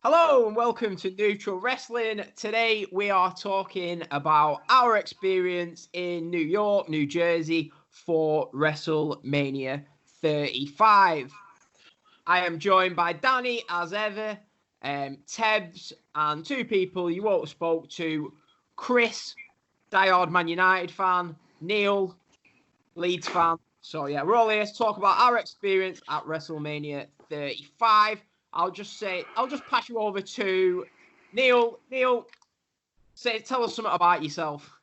Hello and welcome to Neutral Wrestling. Today we are talking about our experience in New York, New Jersey for WrestleMania 35. I am joined by Danny as ever, Tebbs, and two people you all spoke to, Chris, diehard Man United fan, Neil, Leeds fan. So yeah, we're all here to talk about our experience at WrestleMania 35. I'll just pass you over to Neil. Neil, tell us something about yourself.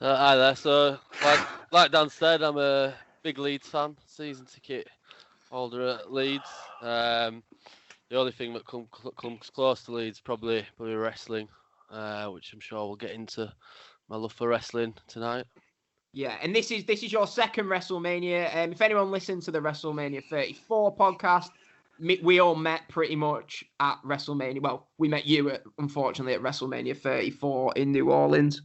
Hi there. So, like Dan said, I'm a big Leeds fan, season ticket holder at Leeds. The only thing that comes close to Leeds probably wrestling, which I'm sure we'll get into my love for wrestling tonight. Yeah, and this is your second WrestleMania. If anyone listened to the WrestleMania 34 podcast, we all met pretty much at WrestleMania. Well, we met you unfortunately at WrestleMania 34 in New Orleans.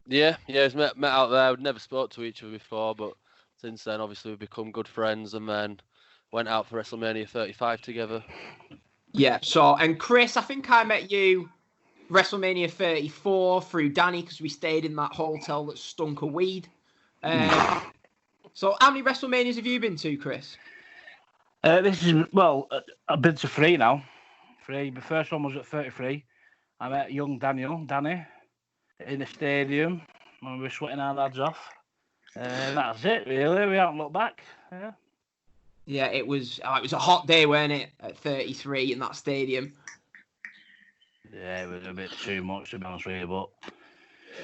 Yeah, it's met out there. We'd never spoke to each other before, but since then, obviously, we've become good friends, and then went out for WrestleMania 35 together. Yeah. So, and Chris, I think I met you WrestleMania 34 through Danny because we stayed in that hotel that stunk of weed. So how many WrestleManias have you been to, Chris? I've been to 3 now. 3. The first one was at 33. I met young Danny, in the stadium when we were sweating our lads off. That's it, really. We haven't looked back. Yeah, it was a hot day, wasn't it, at 33 in that stadium? Yeah, it was a bit too much, to be honest with you, but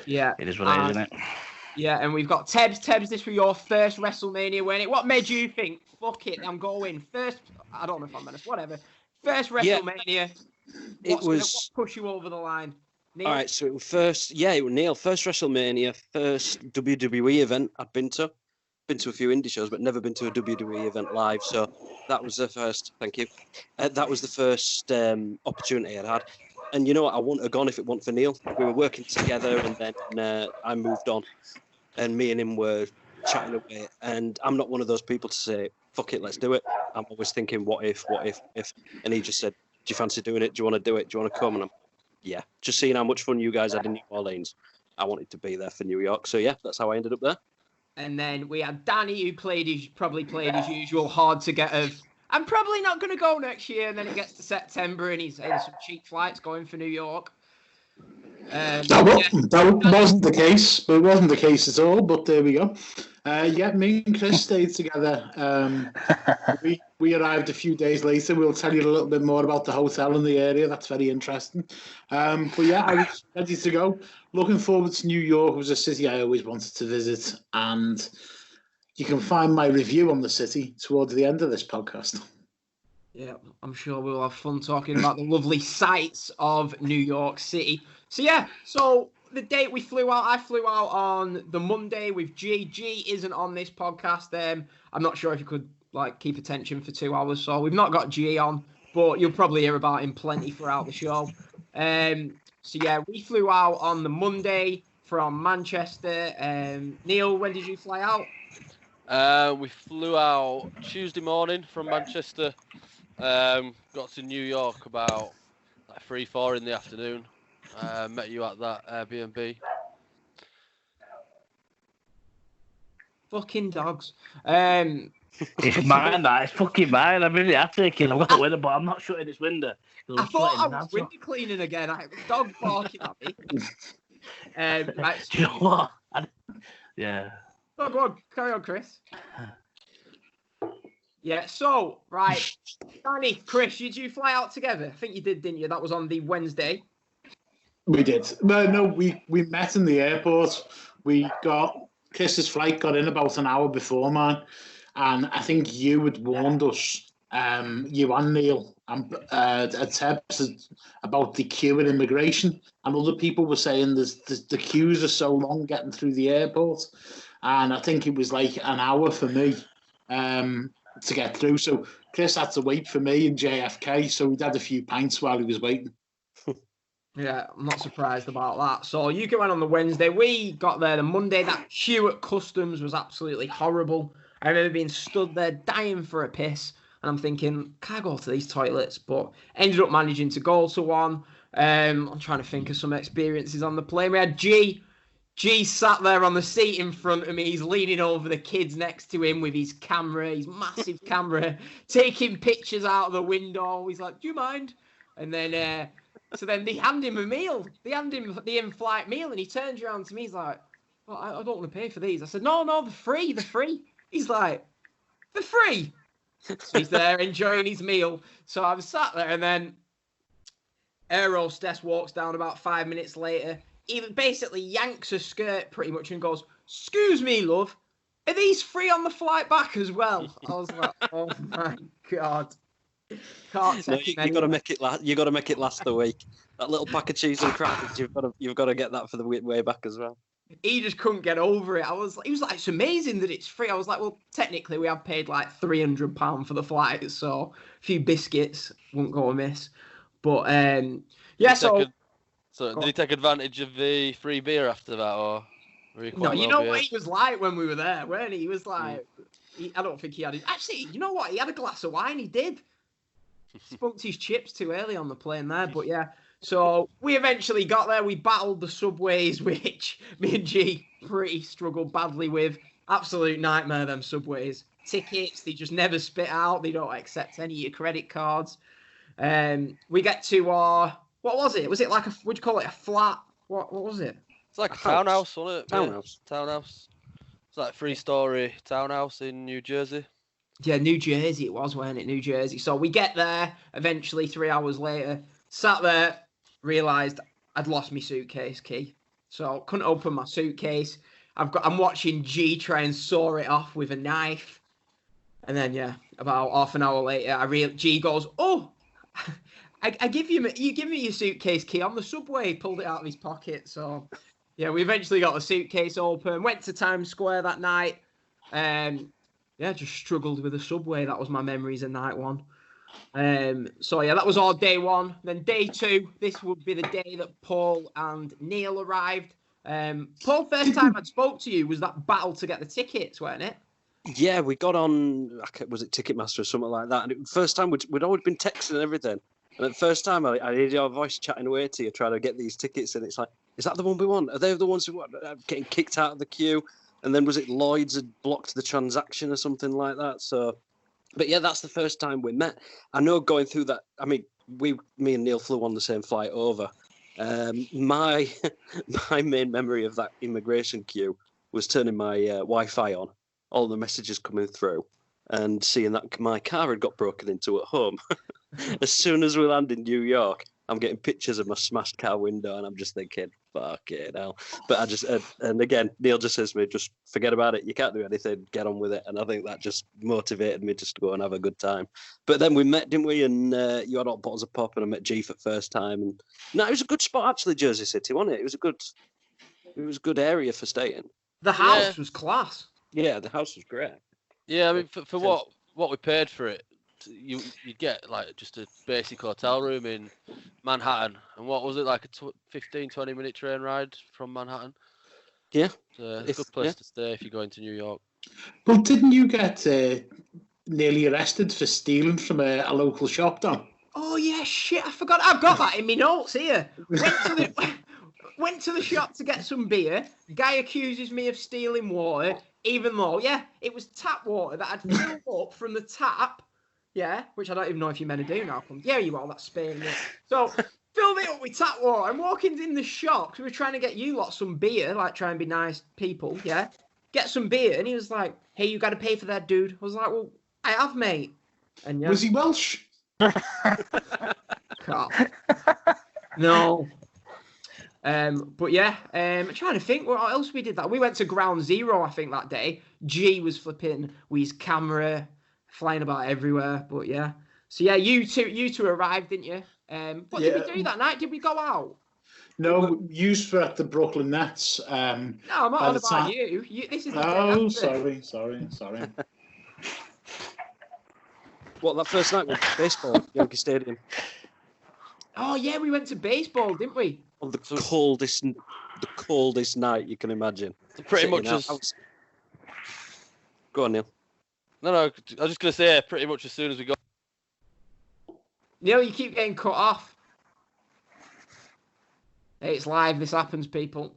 yeah, it is what it is, isn't it? Yeah, and we've got Tebbs. Tebbs, this was your first WrestleMania, wasn't it? What made you think, fuck it, I'm going? First, I don't know if I'm honest, whatever. First WrestleMania, what pushed you over the line? Neil? All right, so it was Neil. First WrestleMania, first WWE event I'd been to. Been to a few indie shows, but never been to a WWE event live. So that was the first. Thank you. That was the first opportunity I'd had. And you know what? I wouldn't have gone if it wasn't for Neil. We were working together, and then I moved on, and me and him were chatting away. And I'm not one of those people to say, "Fuck it, let's do it." I'm always thinking, "What if?" And he just said, "Do you fancy doing it? Do you want to do it? Do you want to come?" And I'm, yeah, just seeing how much fun you guys had in New Orleans. I wanted to be there for New York, so yeah, that's how I ended up there. And then we had Danny, who probably played his usual hard to get of, I'm probably not going to go next year. And then it gets to September and he's in some cheap flights going for New York. That wasn't the case. But it wasn't the case at all. But there we go. Me and Chris stayed together. We arrived a few days later. We'll tell you a little bit more about the hotel in the area. That's very interesting. But yeah, I was ready to go. Looking forward to New York. It was a city I always wanted to visit. And you can find my review on the city towards the end of this podcast. Yeah, I'm sure we'll have fun talking about the lovely sights of New York City. So the date we flew out, I flew out on the Monday with G. G isn't on this podcast. I'm not sure if you could keep attention for 2 hours. So we've not got G on, but you'll probably hear about him plenty throughout the show. We flew out on the Monday from Manchester. Neil, when did you fly out? We flew out Tuesday morning from Manchester. Got to New York about 3-4 in the afternoon. Met you at that Airbnb. Fucking dogs. It's mine, that. It's fucking mine. I'm really taking. I've got the window, but I'm not shutting this window. I thought I was window cleaning again. Dog barking at me. Do you know what? Yeah. Oh, go on. Carry on, Chris. Yeah, so, right. Danny, Chris, did you fly out together? I think you did, didn't you? That was on the Wednesday. We did. No, we met in the airport. Chris's flight got in about an hour before mine. And I think you had warned us, you and Neil, at Tebbs, about the queue at immigration. And other people were saying the queues are so long getting through the airport. And I think it was like an hour for me to get through. So Chris had to wait for me in JFK. So we'd had a few pints while he was waiting. Yeah, I'm not surprised about that. So you went on the Wednesday. We got there the Monday. That queue at customs was absolutely horrible. I remember being stood there dying for a piss. And I'm thinking, can I go to these toilets? But ended up managing to go to one. I'm trying to think of some experiences on the plane. We had G. G sat there on the seat in front of me. He's leaning over the kids next to him with his camera, his massive camera, taking pictures out of the window. He's like, do you mind? And then, so then they hand him a meal. They hand him the in-flight meal, and he turns around to me. He's like, well, I don't want to pay for these. I said, no, they're free. They're free. He's like, they're free. So he's there enjoying his meal. So I was sat there, and then air hostess walks down about 5 minutes later. He basically yanks her skirt pretty much and goes, excuse me, love, are these free on the flight back as well? I was like, oh my God. Can't you got to make it last. You got to make it last the week. That little pack of cheese and crackers, you've got to get that for the way back as well. He just couldn't get over it. He was like, it's amazing that it's free. I was like, well, technically we have paid like £300 for the flight, so a few biscuits wouldn't go amiss. But yeah, So did he take advantage of the free beer after that, or were you quite no? You know what he was like when we were there, weren't he? He was like, I don't think he had it. Actually, you know what? He had a glass of wine. He did. Spunked his chips too early on the plane there, but yeah. So we eventually got there. We battled the subways, which me and G pretty struggled badly with. Absolute nightmare, them subways. Tickets, they just never spit out. They don't accept any of your credit cards. We get to our, what was it? Was it like would you call it a flat? What was it? It's like a townhouse, wasn't it? Townhouse. Townhouse. It's like a 3-story townhouse in New Jersey. Yeah, New Jersey it was, wasn't it? New Jersey. So we get there eventually 3 hours later, sat there, realised I'd lost my suitcase key. So couldn't open my suitcase. I'm watching G try and saw it off with a knife. And then yeah, about half an hour later, G goes, oh, you give me your suitcase key on the subway. He pulled it out of his pocket. So yeah, we eventually got the suitcase open, went to Times Square that night. Yeah, just struggled with the subway. That was my memories of night one. So yeah, that was all day one. Then day two, this would be the day that Paul and Neil arrived. Paul, first time I'd spoke to you was that battle to get the tickets, weren't it? Yeah, we got on, was it Ticketmaster or something like that? And first time we'd always been texting and everything. And at the first time I heard your voice chatting away to you, trying to get these tickets. And it's like, is that the one we want? Are they the ones who want? Getting kicked out of the queue? And then was it Lloyd's had blocked the transaction or something like that? So, but yeah, that's the first time we met. I know going through that, I mean, me and Neil flew on the same flight over. My main memory of that immigration queue was turning my Wi-Fi on, all the messages coming through, and seeing that my car had got broken into at home. As soon as we land in New York, I'm getting pictures of my smashed car window, and I'm just thinking, fuck it hell. But I just, and again, Neil just says to me, just forget about it. You can't do anything. Get on with it. And I think that just motivated me just to go and have a good time. But then we met, didn't we? And you had all bottles of pop, and I met G for the first time. And no, it was a good spot actually, Jersey City, wasn't it? It was a good area for staying. The house was class. Yeah, the house was great. Yeah, I mean, for what we paid for it, you'd get like just a basic hotel room in Manhattan. And what was it, like a 15-20 minute train ride from Manhattan? Yeah. So it's a good place to stay if you're going to New York. But didn't you get nearly arrested for stealing from a local shop, Don? Oh yeah, shit! I forgot. I've got that in my notes here. Went to the shop to get some beer. Guy accuses me of stealing water, even though it was tap water that I'd filled up from the tap. Yeah, which I don't even know if you're meant to do now. Yeah, you are. That's Spain. Yeah. So filled it up with tap water. I'm walking in the shop. We were trying to get you lot some beer, like try and be nice people. Yeah, get some beer, and he was like, "Hey, you got to pay for that, dude." I was like, "Well, I have, mate." And yeah. Was he Welsh? No. But yeah, I'm trying to think what else we did that. We went to Ground Zero, I think, that day. G was flipping with his camera, flying about everywhere. But yeah. So yeah, you two arrived, didn't you? What did we do that night? Did we go out? No, you were at the Brooklyn Nets. No, I'm not on about you. This is the sorry. What, that first night was baseball, Yankee Stadium? Oh yeah, we went to baseball, didn't we? On the coldest night you can imagine. So pretty much as... Go on, Neil. No, I was just going to say, pretty much as soon as we got... Neil, you keep getting cut off. Hey, it's live. This happens, people.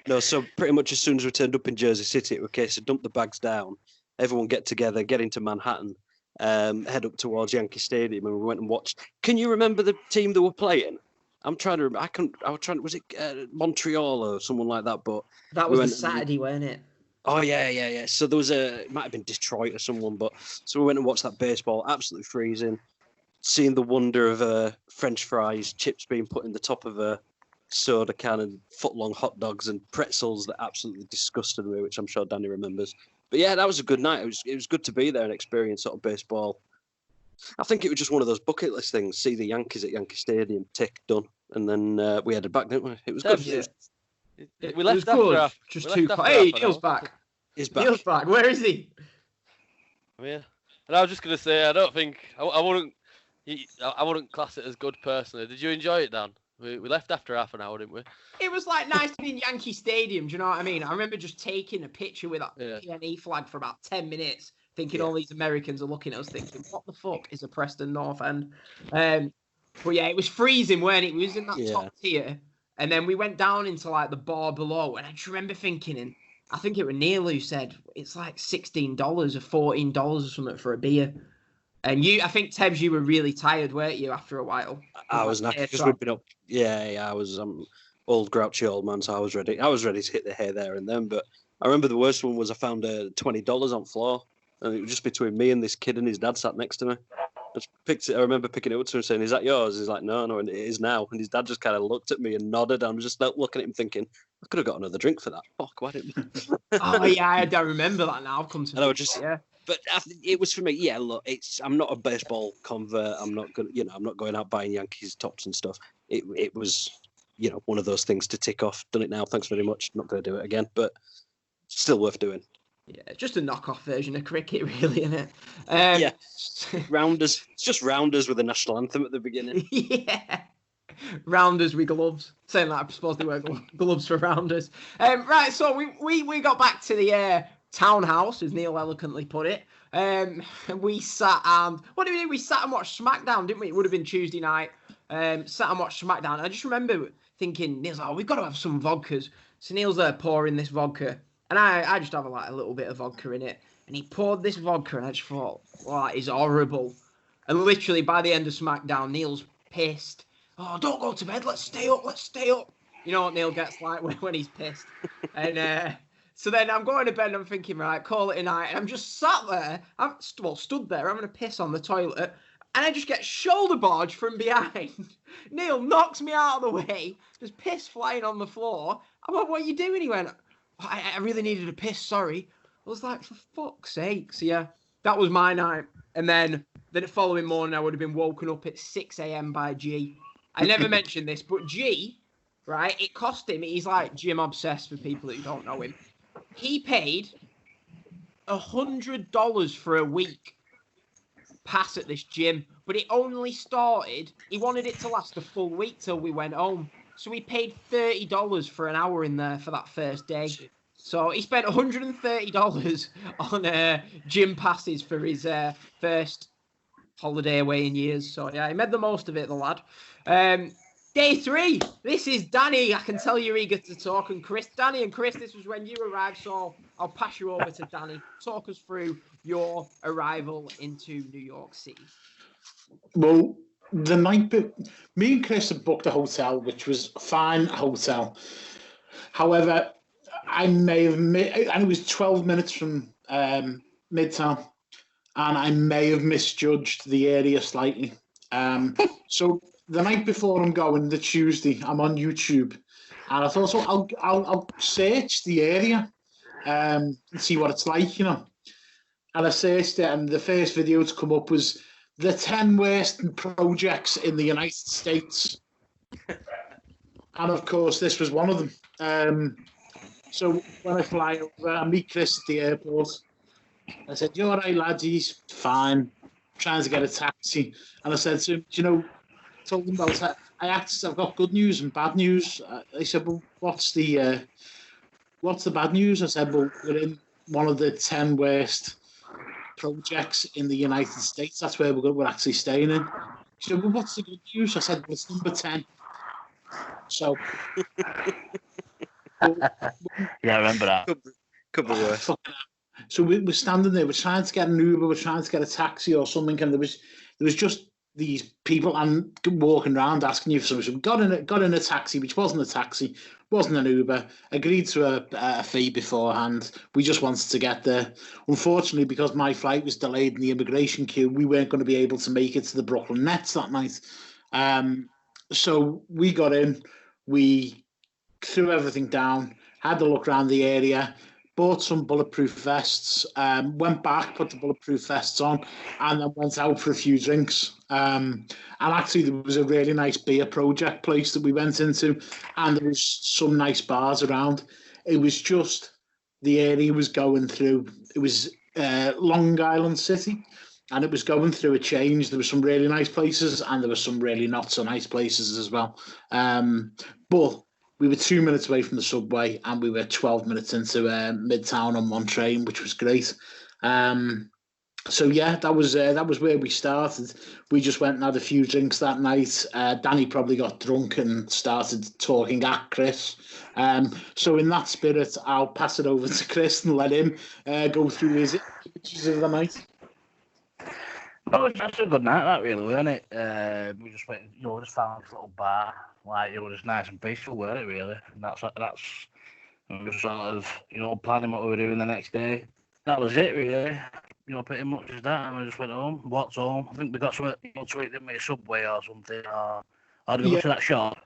No, so pretty much as soon as we turned up in Jersey City, it was a case of dump the bags down, everyone get together, get into Manhattan, head up towards Yankee Stadium, and we went and watched. Can you remember the team that were playing? I'm trying to remember. Was it Montreal or someone like that? But that was the Saturday, wasn't it? Oh yeah. So there was it might have been Detroit or someone, but so we went and watched that baseball. Absolutely freezing. Seeing the wonder of French fries, chips being put in the top of a soda can, and foot-long hot dogs and pretzels that absolutely disgusted me, which I'm sure Danny remembers. But yeah, that was a good night. It was good to be there and experience sort of baseball. I think it was just one of those bucket list things. See the Yankees at Yankee Stadium, tick, done, and then we headed back, didn't we? It was good. Yeah. We left after half. Just too. Hey, Neil's back. He's back. Neil's back. Where is he? Yeah, and I was just gonna say, I don't think I wouldn't class it as good personally. Did you enjoy it, Dan? We left after half an hour, didn't we? It was like nice to be in Yankee Stadium. Do you know what I mean? I remember just taking a picture with that PNE flag for about 10 minutes, thinking all these Americans are looking at us, thinking, "What the fuck is a Preston North End?" But yeah, it was freezing, weren't it? We was in that top tier. And then we went down into like the bar below, and I just remember thinking, and I think it was Neil who said it's like $16 or $14 or something for a beer. And I think Tebbs, you were really tired, weren't you? After a while, I was knackered because we'd been up. Yeah, I was old grouchy old man, so I was ready. I was ready to hit the hay there and then. But I remember the worst one was I found $20 on the floor, and it was just between me and this kid, and his dad sat next to me. I remember picking it up to him saying, "Is that yours?" He's like, "No," and it is now. And his dad just kind of looked at me and nodded. I'm just looking at him thinking, I could have got another drink for that. Fuck, why didn't Oh, yeah, I don't remember that now. I've come to But it was for me. Yeah, look, I'm not a baseball convert. I'm not going out buying Yankees tops and stuff. It was, one of those things to tick off. Done it now. Thanks very much. Not going to do it again, but still worth doing. Yeah, just a knockoff version of cricket, really, isn't it? Yeah, rounders. It's just rounders with a national anthem at the beginning. Yeah, rounders with gloves. Saying that, I suppose they wear gloves for rounders. Right, so we got back to the townhouse, as Neil eloquently put it. We sat and what did we do? We sat and watched SmackDown, didn't we? It would have been Tuesday night. Sat and watched SmackDown. I just remember thinking, Neil's like, we've got to have some vodkas. So Neil's pouring this vodka. And I just have a little bit of vodka in it. And he poured this vodka, and I just thought, well, that is horrible. And literally, by the end of SmackDown, Neil's pissed. Oh, don't go to bed. Let's stay up. You know what Neil gets like when he's pissed. And so then I'm going to bed, and I'm thinking, right, call it a night. And I'm just sat there. Stood there. I'm going to piss on the toilet. And I just get shoulder barged from behind. Neil knocks me out of the way. There's piss flying on the floor. I'm like, what are you doing? He went, I really needed a piss, sorry. I was like, for fuck's sake. So yeah, that was my night. And then the following morning, I would have been woken up at 6 a.m. by G. I never mentioned this, but G, right, it cost him, he's like gym obsessed for people who don't know him. He paid $100 for a week pass at this gym, but it only started, he wanted it to last a full week till we went home. So we paid $30 for an hour in there for that first day. So he spent $130 on gym passes for his first holiday away in years. So yeah, he made the most of it, the lad. Day 3. This is Danny. I can tell you're eager to talk. And Chris, Danny and Chris, this was when you arrived. So I'll pass you over to Danny. Talk us through your arrival into New York City. Well, the night, me and Chris had booked a hotel, which was a fine hotel. However, I may have, and it was 12 minutes from Midtown, and I may have misjudged the area slightly. So the night before I'm going, the Tuesday, I'm on YouTube, and I thought, so I'll search the area and see what it's like, And I searched it, and the first video to come up was the 10 worst projects in the United States. And of course, this was one of them. So when I fly over, I meet Chris at the airport. I said, "You all right, lads?" He's fine. Trying to get a taxi. And I said to him, told him about that. I asked, I've got good news and bad news. They said, well, what's the bad news? I said, well, we're in one of the 10 worst projects in the United States. That's where we're actually staying in. She said, well, what's the good news? I said, well, it's number 10. So, Yeah, I remember that. Could be worse. So we're standing there, we're trying to get an Uber, we're trying to get a taxi or something, and there was just these people and walking around asking you for something. So we got in a taxi, which wasn't a taxi, wasn't an Uber, agreed to a fee beforehand. We just wanted to get there. Unfortunately, because my flight was delayed in the immigration queue, we weren't going to be able to make it to the Brooklyn Nets that night. So we got in, we threw everything down, had a look around the area, bought some bulletproof vests, went back, put the bulletproof vests on, and then went out for a few drinks. And actually, there was a really nice beer project place that we went into, and there was some nice bars around. It was just the area was going through. It was Long Island City, and it was going through a change. There were some really nice places, and there were some really not so nice places as well. But we were 2 minutes away from the subway, and we were 12 minutes into Midtown on one train, which was great. So yeah, that was where we started. We just went and had a few drinks that night. Danny probably got drunk and started talking at Chris. So in that spirit, I'll pass it over to Chris and let him go through his images of the night. Oh, that's a good night, that really, wasn't it? We just went, just found this little bar. Like, it was just nice and peaceful, weren't it, really? And that's we were sort of, planning what we were doing the next day. That was it, really. Pretty much as that. And we just went home. What's home? I think we got something to eat, didn't we? A Subway or something. Or did we go to that shop?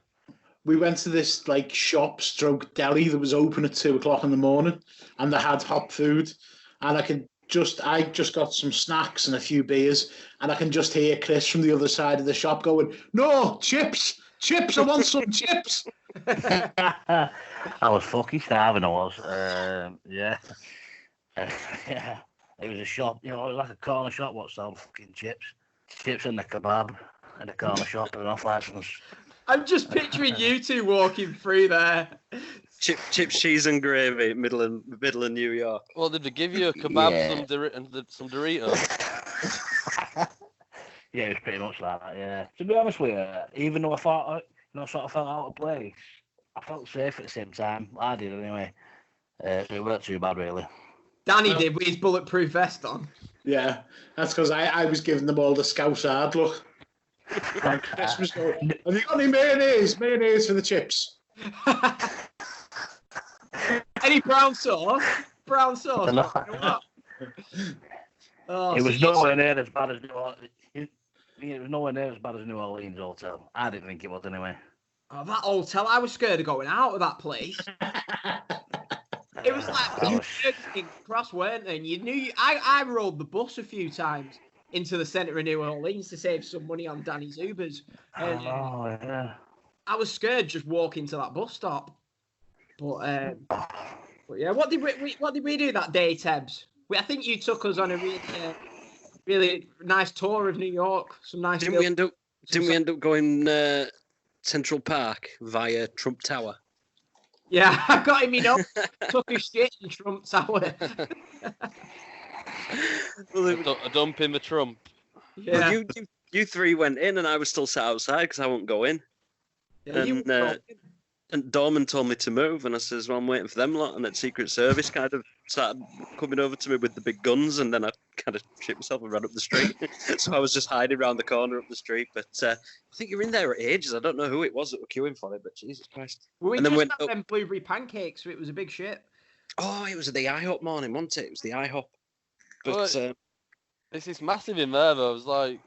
We went to this, shop stroke deli that was open at 2 o'clock in the morning, and they had hot food. And I just got some snacks and a few beers, and I can just hear Chris from the other side of the shop going, "No, chips! Chips! I want some chips!" I was fucking starving, I was. Yeah. Yeah. It was a shop, it was like a corner shop what sold fucking chips. Chips and a kebab in a corner shop and off license. I'm just picturing you two walking through there. Chips, cheese and gravy, middle of New York. Well, did they give you a kebab, some Doritos? Yeah, it was pretty much like that, yeah. To be honest with you, even though I thought, sort of felt out of place, I felt safe at the same time. I did anyway. So it weren't too bad, really. Danny did with his bulletproof vest on. Yeah, that's because I was giving them all the Scouse hard look. Chris was going, "Have you got any mayonnaise? Mayonnaise for the chips?" Any brown sauce? Brown sauce? Oh, it was nowhere near as bad as New Orleans. It was nowhere near as bad as New Orleans Hotel. I didn't think it was anyway. Oh, that hotel! I was scared of going out of that place. It was like cross, weren't they? And you knew I rode the bus a few times into the centre of New Orleans to save some money on Danny's Ubers. And, yeah. I was scared just walking to that bus stop. But yeah, what did we do that day, Tebbs? I think you took us on a really nice tour of New York. Some nice. Didn't we end up going Central Park via Trump Tower? Yeah, I got him took a shit in Trump Tower. A dump in the Trump. Yeah. Well, you three went in, and I was still sat outside because I won't go in. Yeah, and Dorman told me to move, and I says, "Well, I'm waiting for them lot." And then Secret Service kind of started coming over to me with the big guns, and then I kind of shit myself and ran up the street. So I was just hiding around the corner up the street. But I think you're in there at ages. I don't know who it was that were queuing for it, but Jesus Christ! Well, we and just then had them blueberry pancakes, so it was a big shit. Oh, it was the IHOP morning, wasn't it? It was the IHOP. But this is massive in there, though. It was like,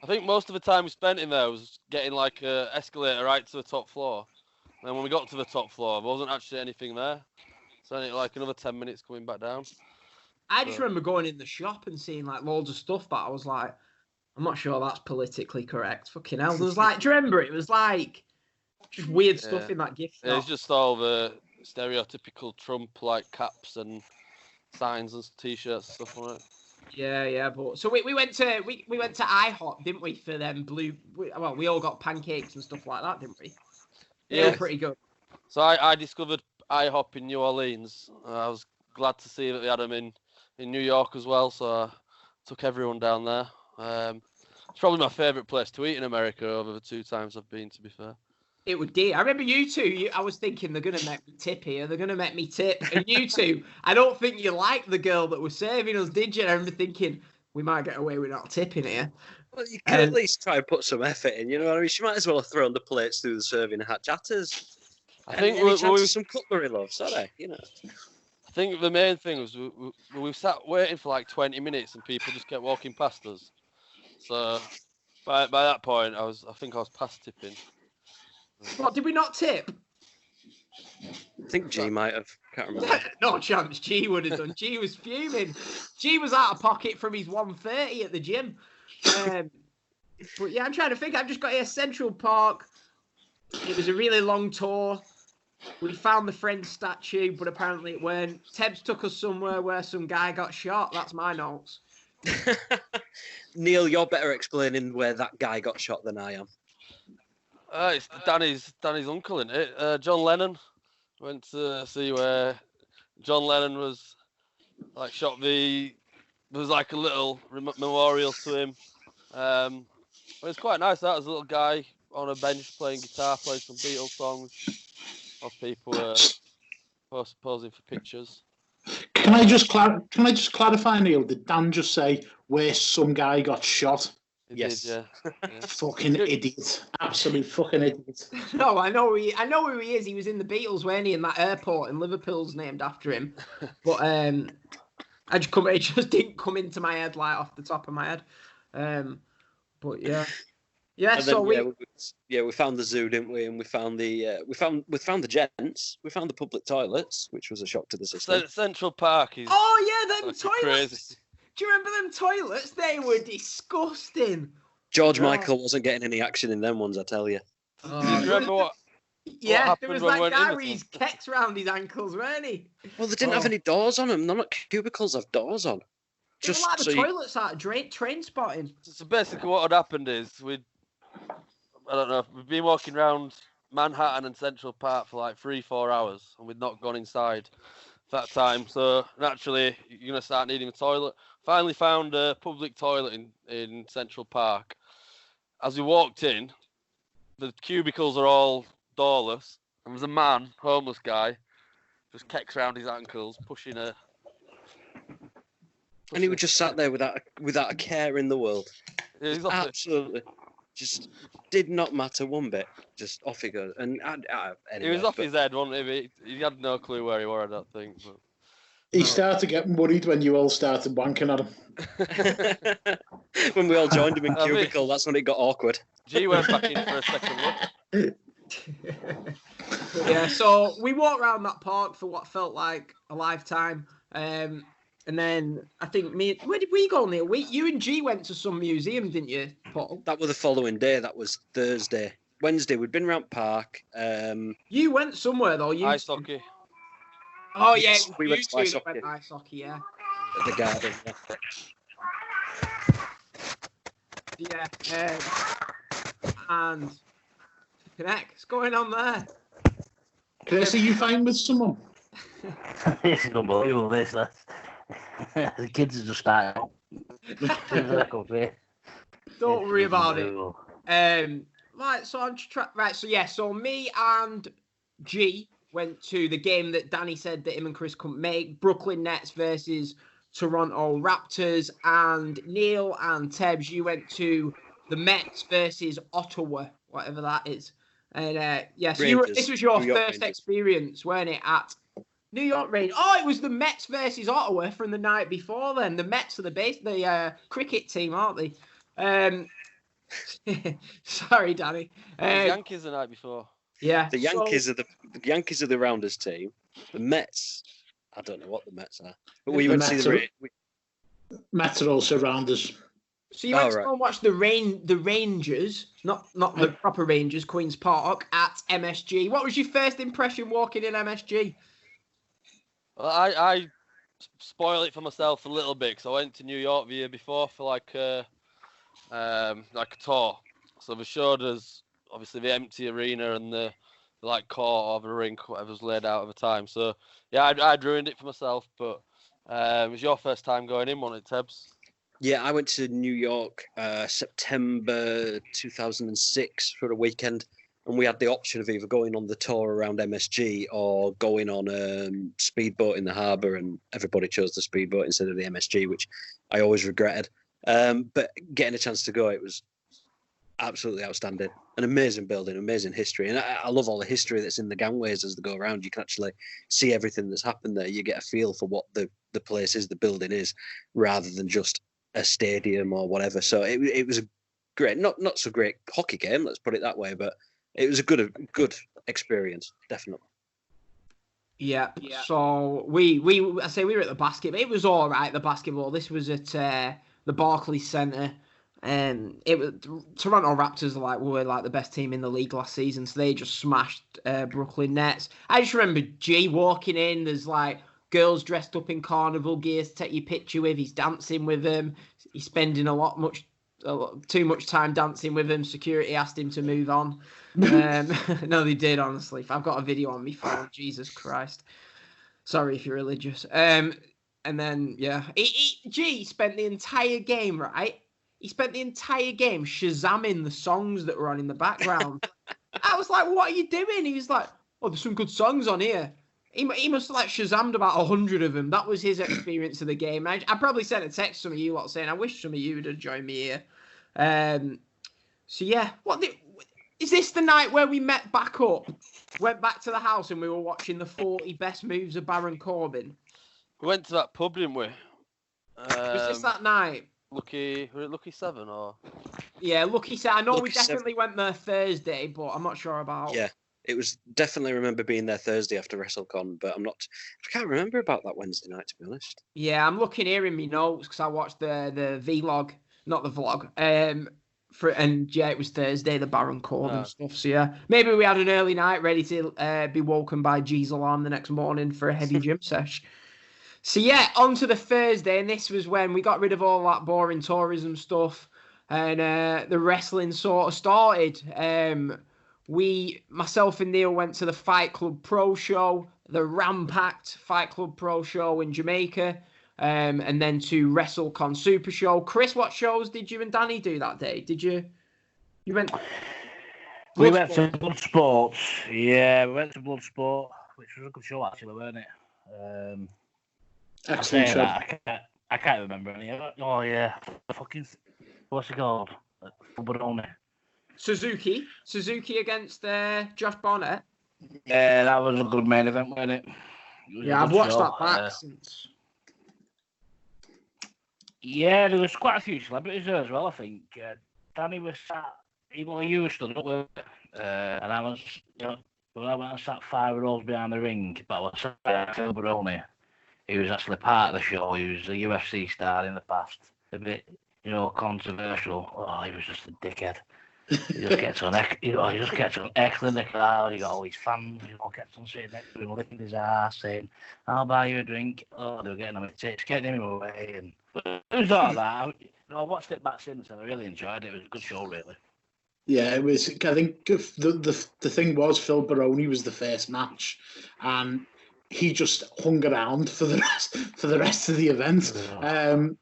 I think most of the time we spent in there was getting like an escalator right to the top floor. And when we got to the top floor, there wasn't actually anything there. So then it like another 10 minutes coming back down. I just remember going in the shop and seeing like loads of stuff, but I was like, I'm not sure that's politically correct. Fucking hell. There was like, do you remember? It was like just weird stuff in that gift shop. Yeah, it's just all the stereotypical Trump like caps and signs and t-shirts and stuff like that. Yeah, but so we went to IHOP, didn't we? For them we all got pancakes and stuff like that, didn't we? Yeah, they were pretty good. So I discovered IHOP in New Orleans. I was glad to see that they had them in New York as well. So took everyone down there. It's probably my favourite place to eat in America over the 2 times I've been, to be fair. It would be. I remember you two. I was thinking they're going to make me tip here. They're going to make me tip. And you two, I don't think you liked the girl that was serving us, did you? I remember thinking we might get away with not tipping here. Well, you can at least try and put some effort in. You know what I mean? She might as well have thrown the plates through the serving hatch at us. I think we some cutlery love, sorry, you know. I think the main thing was we sat waiting for like 20 minutes and people just kept walking past us. So by that point, I think I was past tipping. What, did we not tip? I think G might have. Can't remember. No chance. G would have done. G was fuming. G was out of pocket from his 130 at the gym. But yeah, I'm trying to think. I've just got here Central Park. It was a really long tour. We found the Friends statue, but apparently it weren't. Tebbs took us somewhere where some guy got shot. That's my notes. Neil, you're better explaining where that guy got shot than I am. It's Danny's uncle, isn't it? John Lennon. Went to see where John Lennon was like shot. There was like a little memorial to him. It was quite nice. That was a little guy on a bench playing guitar, playing some Beatles songs. Lots of people were posing for pictures. Can I just clarify, Neil? Did Dan just say where some guy got shot? Yes. Did, yeah. Fucking idiot. Absolute fucking idiot. No, I know who he is. He was in the Beatles, weren't he, in that airport, and Liverpool's named after him. But it just didn't come into my head like off the top of my head. But yeah. Yeah, and so then, we found the zoo, didn't we? And we found the gents. We found the public toilets, which was a shock to the system. Central Park is. Oh yeah, them toilets. Crazy. Do you remember them toilets? They were disgusting. George Michael wasn't getting any action in them ones, I tell you. Do you remember what? Yeah, there was that guy in with his kecks round his ankles, weren't he? Well, they didn't have any doors on them. None of cubicles have doors on. Just like the toilets out train spotting. So basically, what had happened is we've been walking around Manhattan and Central Park for like 3-4 hours, and we'd not gone inside that time. So naturally, you're gonna start needing a toilet. Finally found a public toilet in Central Park. As we walked in, the cubicles are all doorless, and there's a man, homeless guy, just kecks around his ankles, pushing a. And he was just sat there without a care in the world. Yeah, absolutely. Just did not matter one bit. Just off he goes. And anyway, he was off his head, wasn't he? He had no clue where he were, I don't think. But... He started to get worried when you all started wanking at him. When we all joined him in cubicle, that's when it got awkward. G went back in for a second look. Yeah, so we walked around that park for what felt like a lifetime. And then I think where did we go, Neil? You and G went to some museum, didn't you, Paul? That was the following day. That was Thursday. Wednesday, we'd been around park. You went somewhere, though. Ice hockey. Oh, yeah. We went to ice hockey. Ice hockey, yeah. At the garden, yeah. Yeah. And what's going on there? Chris, are you fine with someone? This is unbelievable, this. The kids are just starting out. Don't worry about it. Right, so I'm just so me and G went to the game that Danny said that him and Chris couldn't make, Brooklyn Nets versus Toronto Raptors, and Neil and Tebbs, you went to the Mets versus Ottawa, whatever that is. And so this was your first experience, weren't it, at New York Rangers? Oh, it was the Mets versus Ottawa from the night before then. The Mets are the cricket team, aren't they? Sorry, Danny. The Yankees the night before. Yeah. The Yankees are the Rounders team. The Mets, I don't know what the Mets are. But we went to see the Mets are also Rounders. So you went to go and watch the Rangers, not the proper Rangers, Queen's Park, at MSG. What was your first impression walking in MSG? Well, I spoil it for myself a little bit because I went to New York the year before for like a tour. So they showed us obviously the empty arena and the like court or the rink, whatever was laid out at the time. So yeah, I'd ruined it for myself. But it was your first time going in, wasn't it, Tebbs? Yeah, I went to New York September 2006 for a weekend, and we had the option of either going on the tour around MSG or going on a speedboat in the harbour, and everybody chose the speedboat instead of the MSG, which I always regretted. But getting a chance to go, it was absolutely outstanding. An amazing building, amazing history. And I love all the history that's in the gangways as they go around. You can actually see everything that's happened there. You get a feel for what the place is, the building is, rather than just a stadium or whatever. So it was a great, not so great hockey game, let's put it that way, but it was a good experience, definitely. Yeah. So we were at the basket, but it was all right. The basketball. This was at the Barclays Centre. It was Toronto Raptors were like the best team in the league last season, so they just smashed Brooklyn Nets. I just remember G walking in. There's like girls dressed up in carnival gear to take your picture with. He's dancing with them. He's spending too much time dancing with them. Security asked him to move on. No, they did, honestly. I've got a video on my phone. Jesus Christ. Sorry if you're religious. And then G spent the entire game, right? He spent the entire game shazamming the songs that were on in the background. I was like, what are you doing? He was like, oh, there's some good songs on here. He must have shazammed about 100 of them. That was his experience of the game. I probably sent a text to some of you lot saying, I wish some of you would have joined me here. So yeah, is this the night where we met back up, went back to the house and we were watching the 40 best moves of Baron Corbin? We went to that pub, didn't we? Was this that night? Were it Lucky 7 or? Yeah, Lucky 7. I know Lucky we definitely went there Thursday, but I'm not sure about. Yeah, it was definitely remember being there Thursday after WrestleCon, but I can't remember about that Wednesday night, to be honest. Yeah, I'm looking here in my notes because I watched the vlog, not the vlog. And it was Thursday, the Baron Corbin stuff. So yeah, maybe we had an early night ready to be woken by G's alarm the next morning for a heavy gym sesh. So yeah, on to the Thursday, and this was when we got rid of all that boring tourism stuff, and the wrestling sort of started. Myself and Neil went to the Fight Club Pro Show, the Rampacked Fight Club Pro Show in Jamaica, and then to WrestleCon Super Show. Chris, what shows did you and Danny do that day? Did you? You went. We went to Bloodsport. Yeah, we went to Bloodsport, which was a good show actually, weren't it? Excellent show. I can't remember any of it. Oh yeah, what's it called? Baroni. Suzuki against Josh Barnett. Yeah, that was a good main event, wasn't it? Yeah, I've watched that back since. Yeah, there was quite a few celebrities there as well, I think. Danny was sat, you were stood up with it, and I was, when I went and sat 5 rows behind the ring, but I was sat Phil Baroni. He was actually part of the show. He was a UFC star in the past. A bit, controversial. Oh, he was just a dickhead. He just gets on, heckling the crowd. You got all these fans, kept on sitting next to him, licking his ass, saying, "I'll buy you a drink." Oh, they were getting him a tits, getting him away, and it was all that. I watched it back since, and I really enjoyed it. It was a good show, really. Yeah, it was. I think the thing was Phil Baroni was the first match, and he just hung around for the rest of the event.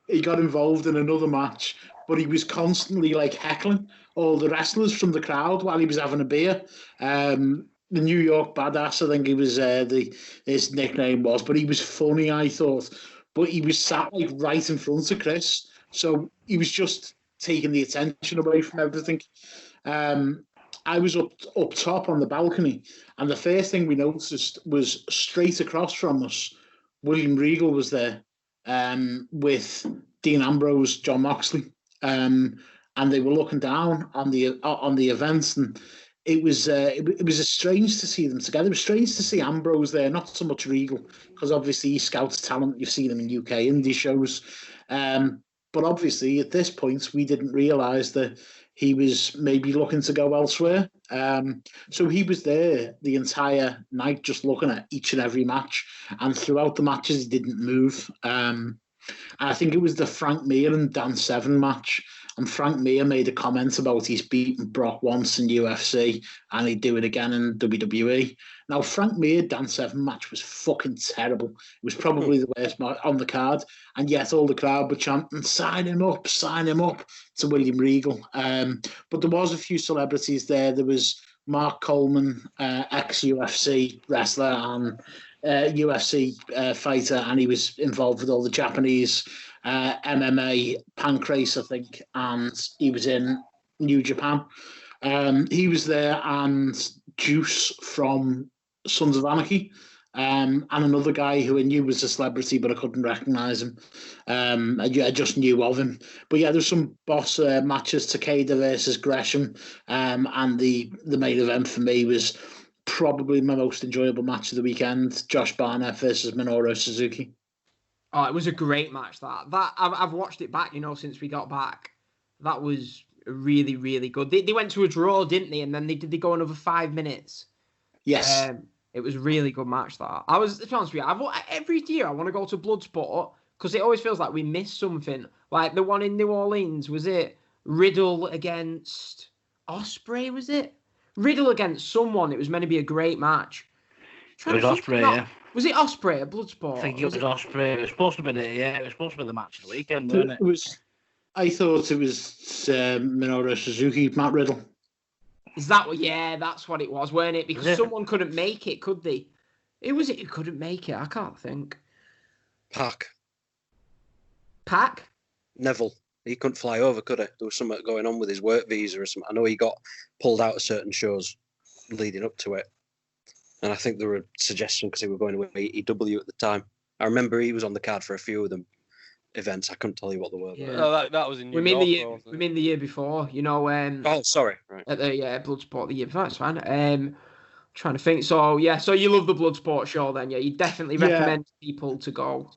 He got involved in another match, but he was constantly heckling all the wrestlers from the crowd while he was having a beer. The New York Badass, I think he was his nickname was, but he was funny, I thought. But he was sat right in front of Chris, so he was just taking the attention away from everything. I was up top on the balcony, and the first thing we noticed was straight across from us, William Regal was there with Dean Ambrose, John Moxley, and they were looking down on the events, and it was strange to see them together. It was strange to see Ambrose there, not so much Regal, because obviously he scouts talent. You've seen him in UK indie shows, but obviously at this point we didn't realise that he was maybe looking to go elsewhere. So he was there the entire night just looking at each and every match. And throughout the matches, he didn't move. And I think it was the Frank Mir and Dan Severn match. and Frank Mir made a comment about he's beaten Brock once in UFC and he'd do it again in WWE. Now, Frank Mir Dan Severn match was fucking terrible. It was probably the worst match on the card, and yet all the crowd were chanting, sign him up to William Regal. But there was a few celebrities there. There was Mark Coleman, ex-UFC wrestler and UFC fighter, and he was involved with all the Japanese MMA pancrase, I think, and he was in New Japan. He was there, and Juice from Sons of Anarchy, and another guy who I knew was a celebrity, but I couldn't recognise him. I just knew of him. But yeah, there's some boss matches, Takeda versus Gresham, and the main event for me was probably my most enjoyable match of the weekend, Josh Barnett versus Minoru Suzuki. Oh, it was a great match, that I've watched it back, since we got back. That was really, really good. They went to a draw, didn't they? And then they go another 5 minutes. Yes. It was a really good match, that. To be honest with you, every year I want to go to Bloodsport because it always feels like we miss something. Like the one in New Orleans, was it Riddle against Ospreay, was it? Riddle against someone. It was meant to be a great match. It was Ospreay, yeah. Was it Ospreay at Bloodsport? I think it was Ospreay. It was supposed to be it was supposed to be the match of the weekend, wasn't it? I thought it was Minoru Suzuki, Matt Riddle. Is that what? Yeah, that's what it was, weren't it? Because someone couldn't make it, could they? Who was it who couldn't make it? I can't think. Pac? Neville. He couldn't fly over, could he? There was something going on with his work visa or something. I know he got pulled out of certain shows leading up to it. And I think there were suggestions because he was going to AEW at the time. I remember he was on the card for a few of them events. I couldn't tell you what they were. Yeah. No, that was in New York. We mean the year before, oh, sorry. Right. At the Bloodsport the year before. That's fine. Trying to think. So you love the Bloodsport show then? Yeah, you definitely recommend people to go.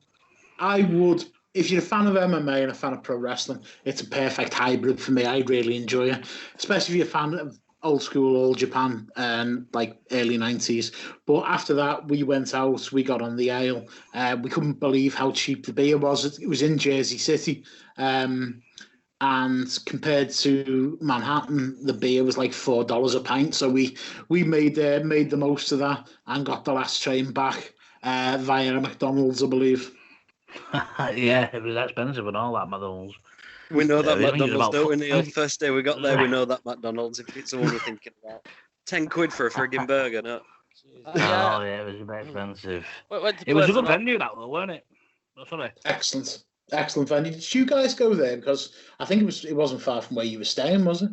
I would. If you're a fan of MMA and a fan of pro wrestling, it's a perfect hybrid for me. I really enjoy it, especially if you're a fan of old school, old Japan, like early 90s. But after that, we went out, we got on the ale. We couldn't believe how cheap the beer was. It was in Jersey City. And compared to Manhattan, the beer was like $4 a pint. So we made the most of that and got the last train back via a McDonald's, I believe. Yeah, it was expensive and all that McDonald's. We know that McDonald's, don't we, Neil? First day we got there, we know that McDonald's, if it's the one we're thinking about. 10 quid for a frigging burger, no? Oh, yeah, it was a bit expensive. It was a good venue, that, though, weren't it? Oh, sorry. Excellent venue. Did you guys go there? Because I think it wasn't far from where you were staying, was it?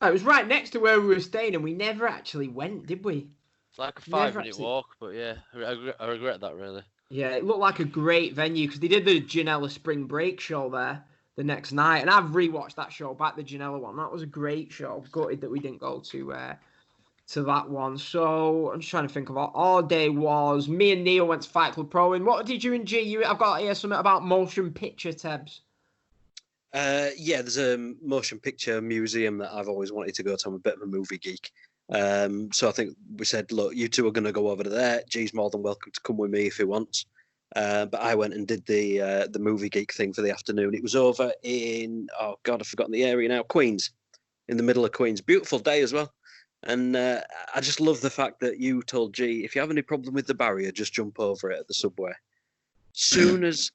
It was right next to where we were staying, and we never actually went, did we? It's like a 5-minute walk, but yeah, I regret that, really. Yeah, it looked like a great venue because they did the Janela Spring Break show there the next night, and I've rewatched that show back, the Janela one. That was a great show. Gutted that we didn't go to that one. So I'm just trying to think of what our day was. Me and Neil went to Fight Club Pro. And what did you and G? I've got here something about motion picture, Tebbs. Yeah, there's a motion picture museum that I've always wanted to go to. I'm a bit of a movie geek. So I think we said, look, you two are going to go over there. G's more than welcome to come with me if he wants. But I went and did the movie geek thing for the afternoon. It was over in, oh God, I've forgotten the area now, Queens, in the middle of Queens. Beautiful day as well. And I just love the fact that you told G, if you have any problem with the barrier, just jump over it at the subway. Soon as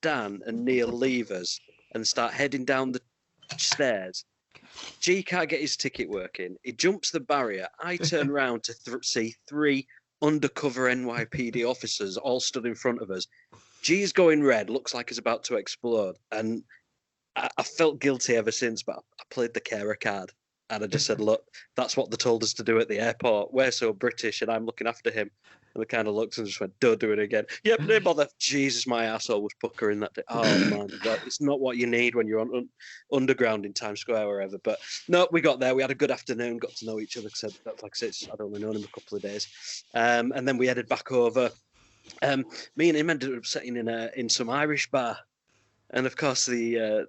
Dan and Neil leave us and start heading down the stairs, G can't get his ticket working. He jumps the barrier. I turn around to see 3 undercover NYPD officers all stood in front of us. G's going red, looks like he's about to explode. And I felt guilty ever since, but I played the carer card. And I just said, look, that's what they told us to do at the airport. We're so British and I'm looking after him. And they kind of looked and just went, don't do it again. Yep, no bother. Jesus, my asshole was puckering that day. Oh, man, God, it's not what you need when you're on underground in Times Square or wherever. But no, we got there. We had a good afternoon, got to know each other. Because like I said, I'd only known him a couple of days. And then we headed back over. Me and him ended up sitting in some Irish bar. And of course, the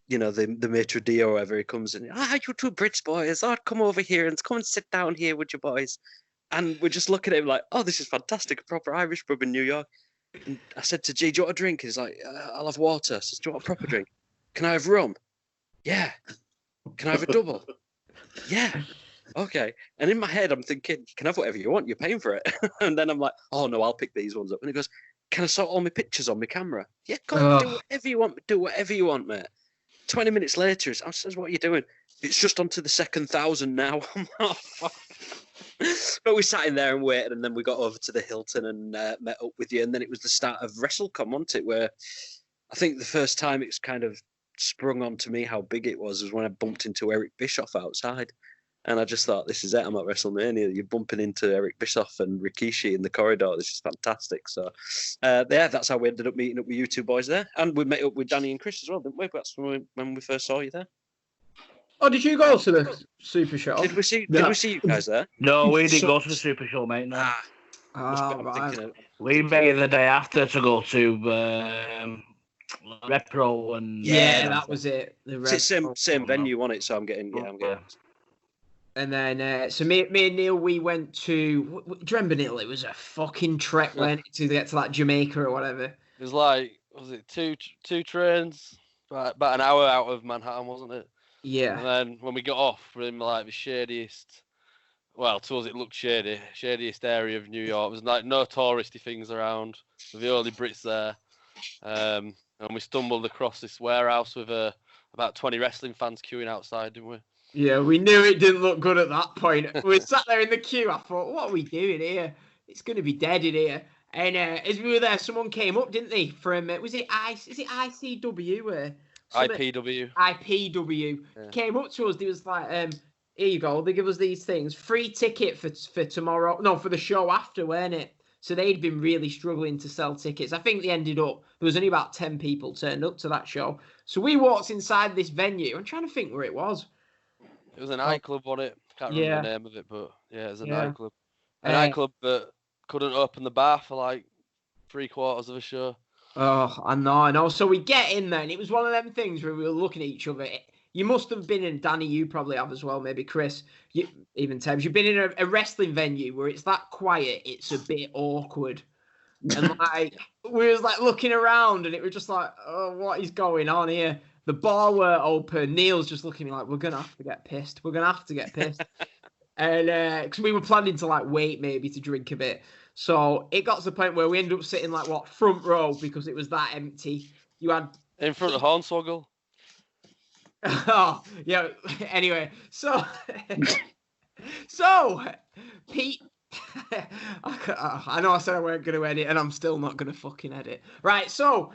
maitre d' or whatever, he comes in, you two Brits boys, come over here and come and sit down here with you boys. And we're just looking at him like, oh, this is fantastic, a proper Irish pub in New York. And I said to G, do you want a drink? He's like, I'll have water. I said, do you want a proper drink? Can I have rum? Yeah. Can I have a double? Yeah. Okay. And in my head, I'm thinking, you can have whatever you want. You're paying for it. And then I'm like, oh, no, I'll pick these ones up. And he goes, can I sort all my pictures on my camera? Yeah, go on, do whatever you want. Do whatever you want, mate. 20 minutes later, I says, what are you doing? It's just on to the second 1,000 now. But we sat in there and waited, and then we got over to the Hilton and met up with you. And then it was the start of WrestleCon, wasn't it? Where I think the first time it's kind of sprung onto me how big it was when I bumped into Eric Bischoff outside. And I just thought, this is it. I'm at WrestleMania. You're bumping into Eric Bischoff and Rikishi in the corridor. This is fantastic. So, yeah, that's how we ended up meeting up with you two boys there. And we met up with Danny and Chris as well, didn't we? That's when we first saw you there. Oh, did you go to the Super Show? Did we see you guys there? No, we didn't go to the Super Show, mate. No. Right. We made it the day after to go to Repro and yeah, that was it. The same venue on it, so I'm getting. And then, so me and Neil, we went to. Do you remember, Neil? It was a fucking trek, went to get to that Jamaica or whatever. It was like, was it two trains? About an hour out of Manhattan, wasn't it? Yeah. And then when we got off, we're in like the shadiest. Well, to us it looked shadiest area of New York. There's like no touristy things around. We're the only Brits there. And we stumbled across this warehouse with about 20 wrestling fans queuing outside, didn't we? Yeah, we knew it didn't look good at that point. We sat there in the queue. I thought, what are we doing here? It's going to be dead in here. And as we were there, someone came up, didn't they? From is it ICW? IPW. IPW came up to us. They was like, here you go. They give us these things. Free ticket for tomorrow. No, for the show after, weren't it? So they'd been really struggling to sell tickets. I think they ended up, there was only about 10 people turned up to that show. So we walked inside this venue. I'm trying to think where it was. It was a nightclub, wasn't it? Can't remember the name of it, but yeah, it was a nightclub. A nightclub that couldn't open the bar for like 3/4 of a show. Oh, I know. So we get in there, and it was one of them things where we were looking at each other. You must have been in, Danny, you probably have as well, maybe Chris, even Tebbs. You've been in a wrestling venue where it's that quiet, it's a bit awkward. And like, we was like looking around, and it was just like, oh, what is going on here? The bar were open. Neil's just looking at me like, we're going to have to get pissed. And because we were planning to like wait maybe to drink a bit. So it got to the point where we ended up sitting like front row because it was that empty. You had in front of Hornswoggle. Oh yeah. Anyway, so Pete. I know I said I weren't going to edit, and I'm still not going to fucking edit. Right, so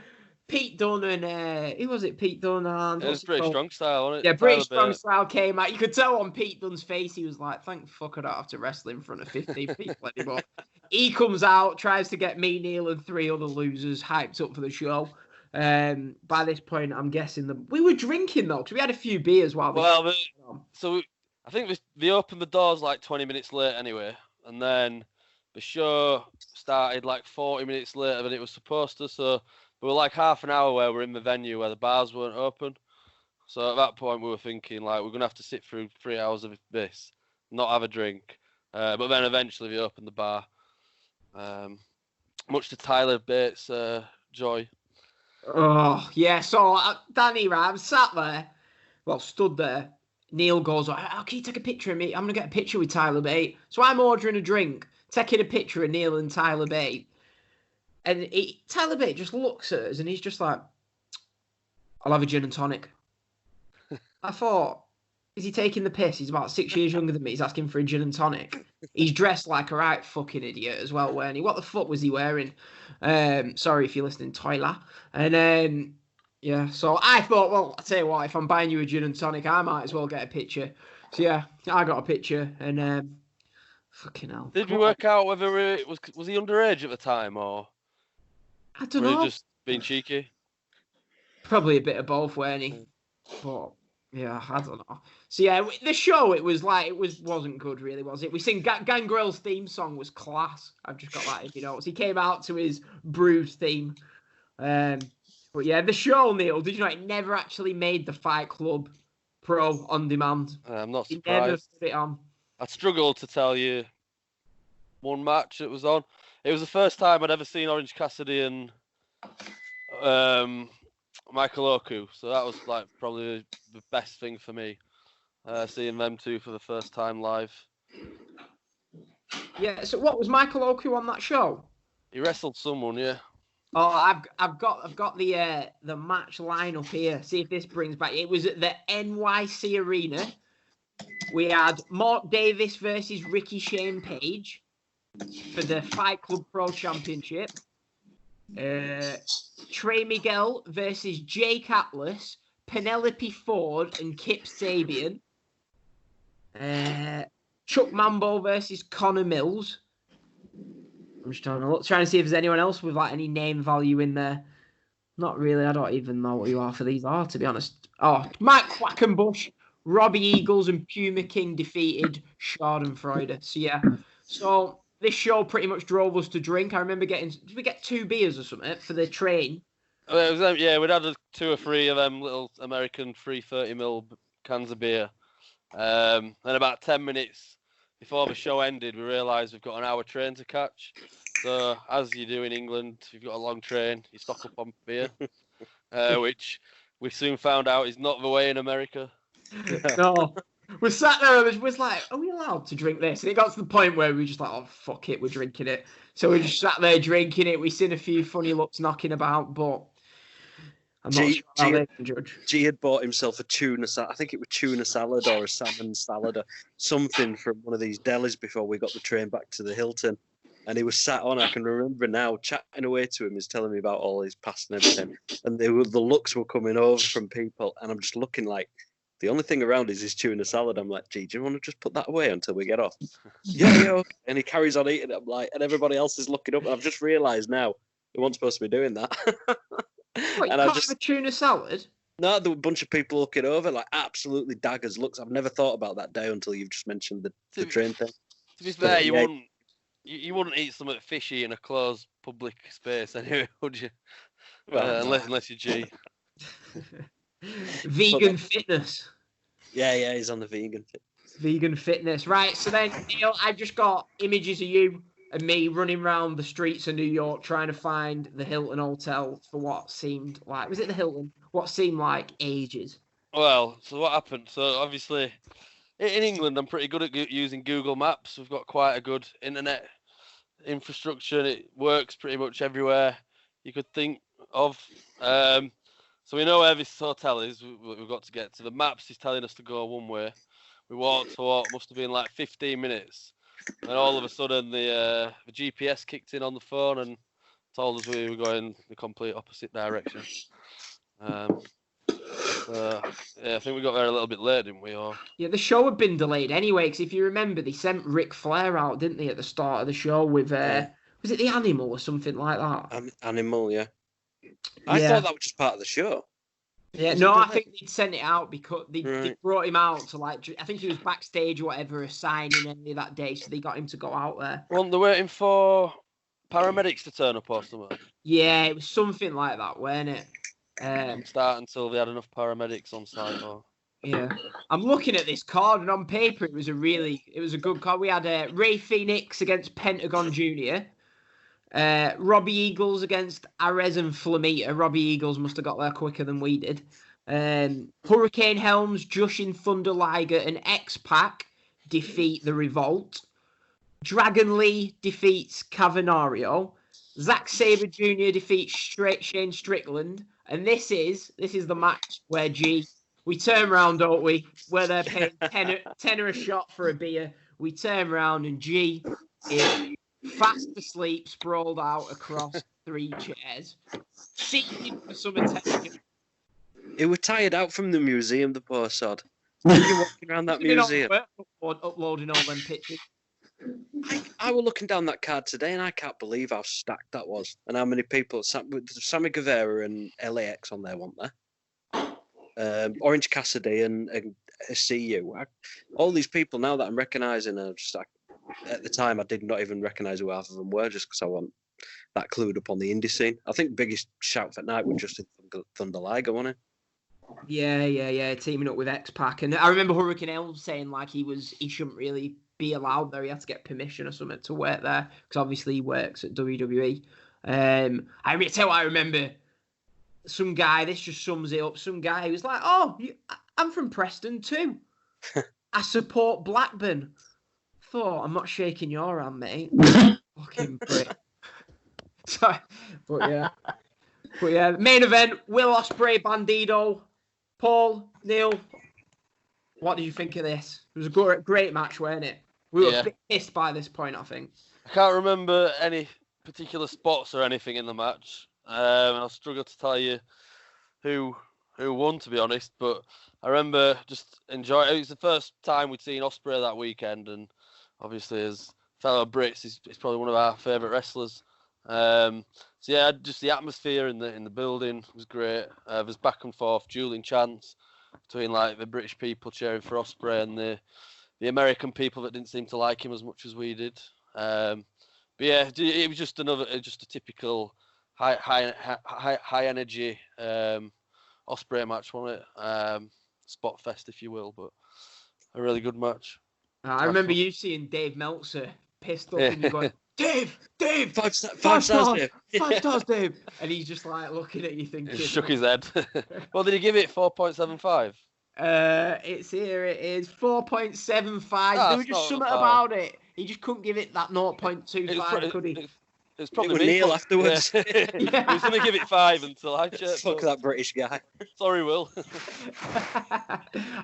Pete Dunne and who was it? Pete Dunne and it was British Strong Style, wasn't it? Yeah, British Strong Style came out. You could tell on Pete Dunne's face, he was like, "Thank fuck I don't have to wrestle in front of 15 people anymore." He comes out, tries to get me, Neil, and 3 other losers hyped up for the show. By this point, I'm guessing we were drinking though, because we had a few beers while. I think they opened the doors like 20 minutes late anyway, and then the show started like 40 minutes later than it was supposed to. So we were like half an hour where we're in the venue where the bars weren't open. So at that point, we were thinking like we're gonna have to sit through 3 hours of this, not have a drink. But then eventually they opened the bar. Much to Tyler Bates' joy. Oh, yeah. So, Danny, right, I'm sat there, stood there. Neil goes, "How can you take a picture of me? I'm going to get a picture with Tyler Bate." So I'm ordering a drink, taking a picture of Neil and Tyler Bate. And Tyler Bate just looks at us and he's just like, "I'll have a gin and tonic." I thought, is he taking the piss? He's about 6 years younger than me. He's asking for a gin and tonic. He's dressed like a right fucking idiot as well, weren't he? What the fuck was he wearing? Sorry if you're listening, Tyler. And yeah, so I thought, well, I'll tell you what, if I'm buying you a gin and tonic, I might as well get a picture. So yeah, I got a picture and fucking hell. Did we work out whether it was he underage at the time or? I don't know. He just being cheeky? Probably a bit of both, weren't he? But yeah, I don't know. So yeah, the show, it wasn't good really, was it? We sing Gangrel's theme song was class. I've just got that in your notes. He came out to his Brood theme. But yeah, the show, Neil, did you know it never actually made the Fight Club Pro on demand? I'm not surprised. He never put it on. I struggle to tell you one match it was on. It was the first time I'd ever seen Orange Cassidy and Michael Oku. So that was like probably the best thing for me, seeing them two for the first time live. Yeah. So what was Michael Oku on that show? He wrestled someone, yeah. Oh, I've got the match lineup here. See if this brings back. It was at the NYC Arena. We had Mark Davis versus Ricky Shane Page for the Fight Club Pro Championship. Trey Miguel versus Jake Atlas, Penelope Ford, and Kip Sabian. Chuck Mambo versus Connor Mills. I'm just trying to see if there's anyone else with like any name value in there. Not really. I don't even know what you are for these are, to be honest. Oh, Mike Quackenbush, Robbie Eagles, and Puma King defeated Schadenfreude. So yeah. So this show pretty much drove us to drink. I remember did we get 2 beers or something for the train? It was, yeah, we'd had 2 or 3 of them little American 330ml cans of beer. Then about 10 minutes before the show ended, we realised we've got an hour train to catch. So, as you do in England, if you've got a long train, you stock up on beer, which we soon found out is not the way in America. No. We sat there and it was like, are we allowed to drink this? And it got to the point where we were just like, oh, fuck it, we're drinking it. So we just sat there drinking it. We seen a few funny looks knocking about, but I'm not sure how they can judge. G had bought himself a tuna salad. I think it was tuna salad or a salmon salad or something from one of these delis before we got the train back to the Hilton. And he was sat on, I can remember now, chatting away to him. He's telling me about all his past and everything. And the looks were coming over from people. And I'm just looking like, the only thing around is his tuna salad. I'm like, gee, do you want to just put that away until we get off? Yeah, okay. And he carries on eating it. I'm like, and everybody else is looking up. And I've just realised now, we weren't supposed to be doing that. What, you can't have a tuna salad? No, there were a bunch of people looking over, like absolutely daggers looks. I've never thought about that day until you've just mentioned the train thing. To be fair, you wouldn't eat something fishy in a closed public space anyway, would you? Well, unless you're G. Vegan fitness. Yeah, he's on the vegan fitness. Vegan fitness. Right, so then, Neil, I've just got images of you and me running around the streets of New York trying to find the Hilton Hotel for what seemed like... Was it the Hilton? What seemed like ages. Well, so what happened? So, obviously, in England, I'm pretty good at using Google Maps. We've got quite a good internet infrastructure, and it works pretty much everywhere you could think of. So we know where this hotel is. We've got to get to. The maps is telling us to go one way. We walked for what must have been like 15 minutes. And all of a sudden, the GPS kicked in on the phone and told us we were going the complete opposite direction. Yeah, I think we got there a little bit late, didn't we? Yeah, the show had been delayed anyway, because if you remember, they sent Ric Flair out, didn't they, at the start of the show with, was it the Animal or something like that? Animal, yeah. I thought that was just part of the show. Yeah, no, I think they'd sent it out because they brought him out to, like, I think he was backstage or whatever, a signing any that day, so they got him to go out there. Weren't they waiting for paramedics to turn up or something? Yeah, it was something like that, weren't it? Start until they had enough paramedics on site. Yeah, I'm looking at this card, and on paper it was a good card. We had Ray Phoenix against Pentagon Jr., Robbie Eagles against Arez and Flamita. Robbie Eagles must have got there quicker than we did. Hurricane Helms, Jushin Thunder Liger, and X-Pac defeat the Revolt. Dragon Lee defeats Cavanario. Zack Sabre Jr. defeats Shane Strickland. And this is the match where we turn around, don't we? Where they're paying tenner a shot for a beer. We turn around and G is fast asleep, sprawled out across 3 chairs, seeking for some attention. He was tired out from the museum, the poor sod. You're walking around that museum. Uploading all them pictures. I was looking down that card today, and I can't believe how stacked that was, and how many people. Sammy Guevara and LAX on there, weren't there? Orange Cassidy and CU. All these people now that I'm recognising are just like. At the time, I did not even recognise who half of them were, just because I wasn't that clued up on the indie scene. I think biggest shout for night was Justin Thunder Liger, wasn't it? Yeah, teaming up with X-Pac. And I remember Hurricane Helms saying like he shouldn't really be allowed there. He had to get permission or something to work there, because obviously he works at WWE. I tell you what I remember. some guy, this just sums it up. Some guy was like, "Oh, I'm from Preston too. I support Blackburn." Thought, I'm not shaking your hand, mate. Fucking prick. Sorry, but yeah. Main event: Will Ospreay, Bandido. Paul, Neil, what did you think of this? It was a great match, wasn't it? We were a bit pissed by this point, I think. I can't remember any particular spots or anything in the match, and I'll struggle to tell you who won, to be honest. But I remember just enjoying. It was the first time we'd seen Ospreay that weekend, and obviously as fellow Brits, he's probably one of our favourite wrestlers. So yeah, just the atmosphere in the building was great. There's back and forth dueling chants between like the British people cheering for Ospreay and the American people that didn't seem to like him as much as we did. But yeah, it was just a typical high energy Ospreay match, wasn't it? Spot fest, if you will, but a really good match. I remember you seeing Dave Meltzer pissed up and you going, Dave, 5 stars, Dave. 5 stars, Dave. And he's just like looking at you thinking. He shook his head. Well, did he give it 4.75? It's here. It is 4.75. There was just something about it. He just couldn't give it that 0.25, could he? It's probably Neil afterwards. Yeah. He was going to give it 5 until I checked. Fuck that British guy. Sorry, Will.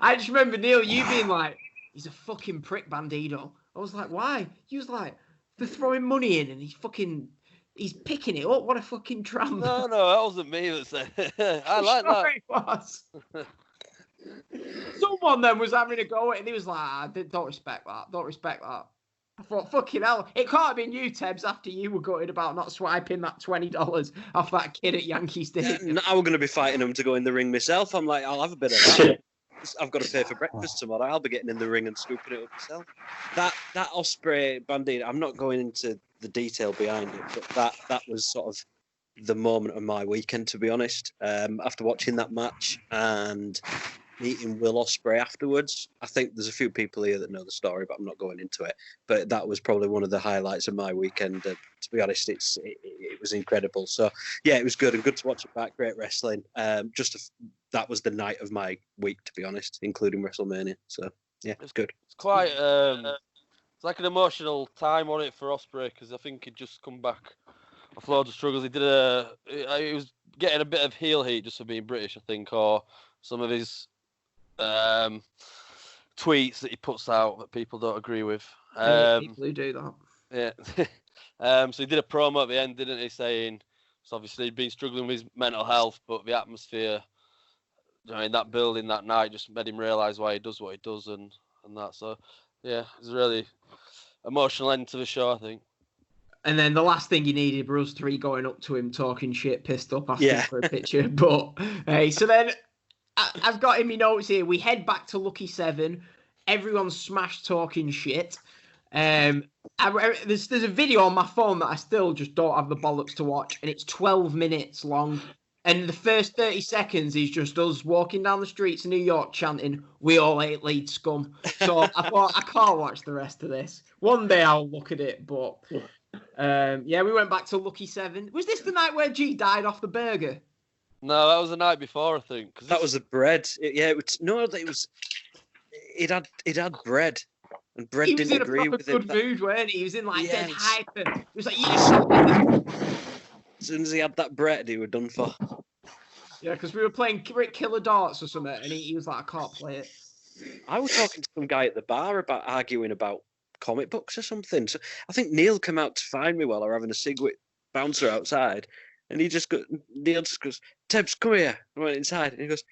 I just remember Neil, you being like, he's a fucking prick, Bandido. I was like, why? He was like, they're throwing money in and he's picking it up. What a fucking tramp. No, that wasn't me that said it. I like that. It was. Someone then was having a go at it and he was like, don't respect that. I thought, fucking hell, it can't have been you, Tebbs, after you were gutted about not swiping that $20 off that kid at Yankee Stadium. I was going to be fighting him to go in the ring myself. I'm like, I'll have a bit of that. I've got to pay for breakfast tomorrow. I'll be getting in the ring and scooping it up myself. That Ospreay Bandit, I'm not going into the detail behind it, but that was sort of the moment of my weekend, to be honest. After watching that match and meeting Will Ospreay afterwards, I think there's a few people here that know the story, but I'm not going into it. But that was probably one of the highlights of my weekend. To be honest, it was incredible. So yeah, it was good and good to watch it back. Great wrestling. That was the night of my week, to be honest, including WrestleMania. So yeah, it's good. It's quite it's like an emotional time on it for Ospreay because I think he'd just come back off loads of struggles. He was getting a bit of heel heat just for being British, I think, or some of his tweets that he puts out that people don't agree with. People who do that. Yeah. So he did a promo at the end, didn't he, saying so obviously he'd been struggling with his mental health, but the atmosphere in that building that night just made him realise why he does what he does and that. So yeah, it was a really emotional end to the show, I think. And then the last thing you needed were us three going up to him talking shit, pissed up, asking for a picture. But hey, so then I've got in my notes here. We head back to Lucky 7. Everyone's smashed talking shit. There's a video on my phone that I still just don't have the bollocks to watch, and it's 12 minutes long. And the first 30 seconds is just us walking down the streets of New York chanting, "We all hate Leeds scum." So I thought, I can't watch the rest of this. One day I'll look at it, but we went back to Lucky 7. Was this the night where G died off the burger? No, that was the night before, I think. That was the bread. It had bread. And bread didn't agree with it. He was in a proper good mood, weren't he? He was in like dead hyper. He was like, yes. As soon as he had that bread, he was done for. Yeah, because we were playing Killer Darts or something, and he was like, I can't play it. I was talking to some guy at the bar about arguing about comic books or something. So I think Neil came out to find me while I was having a cig with Bouncer outside, and Neil just goes, "Tebbs, come here." I went inside, and he goes,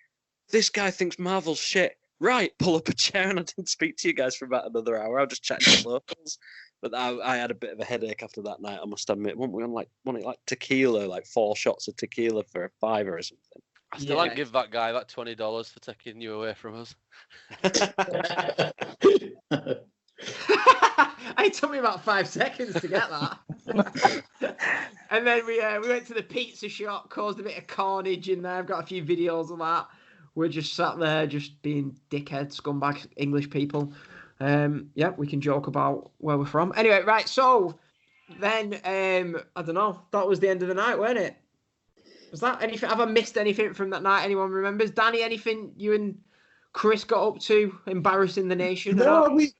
"This guy thinks Marvel's shit." Right, pull up a chair, and I didn't speak to you guys for about another hour. I was just chatting to locals. But I had a bit of a headache after that night, I must admit. We wanted like tequila, like 4 shots of tequila for a $5 or something. I still like give that guy that $20 for taking you away from us. It took me about 5 seconds to get that. And then we went to the pizza shop, caused a bit of carnage in there. I've got a few videos of that. We're just sat there, just being dickhead, scumbag English people. We can joke about where we're from. Anyway, right, so then, I don't know, that was the end of the night, wasn't it? Was that anything? Have I missed anything from that night? Anyone remembers? Danny, anything you and Chris got up to embarrassing the nation? No, we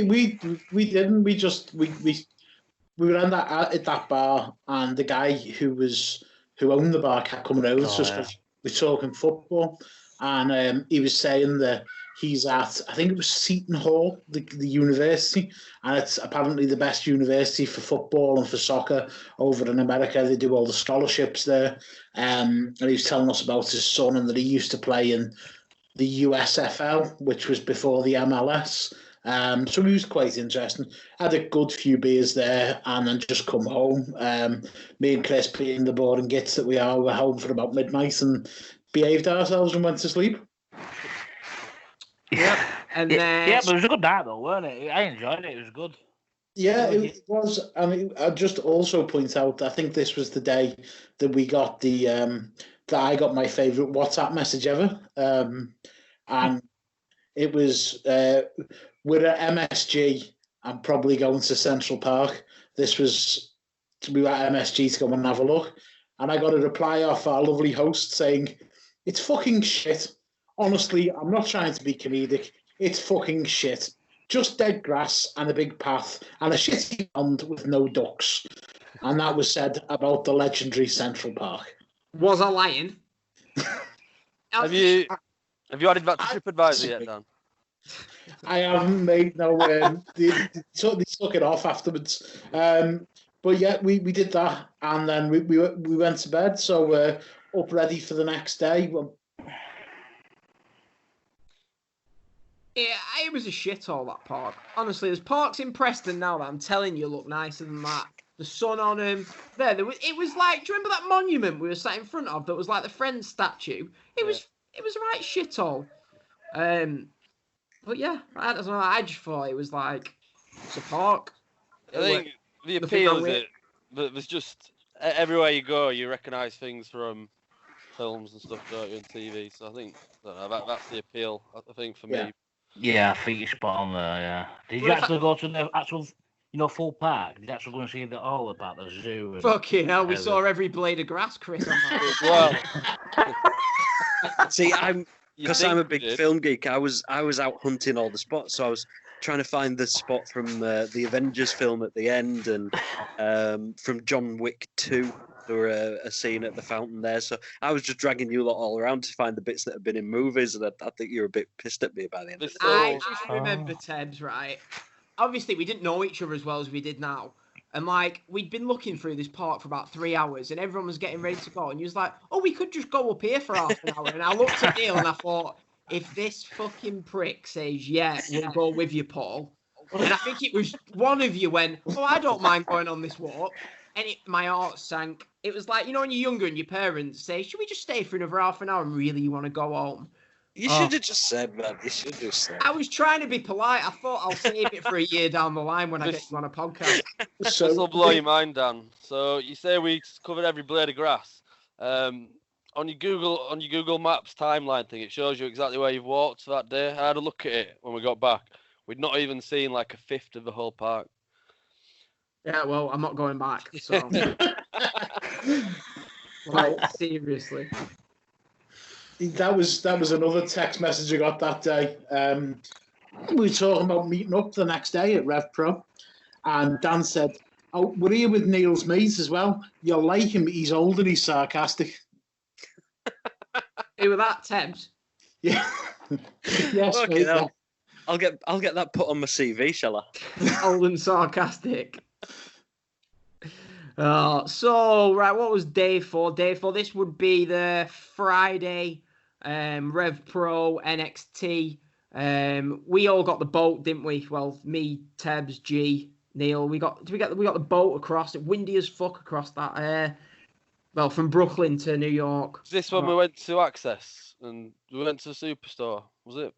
didn't. We were at that bar, and the guy who owned the bar kept coming over to us because we're talking football, and he was saying that he's at, I think it was Seton Hall, the university, and it's apparently the best university for football and for soccer over in America. They do all the scholarships there, and he was telling us about his son and that he used to play in the USFL, which was before the MLS. So he was quite interesting. Had a good few beers there and then just come home. Me and Chris, being the boring gits that we are, were home for about midnight and behaved ourselves and went to sleep. Yep. And then... Yeah, but it was a good night though, weren't it? I enjoyed it. It was good. Yeah, it was. I mean, I'd just also point out, I think this was the day that we got that I got my favourite WhatsApp message ever. And it was, we're at MSG. I'm probably going to Central Park. This was to be at MSG to go and have a look. And I got a reply off our lovely host saying, "It's fucking shit. Honestly, I'm not trying to be comedic. It's fucking shit. Just dead grass and a big path and a shitty pond with no ducks." And that was said about the legendary Central Park. Was I lying? Have you added that to TripAdvisor yet, Dan? I haven't made no. They took it off afterwards. But yeah, we did that, and then we went to bed. So we're up ready for the next day. Yeah, it was a shithole, that park. Honestly, there's parks in Preston now that I'm telling you look nicer than that. The sun on them. It was like, do you remember that monument we were sat in front of that was like the Friends statue? It was a right shithole. But yeah, I don't know. I just thought it was like, it's a park. I think the appeal is it. There's just, everywhere you go, you recognise things from films and stuff, don't you, on TV. So I think that's the appeal, I think, for me. Yeah, I think you're spot on there, yeah. Did you actually go to the actual, full park? Did you actually go and see all about the zoo? And fucking hell, we saw every blade of grass, Chris, on that. Well, see, because I'm a big film geek, I was out hunting all the spots, so I was trying to find the spot from the Avengers film at the end, and from John Wick 2. There were a scene at the fountain there, so I was just dragging you lot all around to find the bits that have been in movies, and I think you were a bit pissed at me by the end of it. I just remember, Tebbs, right? Obviously, we didn't know each other as well as we did now. And, we'd been looking through this park for about 3 hours, and everyone was getting ready to go. And you was like, oh, we could just go up here for half an hour. And I looked at Neil, and I thought, if this fucking prick says, yeah, we'll go with you, Paul. And I think it was one of you went, oh, I don't mind going on this walk. And my heart sank. It was like, when you're younger and your parents say, should we just stay for another half an hour and really you want to go home? You should have just said, man. You should have just said. I was trying to be polite. I thought I'll save it for a year down the line when I get you on a podcast. This will blow your mind, Dan. So you say we covered every blade of grass. On your Google Maps timeline thing, it shows you exactly where you've walked that day. I had a look at it when we got back. We'd not even seen like a fifth of the whole park. Yeah, well, I'm not going back. So, seriously. That was another text message I got that day. We were talking about meeting up the next day at Rev Pro, and Dan said, "Oh, we're here with Neil's mate as well. You'll like him. He's old and he's sarcastic." Who was that, Tebbs? Yeah. Yes. Okay, I'll get that put on my CV, shall I? Old and sarcastic. So, right, what was day 4? Day 4, this would be the Friday, Rev Pro, NXT. We all got the boat, didn't we? Well, me, Tebbs, G, Neil. We got the boat across. It windy as fuck across that. From Brooklyn to New York. Is this when we went to Access and we went to the Superstore? Was it?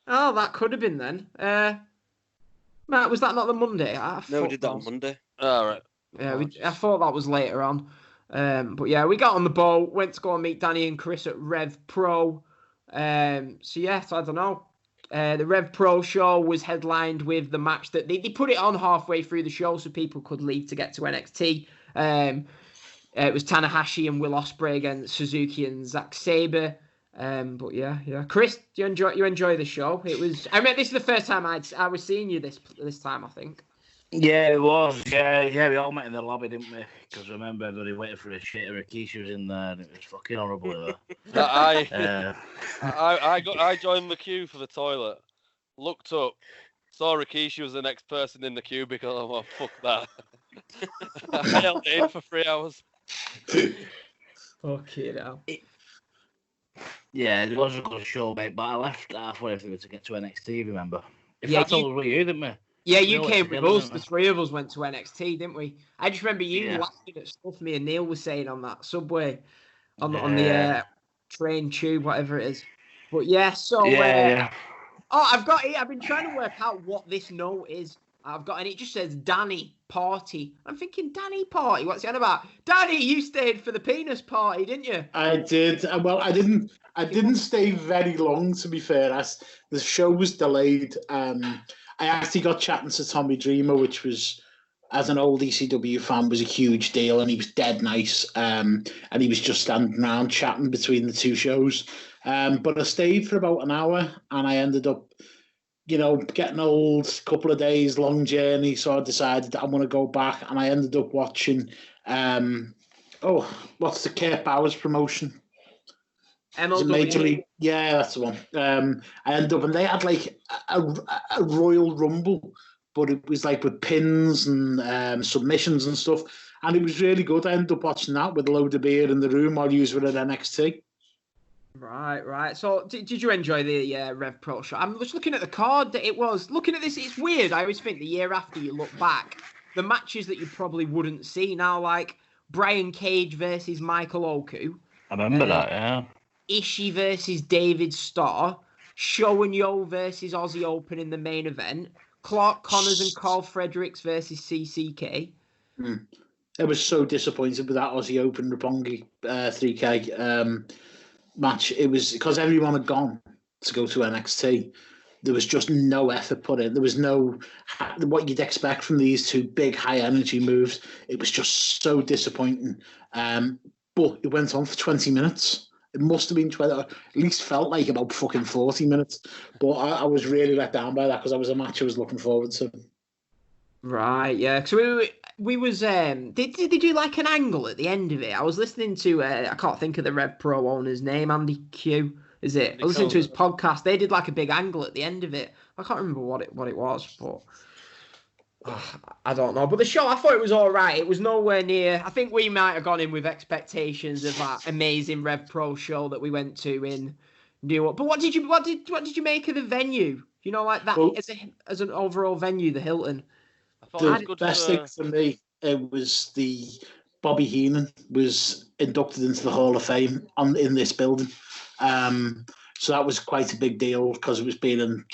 Oh, that could have been then. Matt, was that not the Monday? No, we did that on Monday. All right. Yeah, I thought that was later on. But yeah, we got on the boat, went to go and meet Danny and Chris at Rev Pro. So yes, I don't know. The Rev Pro show was headlined with the match that they put it on halfway through the show so people could leave to get to NXT. It was Tanahashi and Will Ospreay against Suzuki and Zack Sabre. But yeah. Chris, do you enjoy the show? It was. I remember this is the first time I was seeing you this time. I think. Yeah, it was. Yeah, we all met in the lobby, didn't we? Because remember, everybody waited for a shit. Rikishi was in there, and it was fucking horrible. I joined the queue for the toilet, looked up, saw Rikishi was the next person in the queue because I'm like, fuck that. I held it in for 3 hours. Fucking hell. Yeah, it was a good show, mate, but I left halfway through to get to NXT, remember? Yeah, I told us with you, didn't we? Yeah, you came with us. The three of us went to NXT, didn't we? I just remember you laughing at stuff me and Neil was saying on that subway, on the train tube, whatever it is. But yeah, so oh, I've been trying to work out what this note is. And it just says Danny Party. I'm thinking, Danny Party? What's he on about? Danny, you stayed for the penis party, didn't you? I did. Well, I didn't stay very long, to be fair. As the show was delayed, I actually got chatting to Tommy Dreamer, which was, as an old ECW fan, was a huge deal, and he was dead nice. And he was just standing around chatting between the two shows. But I stayed for about an hour, and I ended up, getting old, couple of days, long journey. So I decided that I want to go back, and I ended up watching, what's the Kurt Bowers promotion? Major League. Yeah, that's the one. I ended up, and they had like a Royal Rumble, but it was like with pins and submissions and stuff, and it was really good. I ended up watching that with a load of beer in the room while you were at NXT. Right. So, did you enjoy the Rev Pro show? I'm just looking at the card that it was. Looking at this, it's weird. I always think the year after you look back, the matches that you probably wouldn't see now, like Brian Cage versus Michael Oku. I remember that, yeah. Ishii versus David Starr, Show and Yo versus Aussie Open in the main event, Clark Connors and Carl Fredericks versus CCK. I was so disappointed with that Aussie Open Roppongi 3K match. It was because everyone had gone to go to NXT. There was just no effort put in. There was no what you'd expect from these two big high energy moves. It was just so disappointing. But it went on for 20 minutes. It must have been 20, at least felt like about fucking 40 minutes. But I was really let down by that because that was a match I was looking forward to. Right, yeah. So we was did they do like an angle at the end of it? I was listening to I can't think of the Rev Pro owner's name, Andy Q. Is it? I was listening to his podcast. They did like a big angle at the end of it. I can't remember what it was, but I don't know. But the show, I thought it was all right. It was nowhere near. I think we might have gone in with expectations of that amazing Rev Pro show that we went to in New York. But what did you make of the venue? Like that as an overall venue, the Hilton. The best thing for me, it was the Bobby Heenan was inducted into the Hall of Fame in this building. So that was quite a big deal because it was being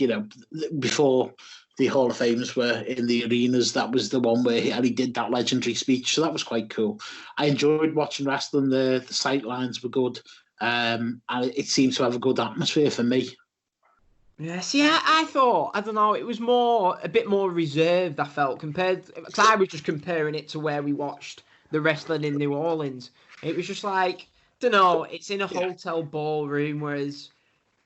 before the Hall of Famers were in the arenas. That was the one where he did that legendary speech. So that was quite cool. I enjoyed watching wrestling. The sight lines were good. And it seemed to have a good atmosphere for me. Yeah, see, I thought, I don't know, it was a bit more reserved, I felt, because I was just comparing it to where we watched the wrestling in New Orleans. It was just like, don't know, it's in a hotel ballroom, whereas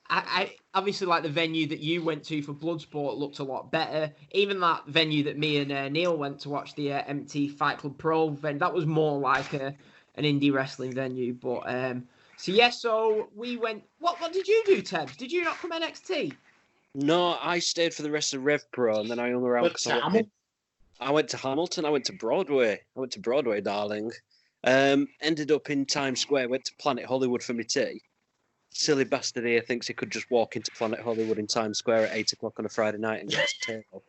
I obviously like the venue that you went to for Bloodsport looked a lot better. Even that venue that me and Neil went to watch, the MT Fight Club Pro venue, that was more like an indie wrestling venue. But so we went. What did you do, Tebbs? Did you not come NXT? No, I stayed for the rest of Rev Pro, and then I hung around because I went to Hamilton. I went to Broadway. Darling. Ended up in Times Square. Went to Planet Hollywood for my tea. Silly bastard here thinks he could just walk into Planet Hollywood in Times Square at 8 o'clock on a Friday night and get a table.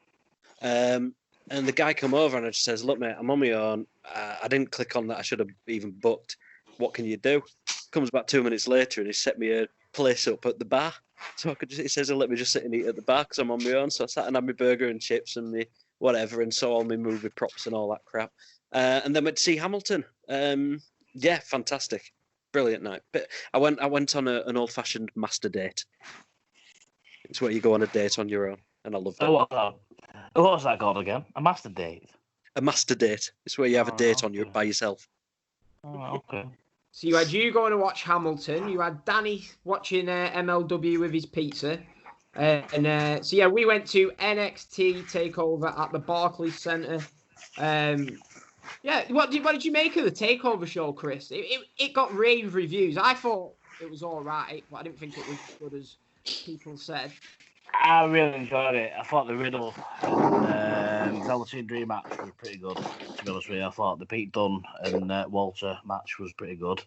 And the guy come over and just says, "Look, mate, I'm on my own. I didn't click on that. I should have even booked. What can you do?" Comes back 2 minutes later and he set me a place up at the bar. So he says, "Let me just sit and eat at the bar because I'm on my own." So I sat and had my burger and chips and my whatever and saw all my movie props and all that crap. And then went to see Hamilton. Yeah, fantastic. Brilliant night. But I went on an old-fashioned master date. It's where you go on a date on your own, and I loved it. What was that called again? A master date? A master date. It's where you have a date by yourself. Oh, okay. So you had you going to watch Hamilton. You had Danny watching MLW with his pizza. So yeah, we went to NXT Takeover at the Barclays Center. Yeah, what did you make of the Takeover show, Chris? It got rave reviews. I thought it was all right, but I didn't think it was as good as people said. I really enjoyed it. I thought the Riddle and Velveteen Dream match was pretty good. To be honest with you, I thought the Pete Dunne and Walter match was pretty good.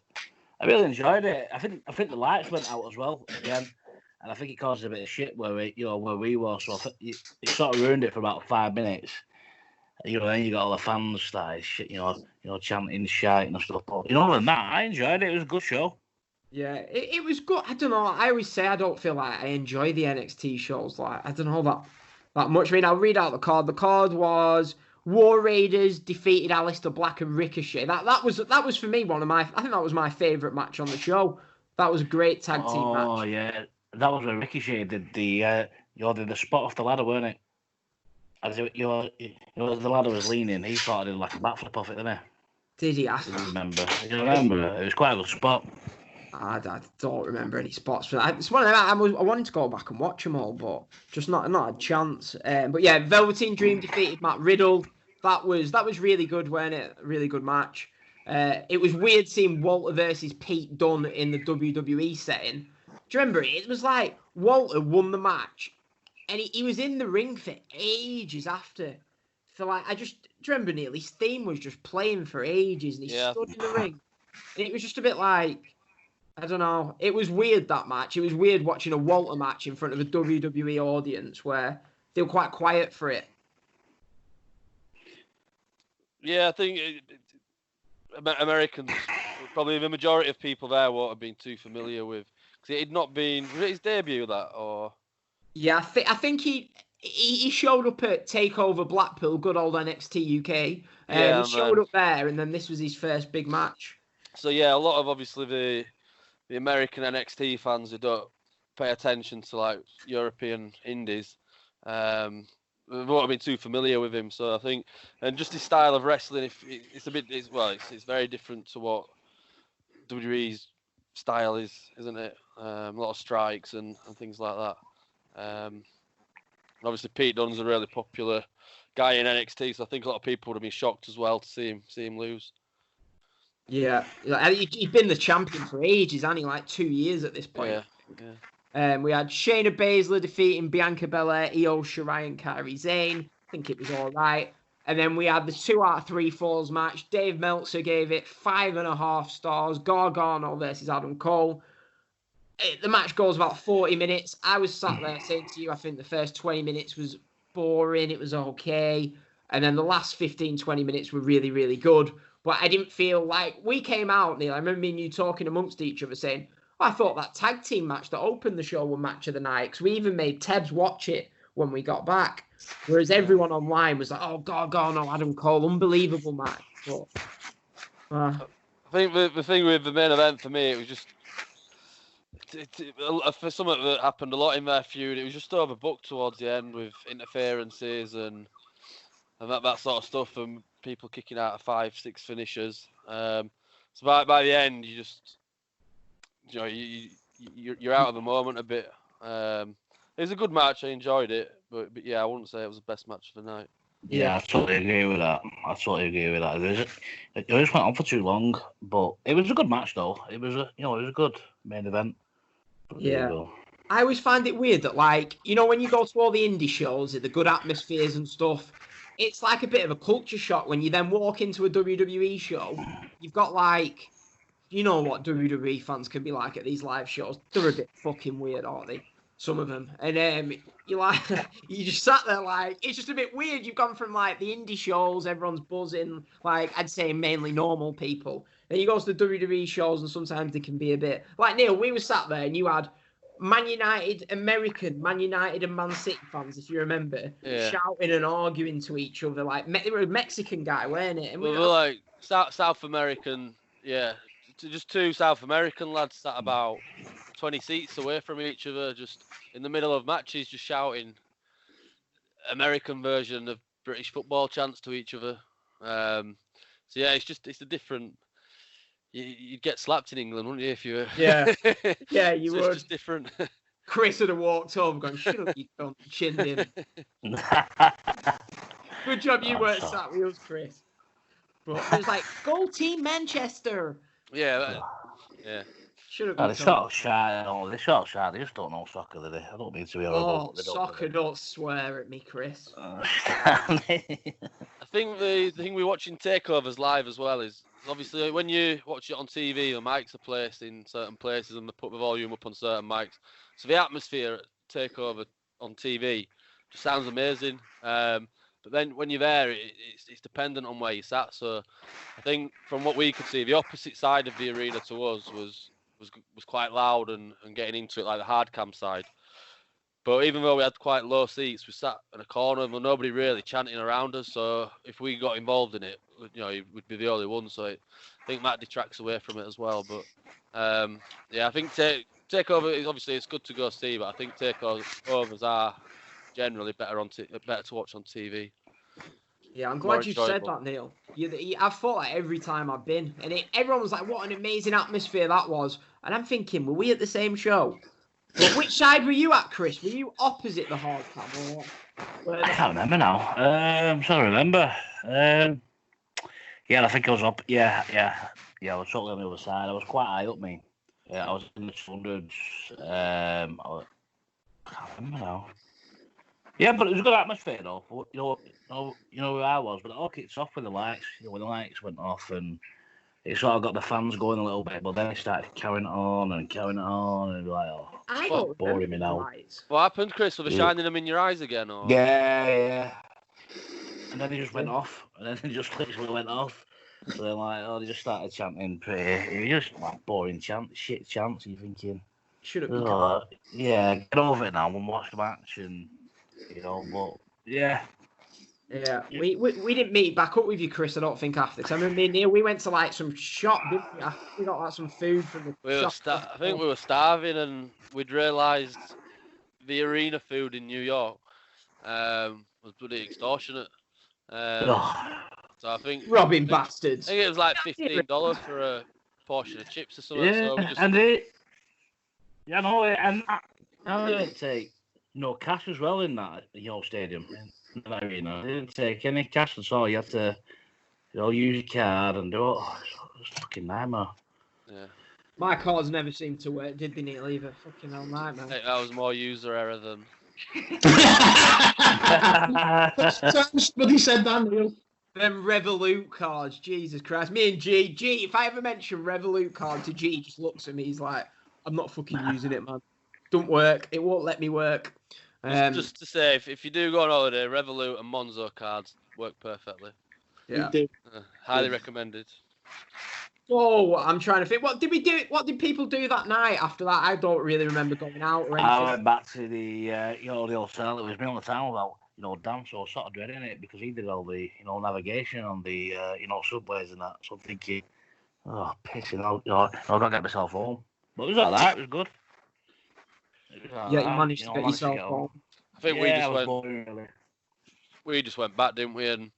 I really enjoyed it. I think the lights went out as well again, and I think it caused a bit of shit where we were. So I think it sort of ruined it for about 5 minutes. Then you got all the fans started shit, chanting, shouting and stuff. But other than that, I enjoyed it. It was a good show. Yeah, it was good. I don't know. I always say I don't feel like I enjoy the NXT shows. Like, I don't know that much. I mean, I'll read out the card. The card was War Raiders defeated Aleister Black and Ricochet. That was for me I think that was my favourite match on the show. That was a great tag team match. Oh yeah, that was where Ricochet did the spot off the ladder, weren't it? As the ladder was leaning, he thought I did like a backflip off it, didn't he? Did he? I remember. You remember? It was quite a good spot. I don't remember any spots. It's one of them. I wanted to go back and watch them all, but just not a chance. But yeah, Velveteen Dream defeated Matt Riddle. That was really good, wasn't it? A really good match. It was weird seeing Walter versus Pete Dunne in the WWE setting. Do you remember it? It was like Walter won the match, and he was in the ring for ages after. So like, do you remember, Neil? His theme was just playing for ages, and he stood in the ring, and it was just a bit like, I don't know. It was weird, that match. It was weird watching a Walter match in front of a WWE audience where they were quite quiet for it. Yeah, I think Americans, probably the majority of people there won't have been too familiar with, because it had not been, was it his debut, that, or? Yeah, I think he showed up at TakeOver Blackpool, good old NXT UK. He showed up there, and then this was his first big match. So yeah, a lot of obviously the American NXT fans who don't pay attention to like European indies, won't have been too familiar with him. So I think, and just his style of wrestling, it's very different to what WWE's style is, isn't it? A lot of strikes and things like that. And obviously Pete Dunne's a really popular guy in NXT, so I think a lot of people would have been shocked as well to see him lose. Yeah, he's been the champion for ages, hasn't he? Like 2 years at this point. Yeah. We had Shayna Baszler defeating Bianca Belair, Io Shirai, and Kairi Sane. I think it was all right. And then we had the 2 out of 3 falls match. Dave Meltzer gave it 5.5 stars. Gargano versus Adam Cole. The match goes about 40 minutes. I was sat there saying to you, I think the first 20 minutes was boring. It was okay. And then the last 15, 20 minutes were really, really good. But I didn't feel like we came out, Neil. I remember me and you talking amongst each other saying, I thought that tag team match that opened the show was match of the night, because we even made Tebbs watch it when we got back. Whereas everyone online was like, oh, Gargano, Adam Cole, unbelievable match. But, I think the thing with the main event for me, it was just, for something that happened a lot in their feud, it was just overbooked towards the end with interferences and that sort of stuff, and people kicking out of 5-6 finishers. So by the end, you just, you're out of the moment a bit. It was a good match. I enjoyed it, but yeah, I wouldn't say it was the best match of the night. Yeah, I totally agree with that. It just went on for too long, but it was a good match though. It was a good main event. Yeah. I always find it weird that, like, when you go to all the indie shows, the good atmospheres and stuff, it's like a bit of a culture shock when you then walk into a WWE show. You've got, like, what WWE fans can be like at these live shows. They're a bit fucking weird, aren't they? Some of them. And you just sat there like, it's just a bit weird. You've gone from, like, the indie shows, everyone's buzzing, like, I'd say mainly normal people. Then you go to the WWE shows, and sometimes they can be a bit... Like, Neil, we were sat there, and you had Man United and Man City fans, if you remember, shouting and arguing to each other. Like, they were a Mexican guy, weren't it? And we were like South American, just 2 South American lads sat about 20 seats away from each other, just in the middle of matches, just shouting American version of British football chants to each other. So yeah, it's a different you'd get slapped in England, wouldn't you? If you were... Yeah. Yeah, you So would. It's just different. Chris would have walked home going, shut up, you cunt, chinned him. Good job you weren't sat with us, Chris. But it was like, go Team Manchester. Yeah. Should have They're been sort of shy. They're sort of shy. They just don't know soccer, do they? I don't mean to be horrible. Oh, soccer, don't swear at me, Chris. I think the thing we're watching takeovers live as well is obviously when you watch it on TV, the mics are placed in certain places and they put the volume up on certain mics. So the atmosphere at takeover on TV just sounds amazing. But then when you're there, it's dependent on where you sat. So I think from what we could see, the opposite side of the arena to us was quite loud and getting into it, like the hard cam side. But even though we had quite low seats, we sat in a corner and nobody really chanting around us. So if we got involved in it, we'd be the only ones. So I think that detracts away from it as well. But I think takeover is obviously it's good to go see, but I think takeovers are generally better to watch on TV. Yeah, I'm glad you said that, Neil. I've thought that every time I've been, and everyone was like, "What an amazing atmosphere that was!" And I'm thinking, were we at the same show? But which side were you at, Chris? Were you opposite the hard cam or what? I can't remember now. I'm trying to remember. Yeah, I think I was up. Yeah. I was totally on the other side. I was quite high up, me. Yeah, I was in the 200s. I can't remember now. Yeah, but it was a good atmosphere though. You know where I was, but it all kicked off with the lights. When the lights went off, and it sort of got the fans going a little bit. But then it started carrying on, and like, I don't boring me now. What happened, Chris? Were they shining them in your eyes again, or? Yeah. And then they just went off, and then they just literally went off. So then, they just started chanting pretty. It was just like boring chants, shit chants. You're thinking, should have been. Yeah, get over it now and watch the match, and but yeah. Yeah, we didn't meet back up with you, Chris. I don't think after. Cause I remember me and Neil, we went to like some shop, didn't we? We got like some food from the shop. I think we were starving, and we'd realised the arena food in New York was bloody extortionate. So I think robbing bastards. I think it was like $15 for a portion of chips or something. Yeah, so and they didn't take no cash as well in that stadium. In the arena, they didn't take any cash at all. You had to, use your card and do it. Oh, it's a fucking nightmare. Yeah. My cards never seemed to work, did they, Neil? Either fucking hell nightmare. I think that was more user error than. Somebody said that, Neil. Them Revolut cards, Jesus Christ. Me and G, if I ever mention Revolut card to G, he just looks at me. He's like, I'm not fucking using it, man. Don't work. It won't let me work. Just to say, if you do go on holiday, Revolut and Monzo cards work perfectly. Yeah. Highly recommended. Oh, I'm trying to think. What did we do? What did people do that night after that? I don't really remember going out or anything. I went back to the the old cell. It was me on the town about Dan, so I was sort of dreading it because he did all the navigation on the subways and that. So I'm thinking, oh, pissing out. I don't get myself home. But it was like that. It was good. You managed to get yourself home. I think we just went back, didn't we, and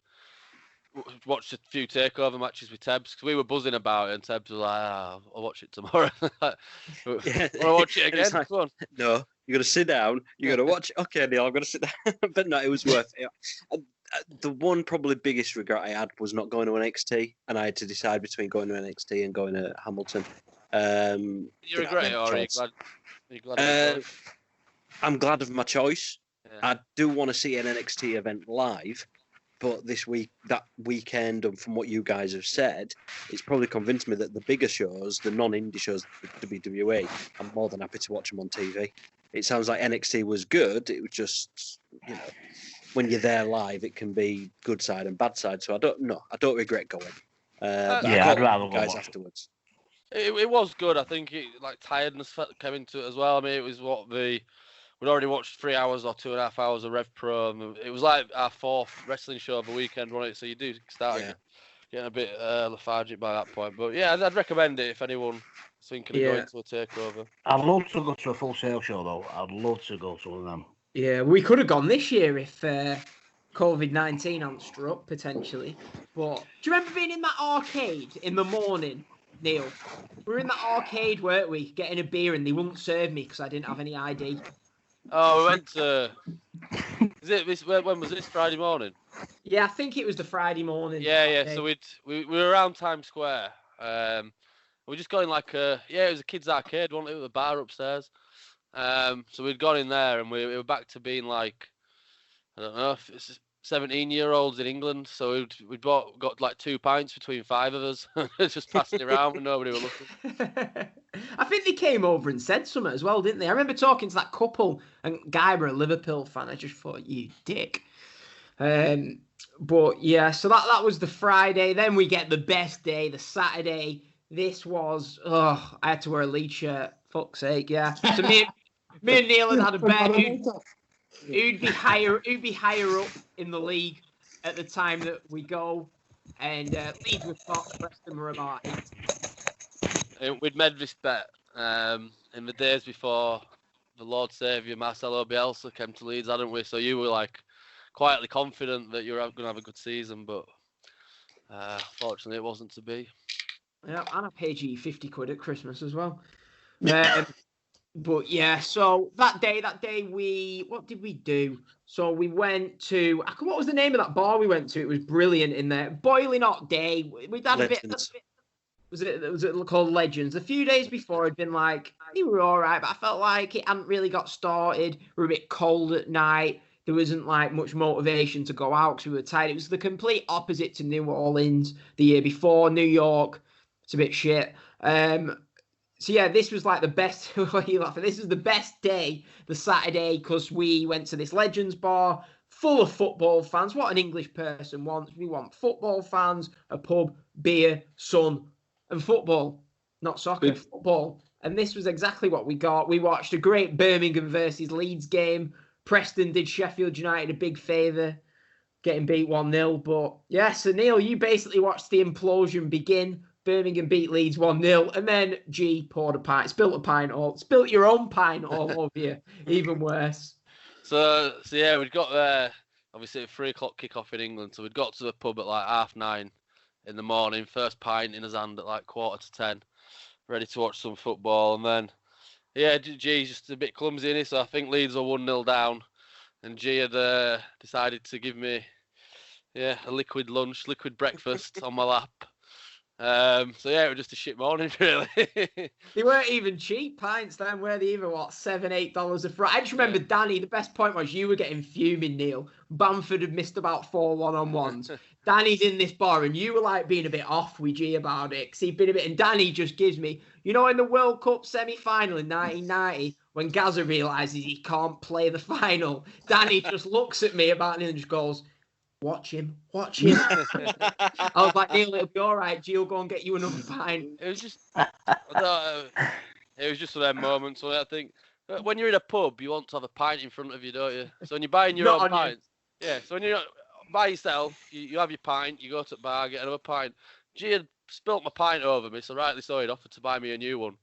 watched a few takeover matches with Tebbs because we were buzzing about it, and Tebbs was like, I'll watch it tomorrow. I'll watch it again. Like, no, you got to sit down. You got to watch it. Okay, Neil, I'm going to sit down. But no, it was worth it. The one probably biggest regret I had was not going to NXT, and I had to decide between going to NXT and going to Hamilton. You regret it, or are you glad? I'm glad of my choice. Yeah. I do want to see an NXT event live, but that weekend, and from what you guys have said, it's probably convinced me that the bigger shows, the non-indie shows, the WWE, I'm more than happy to watch them on TV. It sounds like NXT was good. It was just, when you're there live, it can be good side and bad side. So I don't regret going. I'd rather go guys afterwards. It was good. I think tiredness came into it as well. I mean, it was we'd already watched 3 hours or 2.5 hours of Rev Pro. And it was like our fourth wrestling show of the weekend, wasn't it? So you do start getting a bit lethargic by that point. But yeah, I'd recommend it if anyone's thinking of going to a takeover. I'd love to go to a Full Sail show though. I'd love to go to one of them. Yeah, we could have gone this year if COVID-19 hadn't struck potentially. But do you remember being in that arcade in the morning? Neil. We were in the arcade, weren't we? Getting a beer, and they wouldn't serve me because I didn't have any ID. Oh, we went to. When was this? Friday morning? Yeah, I think it was the Friday morning. Yeah. So we were around Times Square. We just got in like it was a kids' arcade, wasn't it? With a bar upstairs. So we'd gone in there, and we were back to being like, I don't know, 17-year-olds in England. So we'd got like 2 pints between 5 of us, just passing around, and nobody were looking. I think they came over and said something as well, didn't they? I remember talking to that couple, and guy were a Liverpool fan. I just thought, you dick. But yeah, so that was the Friday. Then we get the best day, the Saturday. This was, I had to wear a Leeds shirt. Fuck's sake, yeah. So me and Neil had a bet who'd be higher up in the league at the time that we go, and Leeds were top, Preston were about 8. We'd made this bet in the days before the Lord Saviour Marcelo Bielsa came to Leeds, hadn't we? So you were like quietly confident that you were going to have a good season, but fortunately it wasn't to be. Yeah, and I paid you 50 quid at Christmas as well. But yeah, so that day what did we do? So we went to, what was the name of that bar we went to? It was brilliant in there. Boiling hot day. We'd had a bit. Was it called Legends? A few days before, I'd been like, they were all right, but I felt like it hadn't really got started. We were a bit cold at night. There wasn't like much motivation to go out because we were tired. It was the complete opposite to New Orleans the year before. New York, it's a bit shit. So yeah, this was like the best. What are you laughing? This was the best day, the Saturday, because we went to this Legends bar full of football fans. What an English person wants. We want football fans, a pub, beer, sun, and football. Not soccer, football. And this was exactly what we got. We watched a great Birmingham versus Leeds game. Preston did Sheffield United a big favour, getting beat 1-0. But yeah, so Neil, you basically watched the implosion begin. Birmingham beat Leeds 1-0, and then G poured a pint, spilt your own pint all over you. Even worse. So yeah, we'd got there obviously at 3 o'clock kick-off in England, so we'd got to the pub at like 9:30 in the morning, first pint in his hand at like 9:45, ready to watch some football, and then G's just a bit clumsy in it, so I think Leeds were 1-0 down, and G had decided to give me a liquid breakfast on my lap. So yeah, it was just a shit morning, really. They weren't even cheap pints then, were they? Even $7-8 a fry. I just remember Danny. The best point was you were getting fuming, Neil. Bamford had missed about 4 1-on-1s. Danny's in this bar, and you were like being a bit off with G about it, because he'd been a bit. And Danny just gives me, in the World Cup semi-final in 1990, when Gaza realizes he can't play the final, Danny just looks at me about it and just goes, Watch him. I was like, Neil, it'll be all right. G'll go and get you another pint. It was just, it was just one of them moments where I think, when you're in a pub, you want to have a pint in front of you, don't you? So when you're buying your own pints, so when you're by yourself, you have your pint, you go to the bar, get another pint. G had spilt my pint over me, so rightly so, he'd offered to buy me a new one.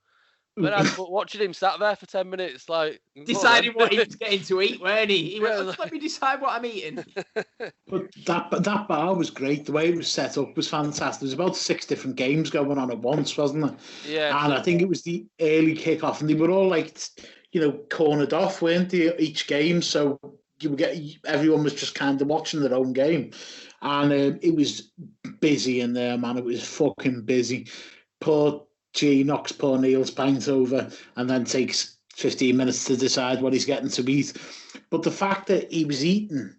But I was watching him sat there for 10 minutes, like deciding what he was getting to eat, weren't he? He went, let me decide what I'm eating. But that bar was great. The way it was set up was fantastic. There was about 6 different games going on at once, wasn't there? Yeah. And I think it was the early kickoff, and they were all like, cornered off, weren't they? Each game, so everyone was just kind of watching their own game, and it was busy in there, man. It was fucking busy. Poor G knocks poor Neil's pint over and then takes 15 minutes to decide what he's getting to eat. But the fact that he was eating,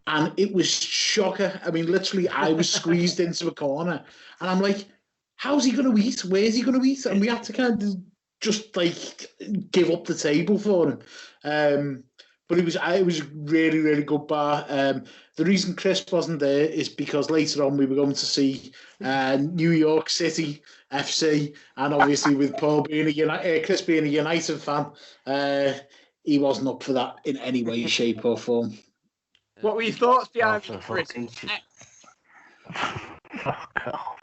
and it was shocker. I mean, literally, I was squeezed into a corner, and I'm like, how's he going to eat? Where's he going to eat? And we had to kind of just like give up the table for him. But it was a really, really good bar. The reason Chris wasn't there is because later on we were going to see New York City FC, and obviously with Paul being Chris being a United fan, he wasn't up for that in any way, shape or form. What were your thoughts behind Chris? Fuck off.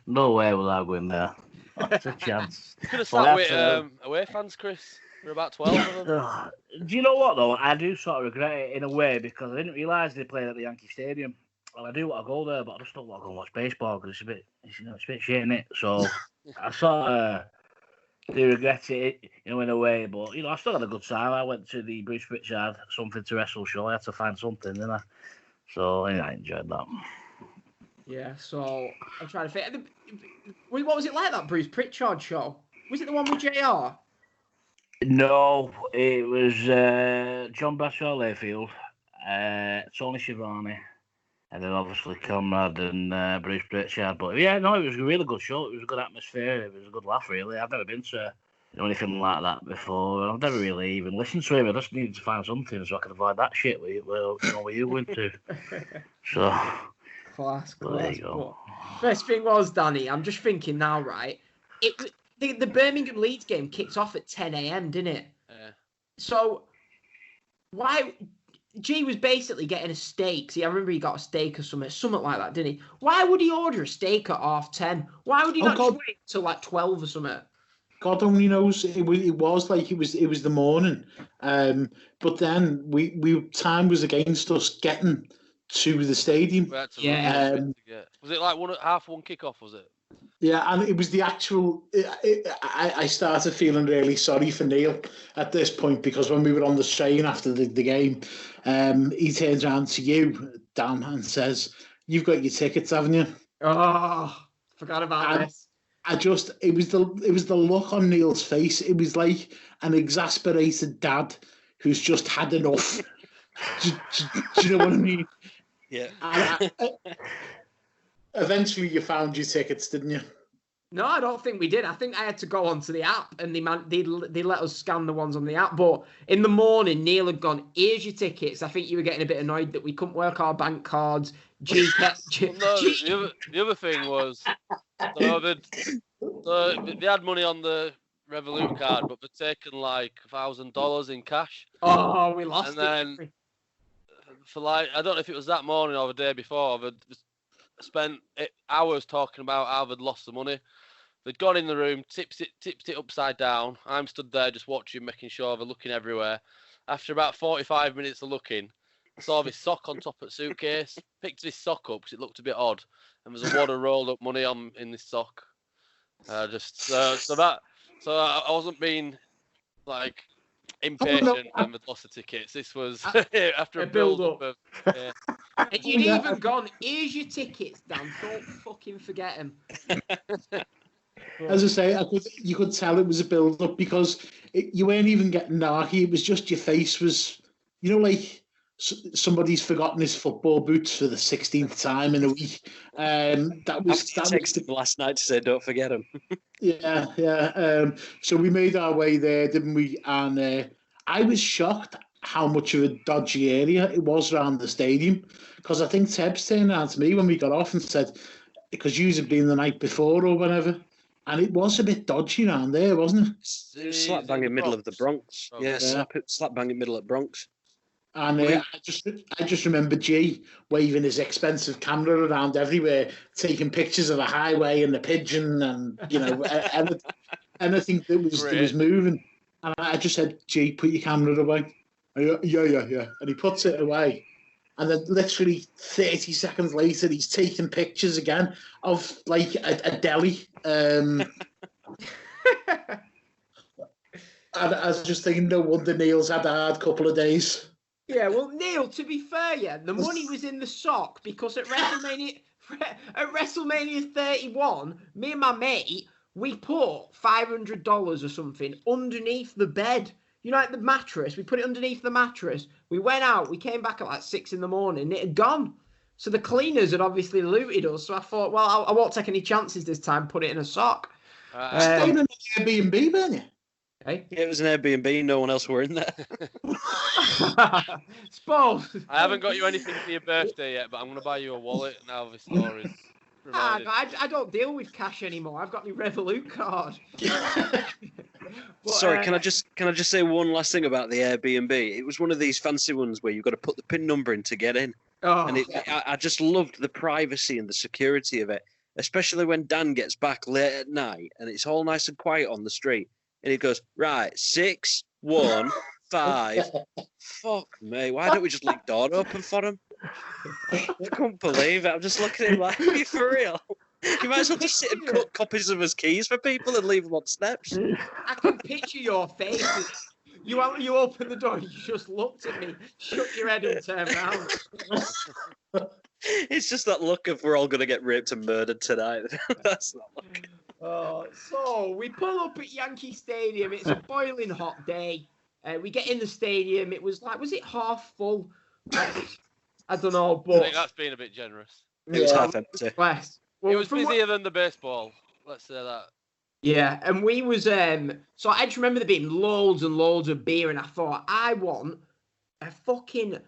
No way will I win there. That's a chance. You could have sat with away fans, Chris. We're about 12 of them. Do you know what, though? I do sort of regret it in a way, because I didn't realise they played at the Yankee Stadium. Well, I do want to go there, but I just don't want to go and watch baseball, because it's a bit shit, innit? So I sort of do regret it, in a way, but I still had a good time. I went to the Bruce Pritchard Something to Wrestle show. I had to find something, didn't I? So I enjoyed that. Yeah, so I'm trying to think. What was it like, that Bruce Pritchard show? Was it the one with JR? No, it was John Bradshaw Layfield, Tony Schiavone, and then obviously Conrad and Bruce Pritchard. But yeah, no, it was a really good show. It was a good atmosphere. It was a good laugh, really. I've never been to anything like that before. I've never really even listened to him. I just needed to find something so I could avoid that shit where you went to. So, class. There you go. Best thing was, Danny, I'm just thinking now, right? The Birmingham Leeds game kicked off at 10 a.m, didn't it? Yeah. So, why... G was basically getting a steak. See, I remember he got a steak or something like that, didn't he? Why would he order a steak at 10:30? Why would he not just wait till like 12 or something? God only knows. It was the morning, but then time was against us getting to the stadium. Yeah. Was it like 1:30 kickoff? Was it? Yeah, and it was the actual. I started feeling really sorry for Neil at this point, because when we were on the train after the game, he turns around to you, Dan, and says, "You've got your tickets, haven't you?" Oh, forgot about this. It was the look on Neil's face. It was like an exasperated dad who's just had enough. do you know what I mean? Yeah. Eventually, you found your tickets, didn't you? No, I don't think we did. I think I had to go onto the app, and they let us scan the ones on the app. But in the morning, Neil had gone, "Here's your tickets." I think you were getting a bit annoyed that we couldn't work our bank cards. The other thing was, they had money on the Revolut card, but they'd taken like $1,000 in cash. Oh, we lost it. And then for I don't know if it was that morning or the day before, they'd spent hours talking about how they'd lost the money. They'd gone in the room, tipped it upside down. I'm stood there just watching, making sure they're looking everywhere. After about 45 minutes of looking, I saw this sock on top of the suitcase. Picked this sock up because it looked a bit odd, and there's a wad of rolled up money in this sock. I wasn't being like impatient when we'd lost the tickets. This was after a build up. And you'd even gone, "Here's your tickets, Dan. Don't fucking forget them." As I say, you could tell it was a build up, because you weren't even getting narky. It was just your face was, like somebody's forgotten his football boots for the 16th time in a week. That was texted last night to say don't forget him. Yeah. So we made our way there, didn't we? And I was shocked how much of a dodgy area it was around the stadium, because I think Tebbs turned around to me when we got off and said, because you had been the night before or whatever, and it was a bit dodgy around there, wasn't it? It was slap bang in the middle of the Bronx. Yeah, slap bang in the middle of Bronx. And I just remember G waving his expensive camera around everywhere, taking pictures of a highway and the pigeon and anything that was moving. And I just said, "G, put your camera away." Yeah. And he puts it away. And then literally 30 seconds later, he's taking pictures again of like a deli. And I was just thinking, no wonder Neil's had a hard couple of days. Yeah, well, Neil, to be fair, the money was in the sock, because at WrestleMania 31, me and my mate, we put $500 or something underneath the bed. Like the mattress, we put it underneath the mattress. We went out, we came back at like 6 a.m, it had gone. So the cleaners had obviously looted us. So I thought, well, I won't take any chances this time, put it in a sock. Staying in an Airbnb, weren't you? Hey? Yeah, it was an Airbnb, no one else were in there. Suppose. I haven't got you anything for your birthday yet, but I'm going to buy you a wallet now this story's reminded. I don't deal with cash anymore. I've got my Revolut card. But, sorry, can I just say one last thing about the Airbnb? It was one of these fancy ones where you've got to put the PIN number in to get in. Oh. And I just loved the privacy and the security of it, especially when Dan gets back late at night and it's all nice and quiet on the street. And he goes, right, 6, 1, 5. Fuck me, why don't we just leave the door open for him? I couldn't believe it. I'm just looking at him like, are you for real? You might as well just sit and cut copies of his keys for people and leave them on steps. I can picture your face. You opened the door, you just looked at me, shook your head and turned around. It's just that look of we're all going to get raped and murdered tonight. That's not looking. So we pull up at Yankee Stadium. It's a boiling hot day. We get in the stadium. It was it half full? I don't know, but I think that's been a bit generous. It was half empty. Well, It was busier than the baseball. Let's say that. Yeah, and we was so I just remember there being loads and loads of beer, and I thought I want a fucking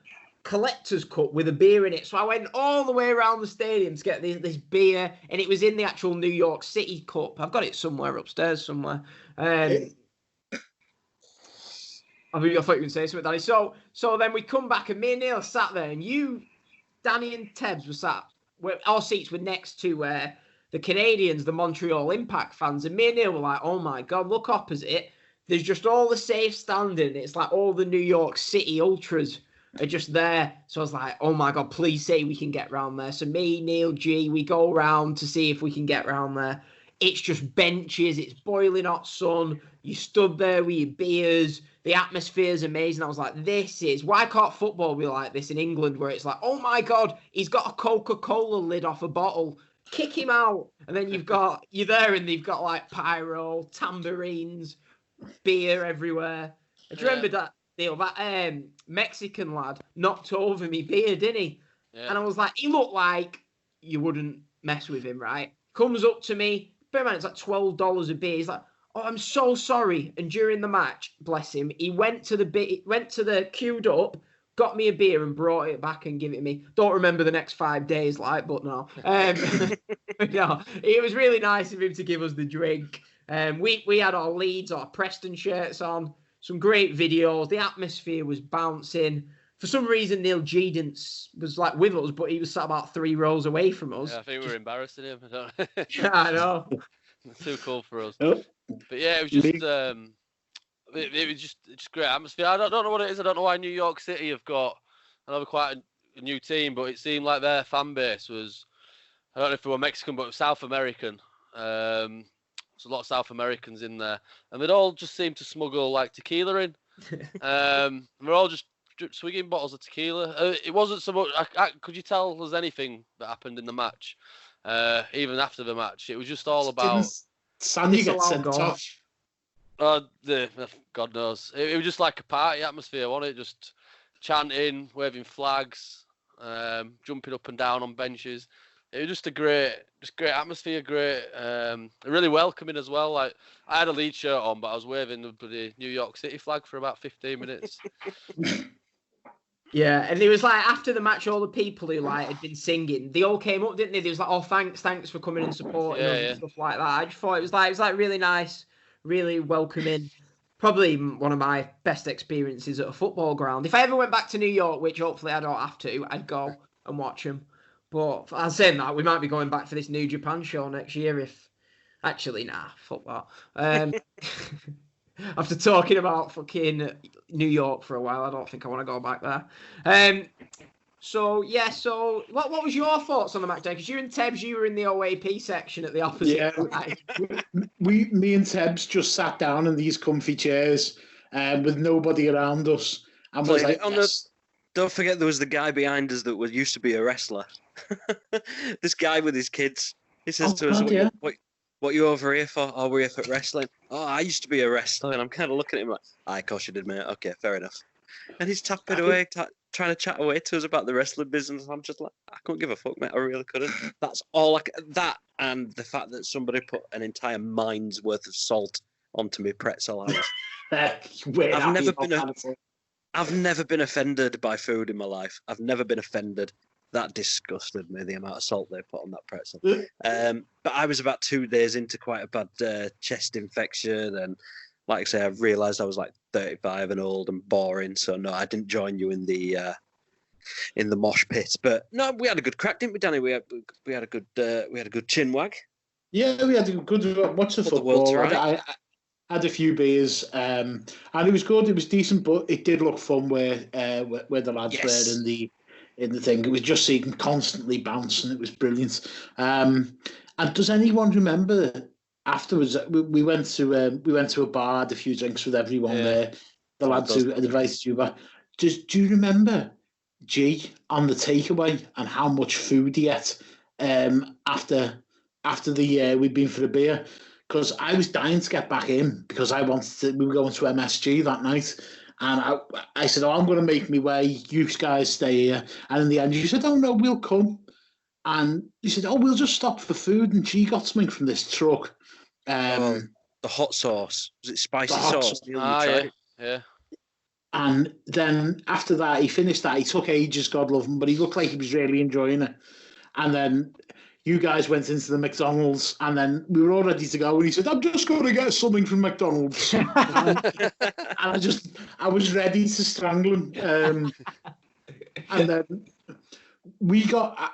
collector's cup with a beer in it. So I went all the way around the stadium to get this beer, and it was in the actual New York City cup. I've got it somewhere upstairs somewhere. I thought you were going to say something, Danny. So then we come back, and me and Neil sat there, and you, Danny and Tebbs were sat. Our seats were next to the Canadians, the Montreal Impact fans, and me and Neil were like, oh my God, look opposite. There's just all the safe standing. It's like all the New York City Ultras are just there. So I was like, oh my God, please say we can get round there. So me, Neil, G, we go round to see if we can get round there. It's just benches. It's boiling hot sun. You stood there with your beers. The atmosphere is amazing. I was like, why can't football be like this in England, where it's like, oh my God, he's got a Coca-Cola lid off a bottle. Kick him out. And then you're there and they've got like pyro, tambourines, beer everywhere. Do you remember that, Neil? That Mexican lad knocked over me beer, didn't he? Yeah. And I was like, he looked like you wouldn't mess with him, right? Comes up to me, bear in mind, it's like $12 a beer. He's like, oh, I'm so sorry. And during the match, bless him, he went to the queued up, got me a beer and brought it back and gave it me. Don't remember the next 5 days, but no. No, it was really nice of him to give us the drink. We had our Leeds, our Preston shirts on, some great videos. The atmosphere was bouncing. For some reason, Neil G was like with us, but he was sat about 3 rows away from us. Yeah, I think we were embarrassing him. Yeah, I know. Too cool for us. Oh. But yeah, it was just it was just great atmosphere. I don't know what it is. I don't know why New York City have got quite a new team, but it seemed like their fan base was, I don't know if they were Mexican, but it was South American. There's a lot of South Americans in there, and they'd all just seemed to smuggle like tequila in. We're all just swigging bottles of tequila. It wasn't so much. Could you tell us anything that happened in the match? Even after the match, it was just all about. Sandy gets sent off. God knows. It was just like a party atmosphere, wasn't it? Just chanting, waving flags, jumping up and down on benches. It was just a great atmosphere, really welcoming as well. Like, I had a Leeds shirt on, but I was waving the New York City flag for about 15 minutes. Yeah, and it was like after the match, all the people who like had been singing, they all came up, didn't they? They was like, "Oh, thanks for coming and supporting us," and stuff like that. I just thought it was like really nice, really welcoming. Probably one of my best experiences at a football ground. If I ever went back to New York, which hopefully I don't have to, I'd go and watch them. But I'm saying that we might be going back for this New Japan show next year. If actually, nah, fuck that. After talking about fucking New York for a while, I don't think I want to go back there. So what was your thoughts on the match day? Because you and Tebbs, you were in the OAP section at the opposite. Yeah, me and Tebbs just sat down in these comfy chairs with nobody around us, and was like, don't forget there was the guy behind us that used to be a wrestler. This guy with his kids. He says to us, what are you over here for? Oh, we're here for wrestling. Oh, I used to be a wrestler. And I'm kind of looking at him like, of course you did, mate. Okay, fair enough. And he's tapping away, trying to chat away to us about the wrestling business. I'm just like, I couldn't give a fuck, mate. I really couldn't. That's all that and the fact that somebody put an entire mind's worth of salt onto me pretzel. I've never been offended by food in my life. I've never been offended. That disgusted me, the amount of salt they put on that pretzel. But I was about 2 days into quite a bad chest infection, and like I say, I realised I was like 35 and old and boring. So no, I didn't join you in the mosh pit. But no, we had a good crack, didn't we, Danny? We had a good chin wag. Yeah, we had a good watch of football. I had a few beers, and it was good. It was decent, but it did look fun where the lads were in the thing. It was just so you can constantly bounce, and it was brilliant. And does anyone remember afterwards? We went to a bar, had a few drinks with everyone there. The lads who had invited you back. Do you remember G on the takeaway and how much food he ate after we'd been for a beer? Because I was dying to get back in because we were going to MSG that night. And I said, I'm going to make my way. You guys stay here. And in the end, you said, oh, no, we'll come. And you said, oh, we'll just stop for food. And she got something from this truck. The hot sauce. Was it spicy sauce? Yeah. And then after that, he finished that. He took ages, God love him, but he looked like he was really enjoying it. And then you guys went into the McDonald's, and then we were all ready to go. And he said, I'm just going to get something from McDonald's. and I was ready to strangle him. And then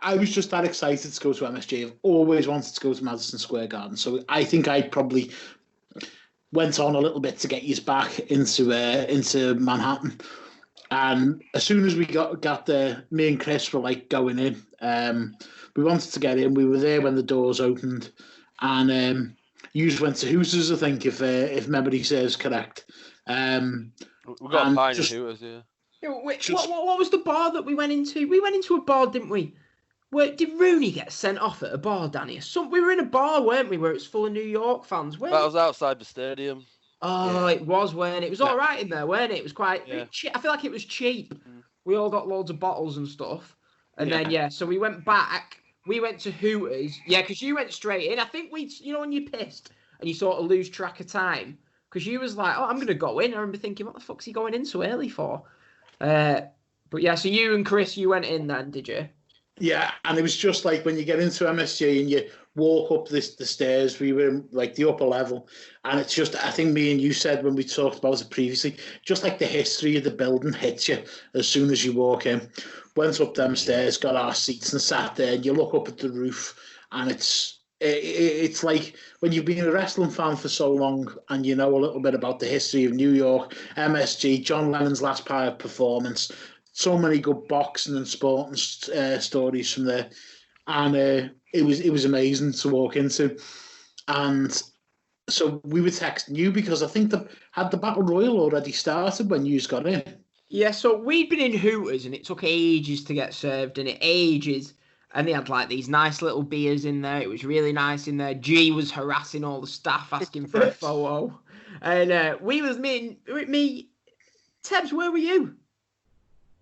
I was just that excited to go to MSG. I've always wanted to go to Madison Square Garden. So I think I probably went on a little bit to get you back into Manhattan. And as soon as we got there, me and Chris were like going in. We wanted to get in. We were there when the doors opened, and you just went to Hooters, I think, if memory serves correct. We got a pint of Hooters, yeah. What was the bar that we went into? We went into a bar, didn't we? Did Rooney get sent off at a bar, Danny? We were in a bar, weren't we, where it's full of New York fans? That was outside the stadium. Oh, yeah. It was, weren't it? It was all right in there, weren't it? It was quite... Yeah. I feel like it was cheap. We all got loads of bottles and stuff. And then, so we went back. We went to Hooters. Yeah, because you went straight in. I think when you're pissed and you sort of lose track of time, because you was like, oh, I'm going to go in. I remember thinking, what the fuck's he going in so early for? But yeah, so you and Chris, you went in then, did you? Yeah, and it was just like when you get into MSG and you walk up the stairs, we were in like the upper level, and it's just, I think me and you said when we talked about it previously, just like the history of the building hits you as soon as you walk in. Went up them stairs, got our seats and sat there, and you look up at the roof, and it's like when you've been a wrestling fan for so long and you know a little bit about the history of New York, MSG, John Lennon's last performance, so many good boxing and sporting stories from there, and it was amazing to walk into. And so we were texting you because I think had the Battle Royal already started when you got in. Yeah, so we'd been in Hooters and it took ages to get served, and and they had like these nice little beers in there. It was really nice in there. G was harassing all the staff, asking for a photo, and me, Tebbs, where were you?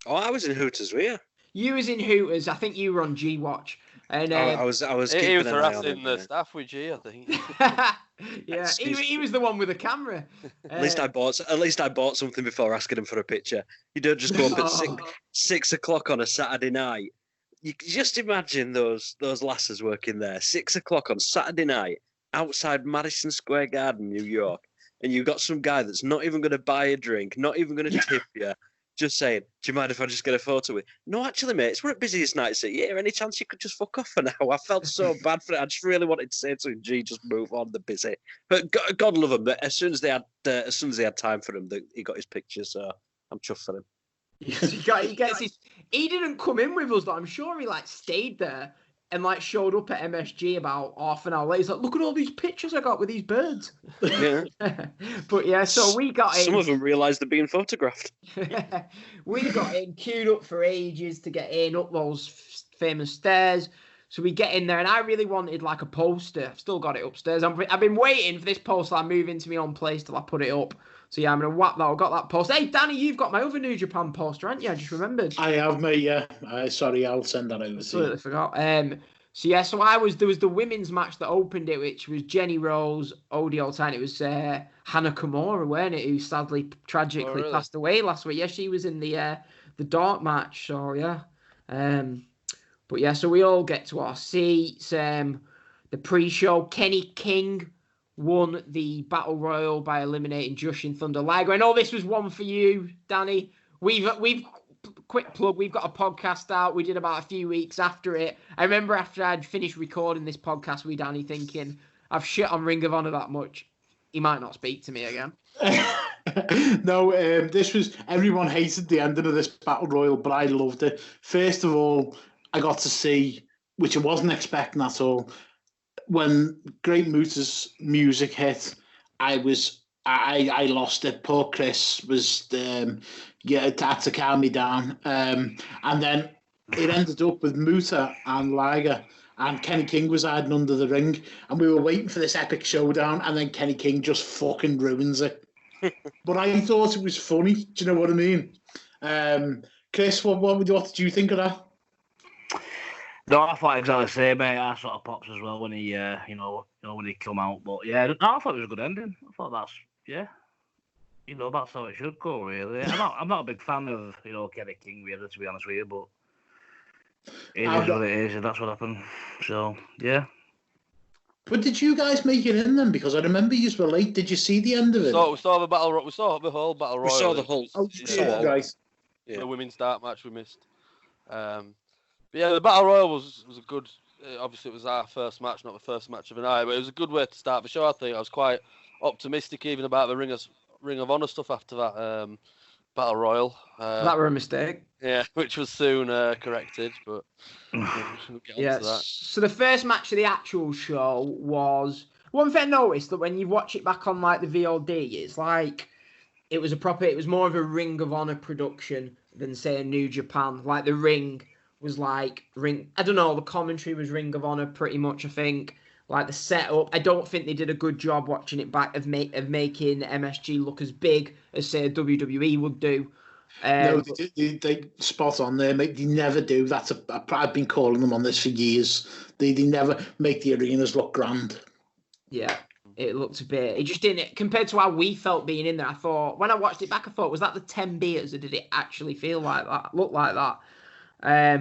Oh, I was in Hooters, were you? You was in Hooters. I think you were on G Watch. And I was. He was harassing the staff with G, I think. Yeah, he was the one with the camera. At least I bought something before asking him for a picture. You don't just go up at 6 o'clock on a Saturday night. You just imagine those lasses working there 6 o'clock on Saturday night outside Madison Square Garden, New York, and you've got some guy that's not even going to buy a drink, not even going to tip you. Just saying, do you mind if I just get a photo with you? No, actually, mate, it's one of the busiest nights at year. Any chance you could just fuck off for now? I felt so bad for it. I just really wanted to say to him, G, just move on, they're busy. But God love him. But as soon as they had time for him, he got his picture, so I'm chuffed for him. He didn't come in with us, but I'm sure he stayed there and showed up at MSG about half an hour later. He's like, look at all these pictures I got with these birds. Yeah. But yeah, so we got in. Some of them realised they're being photographed. We got in, queued up for ages to get in, up those famous stairs. So we get in there, and I really wanted a poster. I've still got it upstairs. I've been waiting for this poster. I move into my own place till I put it up. So yeah, I'm going to whap that. I've got that poster. Hey, Danny, you've got my other New Japan poster, haven't you? I just remembered. I have, mate, yeah. Sorry, I'll send that over to you. Absolutely forgot. So yeah, there was the women's match that opened it, which was Jenny Rose, Odio Altan. It was Hana Kimura, weren't it, who sadly, tragically passed away last week. Yeah, she was in the dark match, so yeah. But yeah, so we all get to our seats. The pre-show, Kenny King won the Battle Royal by eliminating Jushin Thunder Liger. I know this was one for you, Danny. We've quick plug, we've got a podcast out. We did about a few weeks after it. I remember after I'd finished recording this podcast with Danny thinking, I've shit on Ring of Honor that much. He might not speak to me again. No, this was everyone hated the ending of this battle royal, but I loved it. First of all, I got to see, which I wasn't expecting at all, when Great Muta's music hit. I lost it. Poor Chris was had to calm me down, and then it ended up with Muta and Liger. And Kenny King was hiding under the ring, and we were waiting for this epic showdown, and then Kenny King just fucking ruins it. But I thought it was funny. Do you know what I mean? Chris, what did you think of that? No, I thought exactly the same, mate. I sort of pops as well when he, when he come out. But yeah, no, I thought it was a good ending. I thought that's that's how it should go, really. I'm not a big fan of Kenny King, really, to be honest with you, but it is what it is, and that's what happened. So yeah. But did you guys make it in then? Because I remember you were late. Did you see the end of it? We saw the battle. We saw the whole battle royal. We saw the whole. Right. Yeah. The women's dark match we missed. But yeah, the battle royal was a good. Obviously, it was our first match, not the first match of the night, but it was a good way to start the show. I think I was quite optimistic even about the Ring of Honor stuff after that battle royal. That were a mistake. Yeah, which was soon corrected, but we'll get on to that. So the first match of the actual show was one thing I noticed, that when you watch it back on like the VOD, it's like it was more of a Ring of Honor production than say a New Japan. Like the ring was like I don't know, the commentary was Ring of Honor pretty much, I think. Like the setup, I don't think they did a good job watching it back of making MSG look as big as say a WWE would do. No, they spot on there, mate. They never do. I've been calling them on this for years. They never make the arenas look grand. Yeah, it looked a bit. It just didn't. Compared to how we felt being in there, I thought when I watched it back, I thought, was that the 10 beers, or did it actually feel like that? Look like that?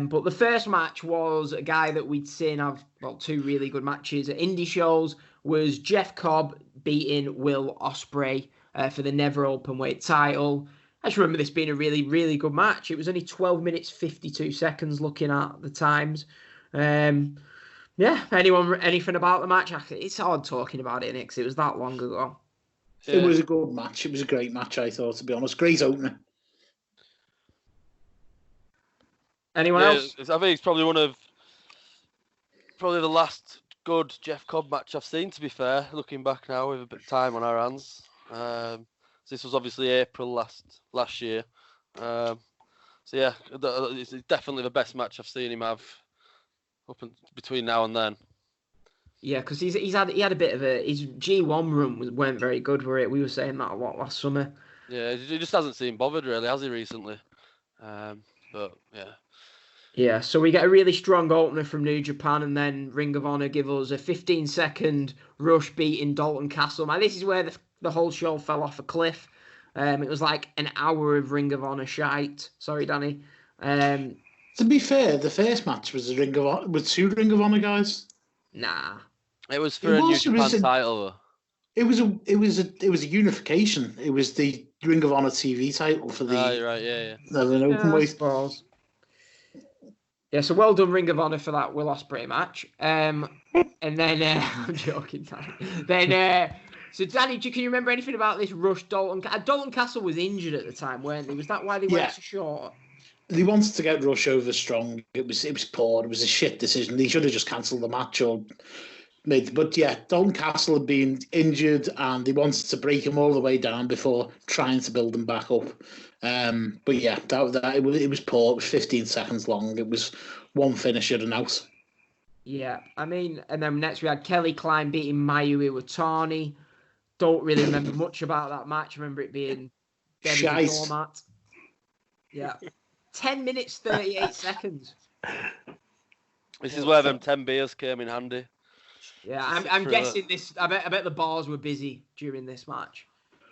But the first match was a guy that we'd seen have two really good matches at indie shows. Was Jeff Cobb beating Will Ospreay for the Never Openweight title. I just remember this being a really, really good match. It was only 12 minutes, 52 seconds looking at the times. Yeah, anything about the match? It's hard talking about it, because it was that long ago. Yeah. It was a good match. It was a great match, I thought, to be honest. Great opener. Anyone else? I think it's probably the last good Jeff Cobb match I've seen, to be fair, looking back now with a bit of time on our hands. This was obviously April last year. So yeah, it's definitely the best match I've seen him have between now and then. Yeah, because he had a bit of his G1 run weren't very good, were it? We were saying that a lot last summer. Yeah, he just hasn't seemed bothered really, has he, recently? But yeah. Yeah, so we get a really strong opener from New Japan, and then Ring of Honor give us a 15-second rush beating Dalton Castle. Now, this is where the whole show fell off a cliff. It was like an hour of Ring of Honor shite. Sorry, Danny. To be fair, the first match was with two Ring of Honor guys. Nah, it was for a New Japan title. It was a unification. It was the Ring of Honor TV title for the. Oh, you're right. Yeah. An openweight. Yeah, so well done, Ring of Honor, for that Will Ospreay match. And then I'm joking, Danny. Then so Danny, can you remember anything about this rush? Dalton Castle was injured at the time, weren't they? Was that why they went so short? They wanted to get Rush over strong. It was poor. It was a shit decision. They should have just cancelled the match or made. But yeah, Dalton Castle had been injured, and they wanted to break him all the way down before trying to build him back up. But yeah, it was poor. It was 15 seconds long. It was one finisher and out. Yeah, I mean, and then next we had Kelly Klein beating Mayu Iwatani. Don't really remember much about that match. I remember it being shite. Format. Yeah. 10 minutes, 38 seconds. This is where them 10 beers came in handy. Yeah, I'm guessing this. I bet the bars were busy during this match.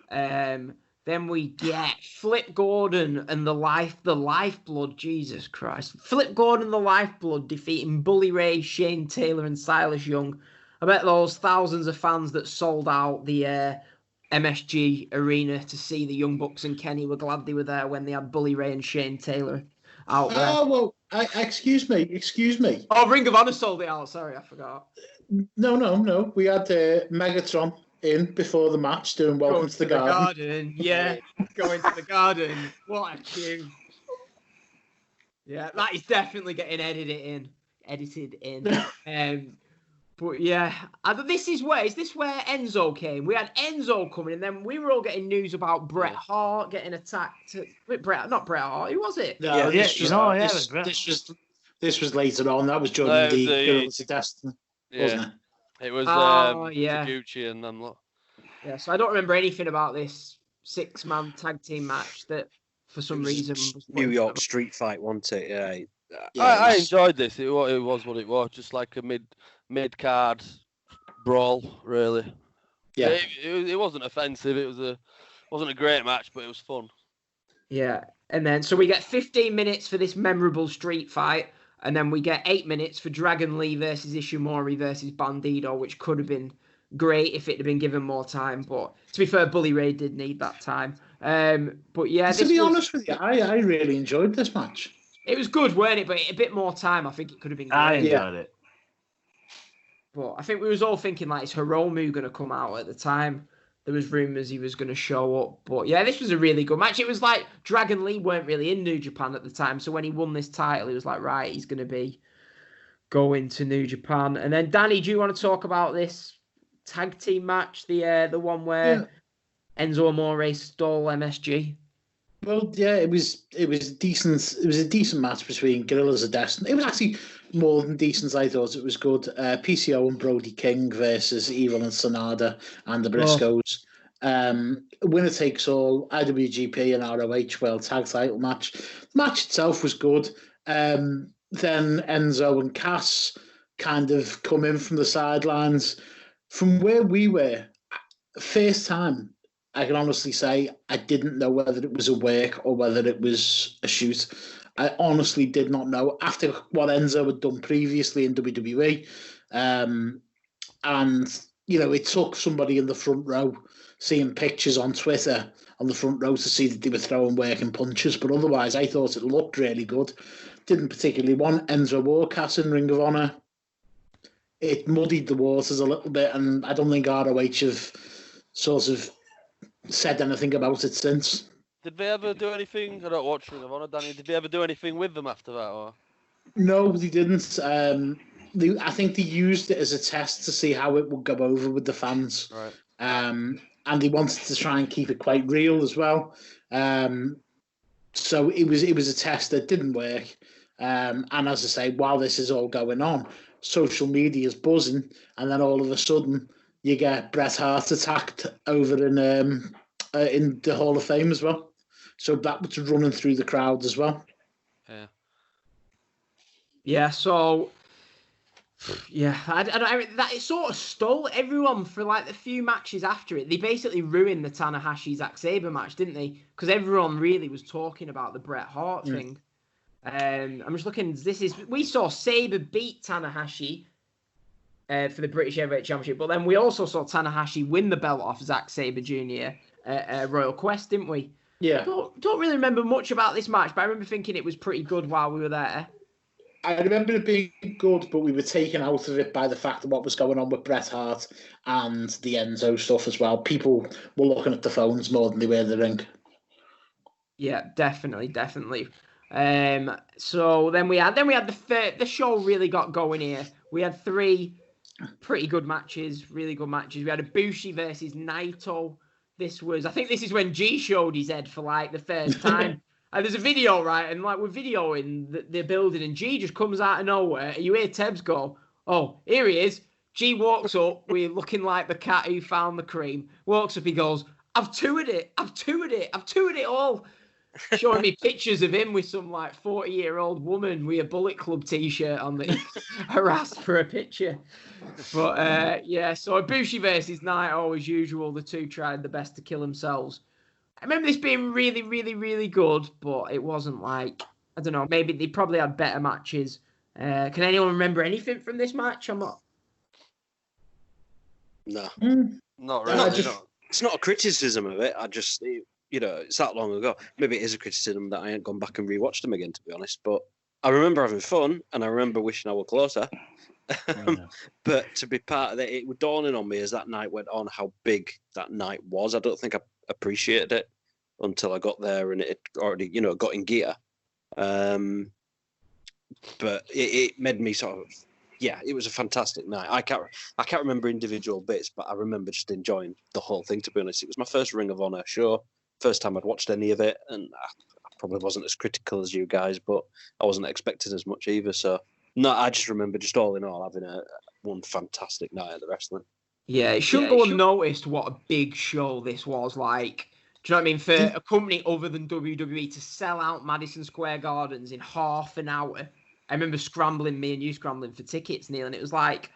Then we get Flip Gordon and the Lifeblood. Jesus Christ, Flip Gordon, the Lifeblood, defeating Bully Ray, Shane Taylor, and Silas Young. I bet those thousands of fans that sold out the MSG arena to see the Young Bucks and Kenny were glad they were there when they had Bully Ray and Shane Taylor out there. Oh, well, excuse me. Oh, Ring of Honor sold it out. Sorry, I forgot. No. We had Megatron in before the match doing Welcome Going to the Garden. Yeah, going to the garden. What a tune. Yeah, that is definitely getting edited in. But yeah, is this where Enzo came? We had Enzo coming, and then we were all getting news about Bret Hart getting attacked. Not Bret Hart. Who was it? No, this was later on. That was during the Guerrillas of Destiny, wasn't it? It was yeah. Taguchi and them lot. Yeah, so I don't remember anything about this 6-man tag team match that, for some reason, was New York street fight, wasn't it? Yeah. I enjoyed this. It was what it was, just like a mid card brawl, really. Yeah, it wasn't offensive. Wasn't a great match, but it was fun. Yeah, and then so we get 15 minutes for this memorable street fight, and then we get 8 minutes for Dragon Lee versus Ishimori versus Bandido, which could have been great if it had been given more time. But to be fair, Bully Ray did need that time. But yeah, to be honest with you, I really enjoyed this match. It was good, weren't it? But a bit more time, I think it could have been great. I enjoyed it. But I think we was all thinking, like, is Hiromu going to come out at the time? There was rumours he was going to show up. But yeah, this was a really good match. It was like Dragon Lee weren't really in New Japan at the time. So when he won this title, he was like, right, he's going to be going to New Japan. And then, Danny, do you want to talk about this tag team match? The one where Enzo Amore stole MSG? Well, yeah, it was decent. It was a decent match between Guerrillas of Destiny. It was actually more than decent. I thought it was good. PCO and Brody King versus Evil and Sonada and the Briscoes. Winner takes all, IWGP and ROH World Tag Title match. The match itself was good. Then Enzo and Cass kind of come in from the sidelines. From where we were, first time, I can honestly say I didn't know whether it was a work or whether it was a shoot. I honestly did not know after what Enzo had done previously in WWE. And, it took somebody in the front row seeing pictures on Twitter on the front row to see that they were throwing working punches. But otherwise, I thought it looked really good. Didn't particularly want Enzo or Cass in Ring of Honor. It muddied the waters a little bit, and I don't think ROH have sort of said anything about it since. Did they ever do anything? I don't watch Ring of Honor, Danny. Did they ever do anything with them after that? Or? No, they didn't. I think they used it as a test to see how it would go over with the fans. Right. And they wanted to try and keep it quite real as well. So it was a test that didn't work. And as I say, while this is all going on, social media is buzzing, and then all of a sudden you get Bret Hart attacked over in the Hall of Fame as well. So that was running through the crowd as well. Yeah. Yeah. So. Yeah, that it sort of stole everyone for like the few matches after it. They basically ruined the Tanahashi-Zack Sabre match, didn't they? Because everyone really was talking about the Bret Hart thing. I'm just looking. We saw Sabre beat Tanahashi for the British Heavyweight Championship, but then we also saw Tanahashi win the belt off Zack Sabre Jr. At Royal Quest, didn't we? Yeah. Don't really remember much about this match, but I remember thinking it was pretty good while we were there. I remember it being good, but we were taken out of it by the fact of what was going on with Bret Hart and the Enzo stuff as well. People were looking at the phones more than they were the ring. Yeah, definitely. So then we had the show really got going here. We had 3 pretty good matches, really good matches. We had Ibushi versus Naito. I think this is when G showed his head for like the first time. And there's a video, right? And like we're videoing the building, and G just comes out of nowhere. And you hear Tebbs go, "Oh, here he is." G walks up. We're looking like the cat who found the cream. Walks up, he goes, I've toured it all. Showing me pictures of him with some like 40-year-old woman with a Bullet Club t-shirt on that he harassed for a picture. But so Ibushi versus Naito, as usual, the two tried the best to kill themselves. I remember this being really, really, really good, but it wasn't like, I don't know, maybe they probably had better matches. Can anyone remember anything from this match? I'm not. No. Not really. It's not a criticism of it. I just, it's that long ago. Maybe it is a criticism that I ain't gone back and rewatched them again, to be honest. But I remember having fun, and I remember wishing I were closer. But to be part of it, it was dawning on me as that night went on how big that night was. I don't think I appreciated it until I got there and it already, got in gear. But it made me sort of, it was a fantastic night. I can't remember individual bits, but I remember just enjoying the whole thing, to be honest. It was my first Ring of Honor show, first time I'd watched any of it, and I probably wasn't as critical as you guys, but I wasn't expecting as much either. So, no, I just remember just all in all having one fantastic night at the wrestling. Yeah, it shouldn't go unnoticed what a big show this was like. Do you know what I mean? For a company other than WWE to sell out Madison Square Gardens in half an hour. I remember me and you scrambling for tickets, Neil, and it was like,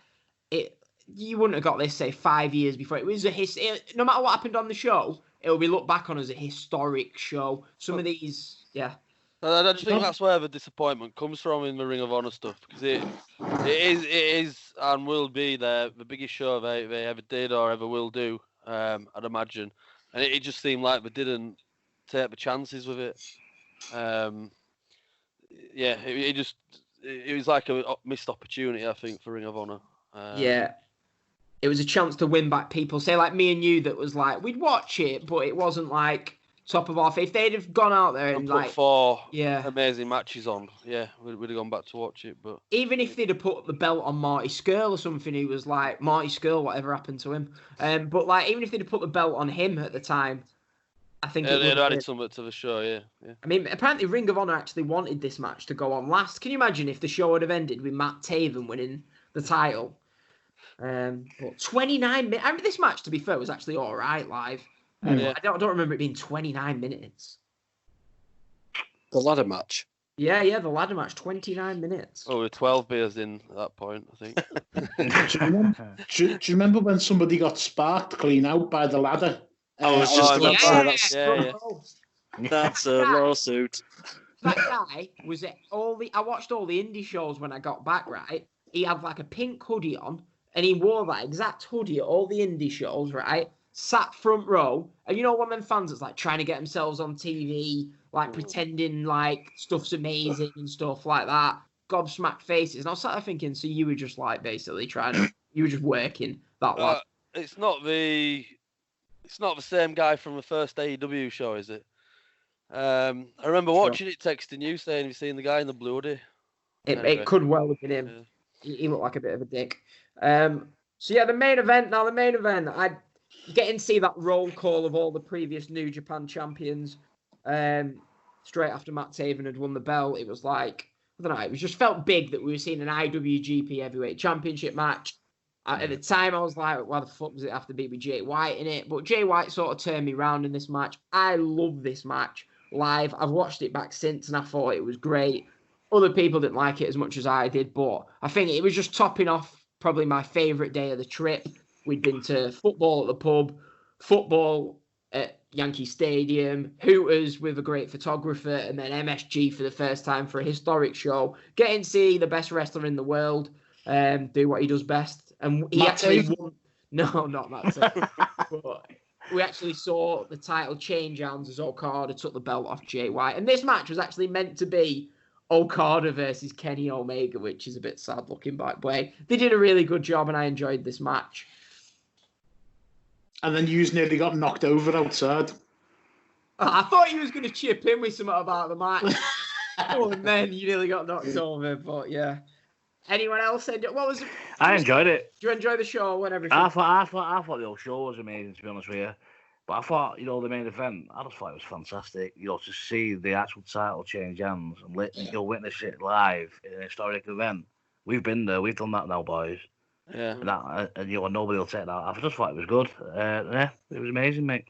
you wouldn't have got this, say, 5 years before. It was no matter what happened on the show, it will be looked back on as a historic show. Some of these, yeah. I just think that's where the disappointment comes from in the Ring of Honor stuff, because it is and will be the biggest show they ever did or ever will do, I'd imagine. And it just seemed like they didn't take the chances with it. It was like a missed opportunity, I think, for Ring of Honor. It was a chance to win back people. Say, like me and you, that was like, we'd watch it, but it wasn't like top of our faith. If they'd have gone out there and put like 4 amazing matches on, we'd have gone back to watch it. But even if they'd have put the belt on Marty Scurll or something, he was like, Marty Scurll, whatever happened to him. But like, even if they'd have put the belt on him at the time, I think it would have added something to the show, yeah. I mean, apparently Ring of Honor actually wanted this match to go on last. Can you imagine if the show would have ended with Matt Taven winning the title? But 29 minutes. I mean, this match, to be fair, was actually all right live. I don't remember it being 29 minutes. The ladder match. Yeah, the ladder match, 29 minutes. Oh, we're 12 beers in at that point, I think. Do you remember when somebody got sparked clean out by the ladder? I was just about to say Yeah. That's a lawsuit. That guy was at I watched all the indie shows when I got back, right? He had like a pink hoodie on, and he wore that exact hoodie at all the indie shows, right? Sat front row, and you know, one of them fans that's like trying to get themselves on TV, like pretending like stuff's amazing and stuff like that, gobsmacked faces. And I was sat there thinking, so you were just like basically you were just working that lad. It's not the same guy from the first AEW show, is it? I remember watching it, texting you, saying, "Have you seen the guy in the blue hoodie?" It could well have been him. Yeah. He looked like a bit of a dick. So yeah, the main event. I getting to see that roll call of all the previous New Japan champions. Straight after Matt Taven had won the belt, it was like, I don't know. It was just felt big that we were seeing an IWGP Heavyweight Championship match. At the time, I was like, why the fuck does it have to be with Jay White in it? But Jay White sort of turned me round in this match. I love this match live. I've watched it back since, and I thought it was great. Other people didn't like it as much as I did, but I think it was just topping off probably my favourite day of the trip. We'd been to football at the pub, football at Yankee Stadium, Hooters with a great photographer, and then MSG for the first time for a historic show. Getting to see the best wrestler in the world do what he does best. And he actually won. No, not Matt Taven. But we actually saw the title change hands as Okada took the belt off Jay White. And this match was actually meant to be Okada versus Kenny Omega, which is a bit sad looking back. But they did a really good job, and I enjoyed this match. And then you nearly got knocked over outside. I thought you was going to chip in with something about the match. And then you nearly got knocked over. But yeah. Anyone else? What was it? I enjoyed it. Did you enjoy the show and everything? I thought the whole show was amazing, to be honest with you. But I thought, the main event, I just thought it was fantastic. To see the actual title change hands and witness it live in an historic event. We've been there. We've done that now, boys. Yeah. And nobody will take that. I just thought it was good. It was amazing, mate.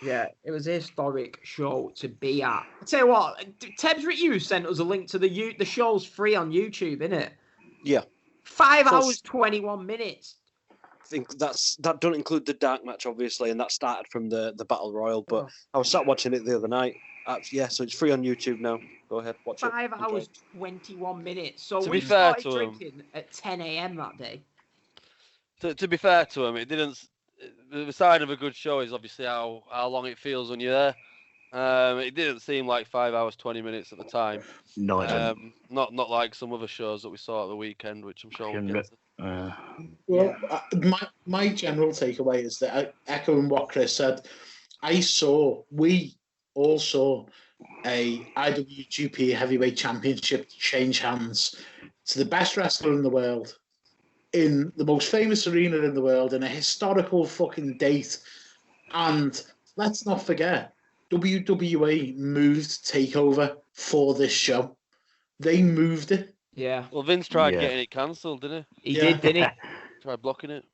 Yeah, it was a historic show to be at. I tell you what, Tebbs you sent us a link to the show's free on YouTube, innit? Yeah. 5 hours, 21 minutes. I think that don't include the dark match, obviously, and that started from the Battle Royal. But I was sat watching it the other night. So it's free on YouTube now. Go ahead, watch it. 5 hours, 21 minutes. So to we started drinking at 10 a.m. that day. To be fair to him, it didn't. The sign of a good show is obviously how long it feels when you're there. It didn't seem like 5 hours 20 minutes at the time. No, it's Not like some other shows that we saw at the weekend, which I'm sure we'll get to. Well, my general takeaway is that, echoing what Chris said, we all saw a IWGP Heavyweight Championship change hands to the best wrestler in the world, in the most famous arena in the world, in a historical fucking date. And let's not forget, WWE moved TakeOver for this show. They moved it. Yeah. Well, Vince tried getting it cancelled, didn't he? He did, didn't he? Tried blocking it.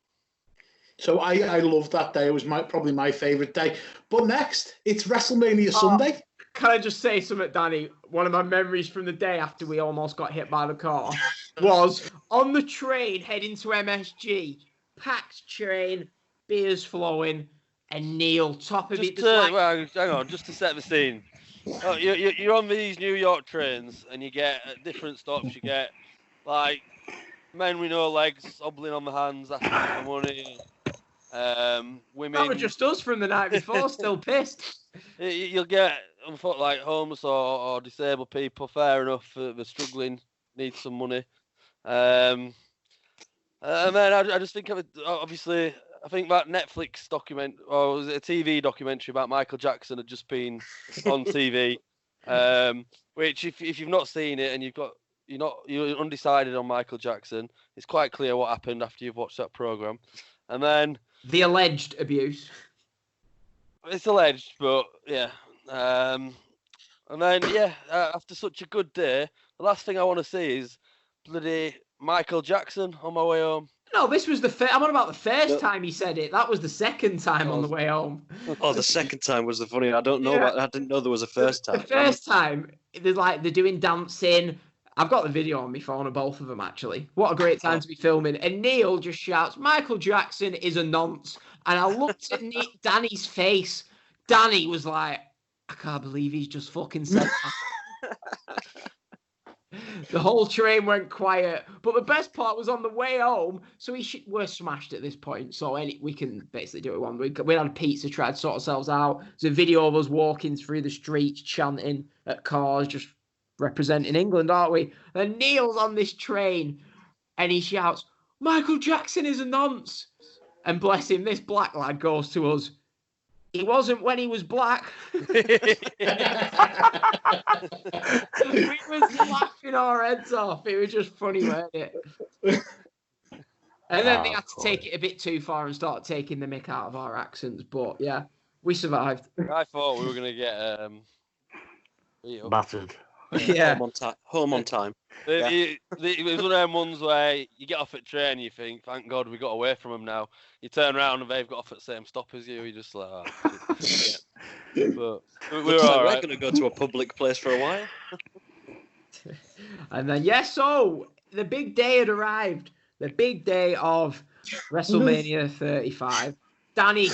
So I loved that day. It was probably my favourite day. But next, it's WrestleMania Sunday. Can I just say something, Danny? One of my memories from the day after we almost got hit by the car was on the train heading to MSG, packed train, beers flowing, and Neil, top of it. Well, hang on, just to set the scene. Oh, you're on these New York trains, and you get at different stops. You get like men with no legs, hobbling on the hands, asking for money. Women. That was just us from the night before, still pissed. You'll get like homeless or disabled people. Fair enough, they're struggling, need some money. And then I just think of it. Obviously, I think that Netflix was it a TV documentary about Michael Jackson had just been on TV. Which, if you've not seen it and you're undecided on Michael Jackson, it's quite clear what happened after you've watched that program. And then the alleged abuse. It's alleged, but yeah. And then after such a good day, the last thing I want to see is bloody Michael Jackson on my way home. No, this was I'm on about the first time he said it. That was the second time on the way home. Oh, the second time was the funny. I don't know. I didn't know there was a first time. The first time, they're doing dancing. I've got the video on my phone of both of them, actually. What a great time to be filming. And Neil just shouts, Michael Jackson is a nonce. And I looked at Danny's face. Danny was like, I can't believe he's just fucking said that. The whole train went quiet. But the best part was on the way home. So we're smashed at this point. So we can basically do it one week. We had a pizza, tried to sort ourselves out. There's a video of us walking through the streets, chanting at cars, just representing England, aren't we? And Neil's on this train and he shouts, Michael Jackson is a nonce. And bless him, this black lad goes to us, he wasn't when he was black. We was laughing our heads off. It was just funny, wasn't it? And then they had to take it a bit too far and start taking the mick out of our accents. But yeah, we survived. I thought we were going to get battered. Yeah. Home on time. It was one of them ones where you get off at train and you think, thank God we got away from them now. You turn around and they've got off at the same stop as you. You're just like, oh, shit. But we're all right. We're going to go to a public place for a while. And then, so the big day had arrived. The big day of WrestleMania 35. Danny.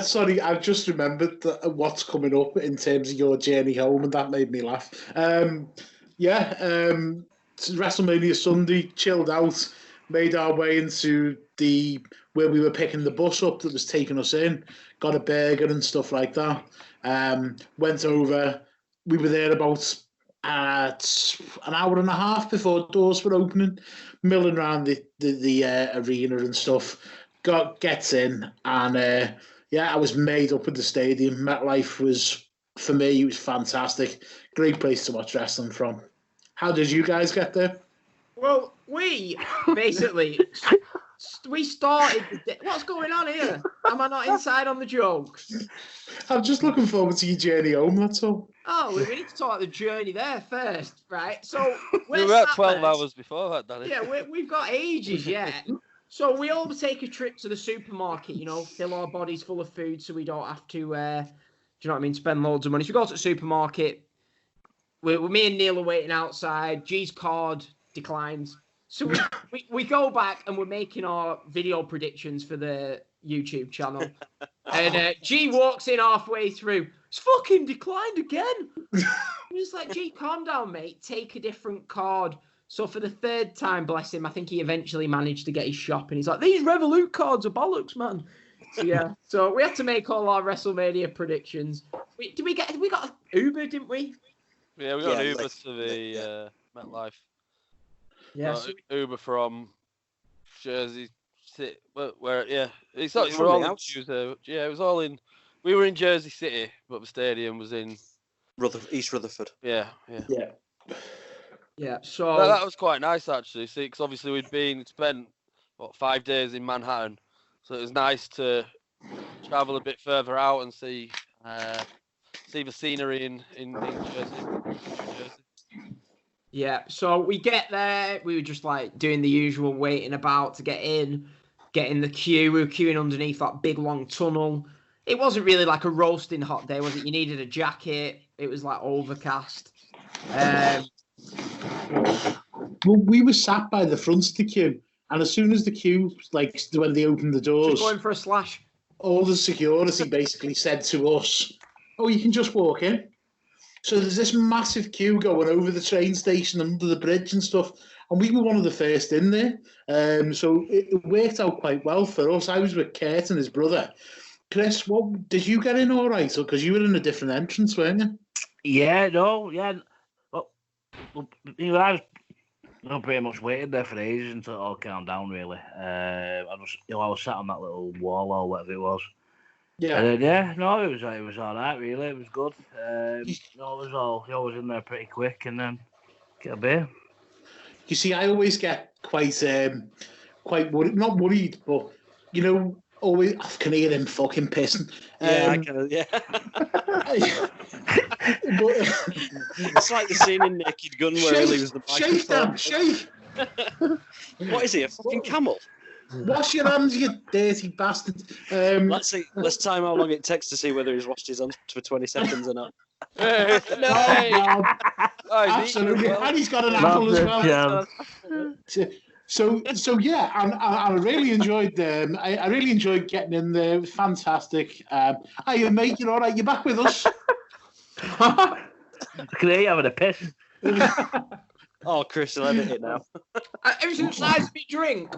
Sorry, I've just remembered what's coming up in terms of your journey home, and that made me laugh. WrestleMania Sunday, chilled out, made our way into where we were picking the bus up that was taking us in, got a burger and stuff like that. Went over, we were there about an hour and a half before doors were opening, milling around the arena and stuff. Gets in and... I was made up at the stadium. MetLife was, for me, it was fantastic. Great place to watch wrestling from. How did you guys get there? Well, we basically, we started the day. What's going on here? Am I not inside on the jokes? I'm just looking forward to your journey home, that's all. Oh, we need to talk about the journey there first, right? So we were at 12 hours before that, Danny. Yeah, we've got ages yet. So we all take a trip to the supermarket, fill our bodies full of food so we don't have to, do you know what I mean, spend loads of money. So we go to the supermarket. Me and Neil are waiting outside. G's card declines. So we go back and we're making our video predictions for the YouTube channel. And G walks in halfway through. It's fucking declined again. It's like, G, calm down, mate. Take a different card. So for the third time, bless him, I think he eventually managed to get his shop. And he's like, these Revolut cards are bollocks, man. So we had to make all our WrestleMania predictions. We got Uber, didn't we? Yeah, we got an Yeah, Uber like- to the MetLife. Yeah. Uber from Jersey City. Where it's From we're all the in house. Tuesday. Yeah, it was all in. We were in Jersey City, but the stadium was in. East Rutherford. Yeah. Yeah. So That was quite nice actually. See, because obviously we'd spent 5 days in Manhattan, so it was nice to travel a bit further out and see the scenery in Jersey. Yeah, so we get there. We were just like doing the usual waiting about to get in the queue. We were queuing underneath that big long tunnel. It wasn't really like a roasting hot day, was it? You needed a jacket. It was like overcast. Well, we were sat by the front of the queue, and as soon as the queue, like when they opened the doors, Just going for a slash. all the security basically said to us, "Oh, you can just walk in." So there's this massive queue going over the train station, under the bridge and stuff, and we were one of the first in there. So it worked out quite well for us. I was with Kurt and his brother. Chris, what did you get in all right? Because you were in a different entrance, weren't you? Yeah, no, yeah. Well, I was pretty much waiting there for ages until it all calmed down, really. I was sat on that little wall or whatever it was. Yeah. And then, it was all right, really. It was good. It was in there pretty quick, and then get a beer. You see, I always get quite worried, not worried, but always I can hear him fucking pissing. I can. Yeah. But, It's like the scene in Naked Gun where he leaves the shake, Dan, shake. What is he? A fucking camel? Wash your hands, you dirty bastard. Let's see. Let's time how long it takes to see whether he's washed his hands for 20 seconds or not. No, God, he's absolutely, eating as well. and he's got an apple as well. So yeah, and I really enjoyed them. I really enjoyed getting in there. It was fantastic. Hey, mate, you're all right. You're back with us. I can hear you having a piss. Oh, Chris, I'll edit it now. Everything's nice to be drink.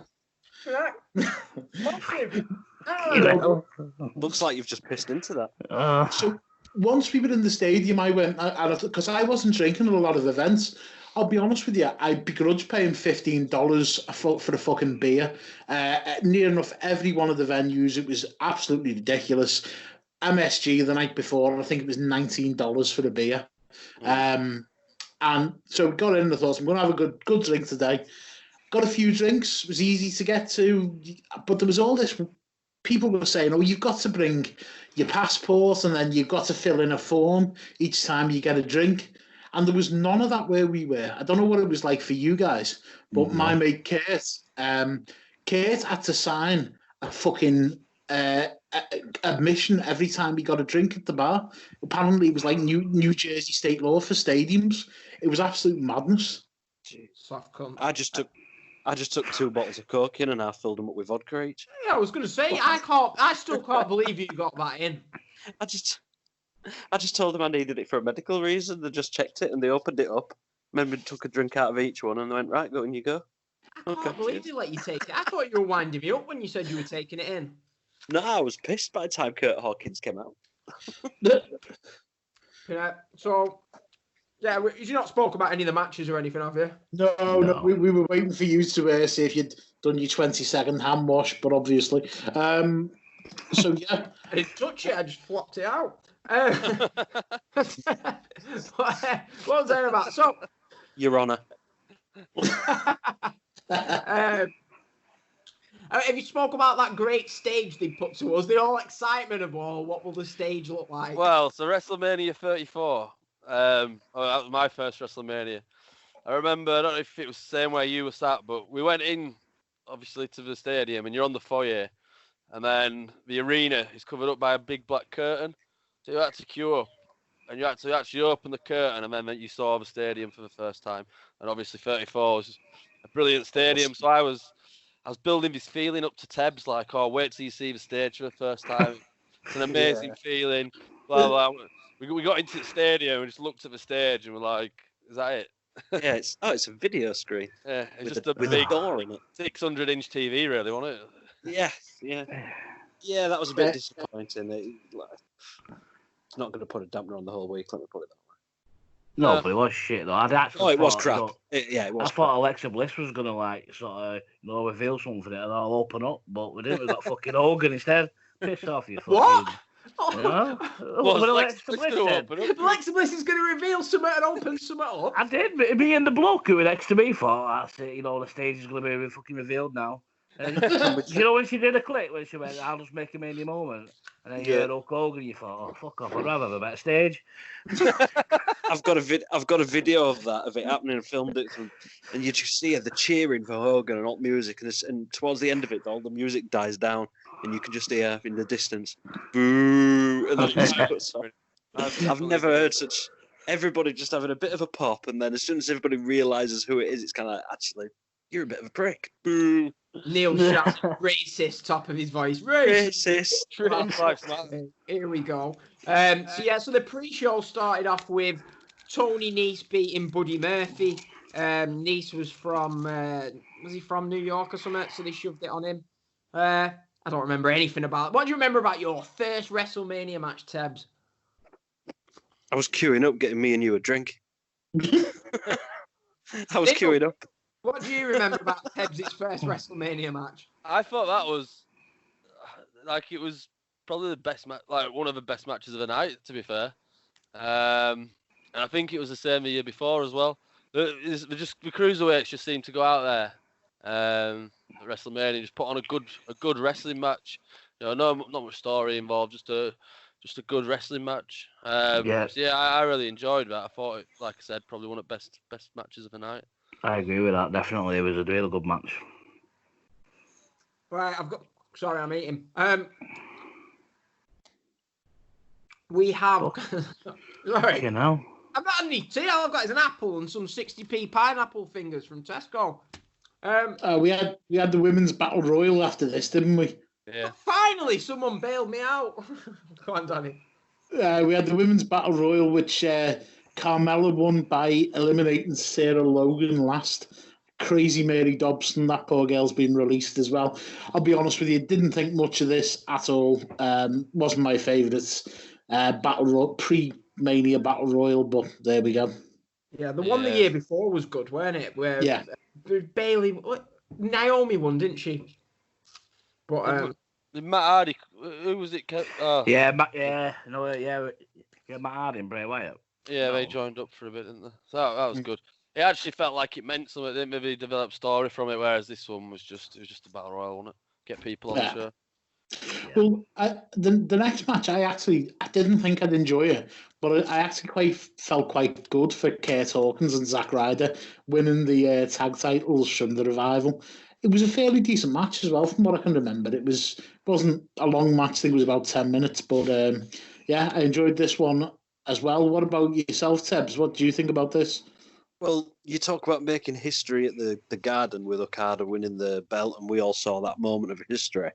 Looks like you've just pissed into that. So once we were in the stadium, I went, because I wasn't drinking at a lot of events. I'll be honest with you, I begrudge paying $15 for a fucking beer. Near enough every one of the venues, it was absolutely ridiculous. MSG the night before, I think it was $19 for a beer. And so we got in and I thought, I'm going to have a good drink today. Got a few drinks, it was easy to get to, but there was all this, people were saying, oh, you've got to bring your passport and then you've got to fill in a form each time you get a drink. And there was none of that where we were. I don't know what it was like for you guys, but my mate Kurt had to sign a fucking admission every time he got a drink at the bar. Apparently it was like New Jersey state law for stadiums. It was absolute madness. Soft cunt. I just took 2 bottles of Coke in and I filled them up with vodka each. Yeah, I was going to say, I still can't believe you got that in. I just told them I needed it for a medical reason. They just checked it and they opened it up. Remember, took a drink out of each one and they went, right, go and you go. I can't believe they let you take it. I thought you were winding me up when you said you were taking it in. No, I was pissed by the time Kurt Hawkins came out. Yeah, so, yeah, you not spoke about any of the matches or anything, have you? No. We were waiting for you to see if you'd done your 20-second hand wash, but obviously. So, yeah. I didn't touch it, I just flopped it out. What was I about? So, Your Honour. Have you spoke about that great stage they put to us? The whole excitement of, what will the stage look like? Well, so WrestleMania 34. That was my first WrestleMania. I remember, I don't know if it was the same way you were sat, but we went in, obviously, to the stadium, and you're on the foyer, and then the arena is covered up by a big black curtain. So you had to queue up, and you had to actually open the curtain, and then you saw the stadium for the first time. And obviously 34 was a brilliant stadium, so I was building this feeling up to Tebbs, like, oh, wait till you see the stage for the first time. It's an amazing feeling. Blah, blah. We got into the stadium and just looked at the stage and we're like, is that it? Yeah, it's a video screen. Yeah, it's with just a a big door in it. 600-inch TV, really, wasn't it? Yeah. Yeah, that was a bit disappointing. It's not going to put a dampener on the whole week. Let me put it that way. No, but it was shit though. I'd actually it was thought, crap. It was. I thought Alexa Bliss was gonna like sort of reveal something and I'll open up, but we didn't. We got fucking Hogan instead. Piss off, you fucking. What? You know? What was Alexa Bliss said? Alexa Bliss is going to reveal something and open something up. I did, but me and the bloke who were next to me thought, that's it, the stage is going to be fucking revealed now. And you know when she did a click, when she went, I'll just make a mini moment. And then you heard Hulk Hogan, you thought, oh, fuck off, I'd rather have a better stage. I've got a video of that, of it happening, and filmed it, and you just see the cheering for Hogan and all music, and towards the end of it, all the music dies down, and you can just hear in the distance, boo, and then sorry. I've never heard such, everybody just having a bit of a pop, and then as soon as everybody realises who it is, it's kind of like, actually, you're a bit of a prick. Boo. Neil shouts racist, top of his voice. Racist. Here we go. So the pre-show started off with Tony Nese beating Buddy Murphy. Nese was from New York or something? So they shoved it on him. I don't remember anything about it. What do you remember about your first WrestleMania match, Tebbs? I was queuing up, getting me and you a drink. I was queuing up. What do you remember about Tebbs' first WrestleMania match? I thought that was it was probably the best match, one of the best matches of the night, to be fair. And I think it was the same the year before as well. The cruiserweights just seemed to go out there at WrestleMania, just put on a good wrestling match. Not much story involved, just a good wrestling match. I really enjoyed that. I thought it, like I said, probably one of the best matches of the night. I agree with that. Definitely, it was a really good match. Right, Sorry, I'm eating. We have. Sorry. You know. I've not had any tea. All I've got is an apple and some 60p pineapple fingers from Tesco. We had the women's battle royal after this, didn't we? Yeah. Finally, someone bailed me out. Go on, Danny. We had the women's battle royal, which Carmella won by eliminating Sarah Logan last. Crazy Mary Dobson, that poor girl's been released as well. I'll be honest with you, didn't think much of this at all. Wasn't my favourite pre-Mania battle royal, but there we go. Yeah, the one the year before was good, weren't it? Where Bailey, Naomi won, didn't she? But Matt Hardy, who was it? Matt Hardy and Bray Wyatt. Yeah, they joined up for a bit, didn't they? So that was good. It actually felt like it meant something. They maybe developed story from it, whereas this one was just a battle royal, wasn't it? Get people on the show. Yeah. Well, the next match, I didn't think I'd enjoy it, but I actually felt quite good for Kurt Hawkins and Zack Ryder winning the tag titles from the Revival. It was a fairly decent match as well, from what I can remember. It wasn't a long match. I think it was about 10 minutes, but I enjoyed this one as well. What about yourself, Tebbs? What do you think about this? Well, you talk about making history at the Garden with Okada winning the belt, and we all saw that moment of history.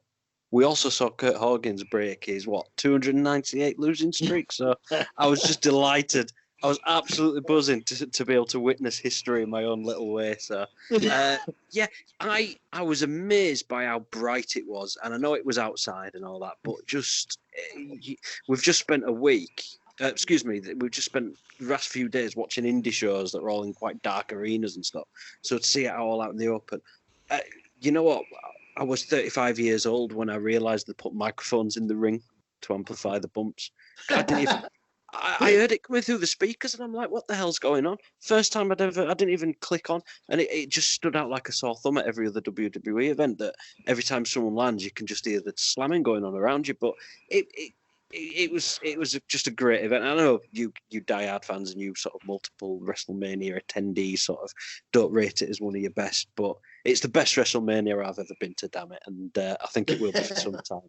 We also saw Kurt Hawkins break his 298 losing streak. So I was just delighted. I was absolutely buzzing to be able to witness history in my own little way. So I was amazed by how bright it was, and I know it was outside and all that, but we've just spent a week. We've just spent the last few days watching indie shows that were all in quite dark arenas and stuff. So to see it all out in the open, you know what? I was 35 years old when I realised they put microphones in the ring to amplify the bumps. I heard it coming through the speakers, and I'm like, "What the hell's going on?" First time I didn't even click on, and it just stood out like a sore thumb at every other WWE event. That every time someone lands, you can just hear the slamming going on around you. But it was just a great event. I know you diehard fans and you sort of multiple WrestleMania attendees sort of don't rate it as one of your best, but it's the best WrestleMania I've ever been to, damn it, and I think it will be for some time.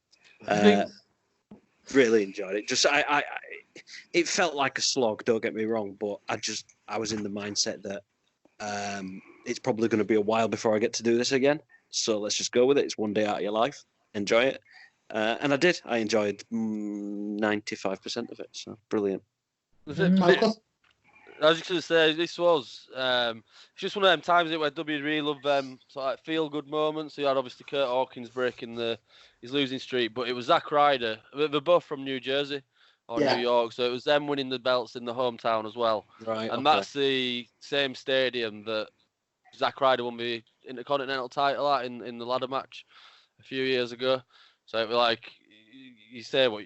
Really enjoyed it. Just it felt like a slog. Don't get me wrong, but I was in the mindset that it's probably going to be a while before I get to do this again. So let's just go with it. It's one day out of your life. Enjoy it. And I did. I enjoyed 95% of it. So brilliant. I was just going to say, this was it's just one of them times where WWE love sort of like feel good moments. You had obviously Kurt Hawkins breaking his losing streak, but it was Zack Ryder. They're both from New Jersey or New York, so it was them winning the belts in the hometown as well. Right. And that's the same stadium that Zack Ryder won the Intercontinental title at in the ladder match a few years ago. So it was like, you say what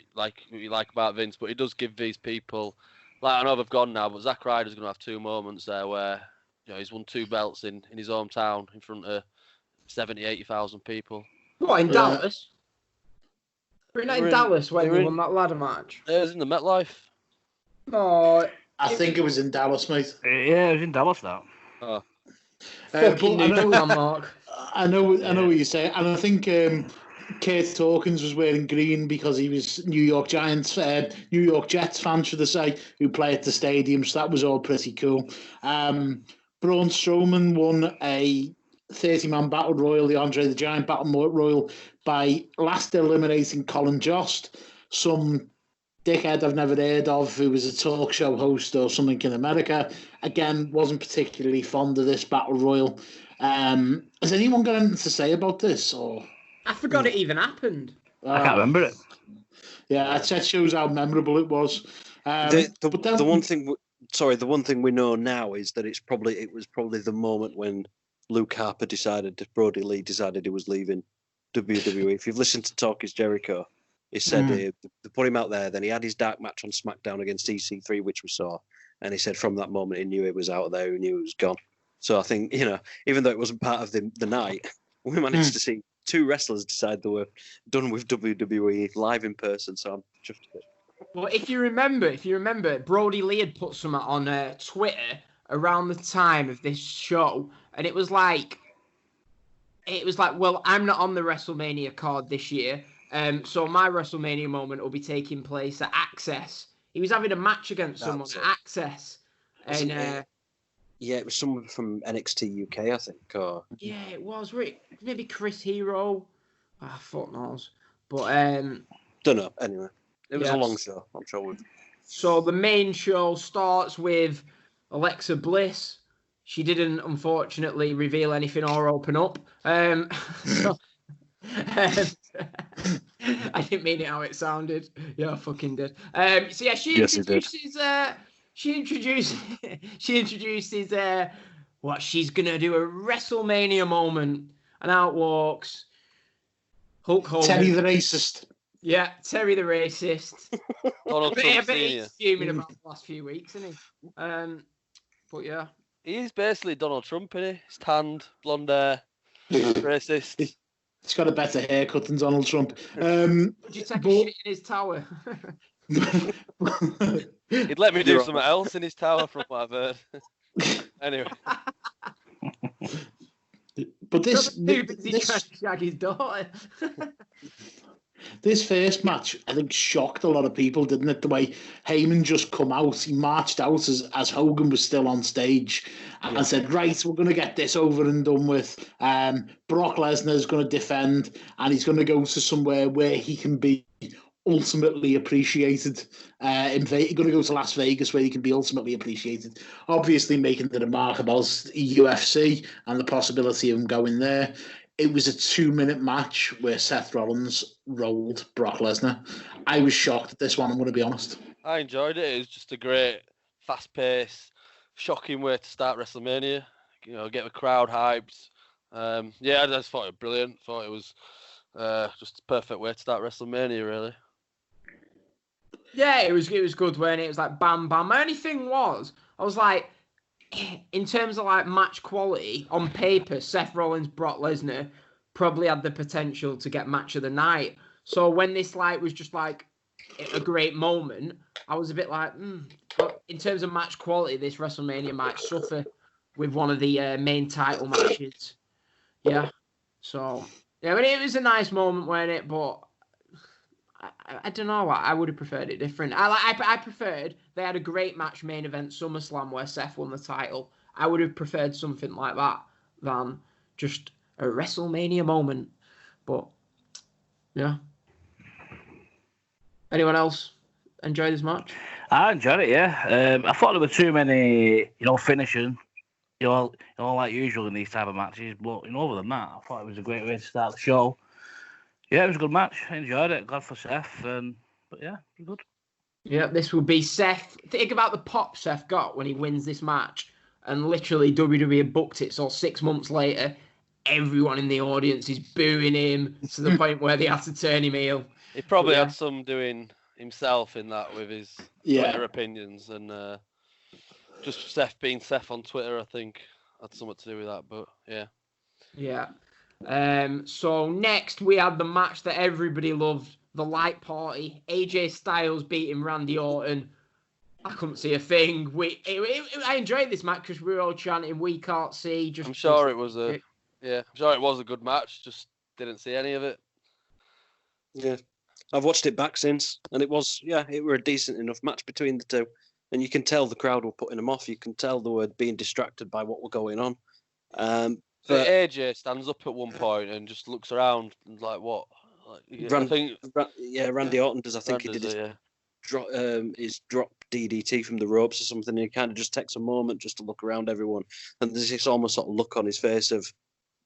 you like about Vince, but he does give these people, like, I know they've gone now, but Zack Ryder's going to have 2 moments there where he's won 2 belts in his hometown in front of 70,000-80,000 people. What, in Dallas? Were you not in Dallas when he won that ladder match? It was in the MetLife. No. I think it was in Dallas, mate. Yeah, it was in Dallas, that. Oh. Fucking Mark. I know what you're saying, and I think Kurt Hawkins was wearing green because he was New York Jets fan, should I say, who play at the stadium. So that was all pretty cool. Braun Strowman won a 30-man battle royal, the Andre the Giant battle royal, by last eliminating Colin Jost, some dickhead I've never heard of who was a talk show host or something in America. Again, wasn't particularly fond of this battle royal. Has anyone got anything to say about this? Or I forgot it even happened. I can't remember it. Yeah, that shows how memorable it was. The one thing we know now is that it was probably the moment when Luke Harper Brody Lee decided he was leaving WWE. If you've listened to Talk Is Jericho, he said they put him out there. Then he had his dark match on SmackDown against EC3, which we saw, and he said from that moment he knew it was out there. He knew it was gone. So I think, even though it wasn't part of the night, we managed to see 2 wrestlers decide they were done with WWE live in person. So I'm just. Well, if you remember, Brody Lee had put something on Twitter around the time of this show, and it was like, well, I'm not on the WrestleMania card this year, so my WrestleMania moment will be taking place at Access. He was having a match against someone at Access, and yeah, it was someone from NXT UK, I think. Or... Yeah, it was. Maybe Chris Hero. Fuck knows. But don't know. Anyway, it was a long show. I'm sure. So the main show starts with Alexa Bliss. She didn't, unfortunately, reveal anything or open up. I didn't mean it how it sounded. Yeah, I fucking did. So yeah, she introduces what she's gonna do, a WrestleMania moment, and out walks Hulk Hogan. Terry the racist. Yeah, Terry the racist. Donald Trump Sr. He's fuming about the last few weeks, isn't he? But yeah. He's basically Donald Trump, isn't he? He's tanned, blonde hair, racist. He's got a better haircut than Donald Trump. Would you take a shit in his tower? He'd let me do something else in his tower, from what I've heard. Anyway. But this shag his daughter. This first match, I think, shocked a lot of people, didn't it? The way Heyman just come out, he marched out as Hogan was still on stage and said, right, we're going to get this over and done with. Brock Lesnar's going to defend, and he's going to go to somewhere where he can be ultimately appreciated. He's going to go to Las Vegas where he can be ultimately appreciated. Obviously making the remark about UFC and the possibility of him going there. It was a 2-minute match where Seth Rollins rolled Brock Lesnar. I was shocked at this one, I'm going to be honest. I enjoyed it. It was just a great, fast-paced, shocking way to start WrestleMania. Get the crowd hyped. I just thought it was brilliant. Thought it was just a perfect way to start WrestleMania, really. Yeah, it was good when it was like bam, bam. My only thing was, I was like, in terms of like match quality, on paper, Seth Rollins, Brock Lesnar probably had the potential to get match of the night. So when this was just like a great moment, I was a bit like, But in terms of match quality, this WrestleMania match suffered with one of the main title matches. Yeah. So yeah, but it was a nice moment, wasn't it? But I don't know. I would have preferred it different. I preferred they had a great match main event SummerSlam where Seth won the title. I would have preferred something like that than just a WrestleMania moment. But yeah. Anyone else enjoy this match? I enjoyed it, yeah. I thought there were too many, finishing, like usual in these type of matches. But, other than that, I thought it was a great way to start the show. Yeah, it was a good match. I enjoyed it. Glad for Seth. But yeah, it was good. Yeah, this would be Seth. Think about the pop Seth got when he wins this match. And literally WWE booked it. So 6 months later, everyone in the audience is booing him to the point where they had to turn him heel. He probably had some doing himself in that with his Twitter opinions. And just Seth being Seth on Twitter, I think, had something to do with that. But yeah. Yeah. So next we had the match that everybody loved, the Light Party. AJ Styles beating Randy Orton. I couldn't see a thing. I enjoyed this match because we were all chanting, "We can't see." I'm sure it was a good match. Just didn't see any of it. Yeah, I've watched it back since, and it was it were a decent enough match between the two, and you can tell the crowd were putting them off. You can tell they were being distracted by what were going on. But AJ stands up at one point and just looks around and like, what? Randy Orton does. I think he did his drop DDT from the ropes or something. And he kind of just takes a moment just to look around everyone, and there's this almost sort of look on his face of,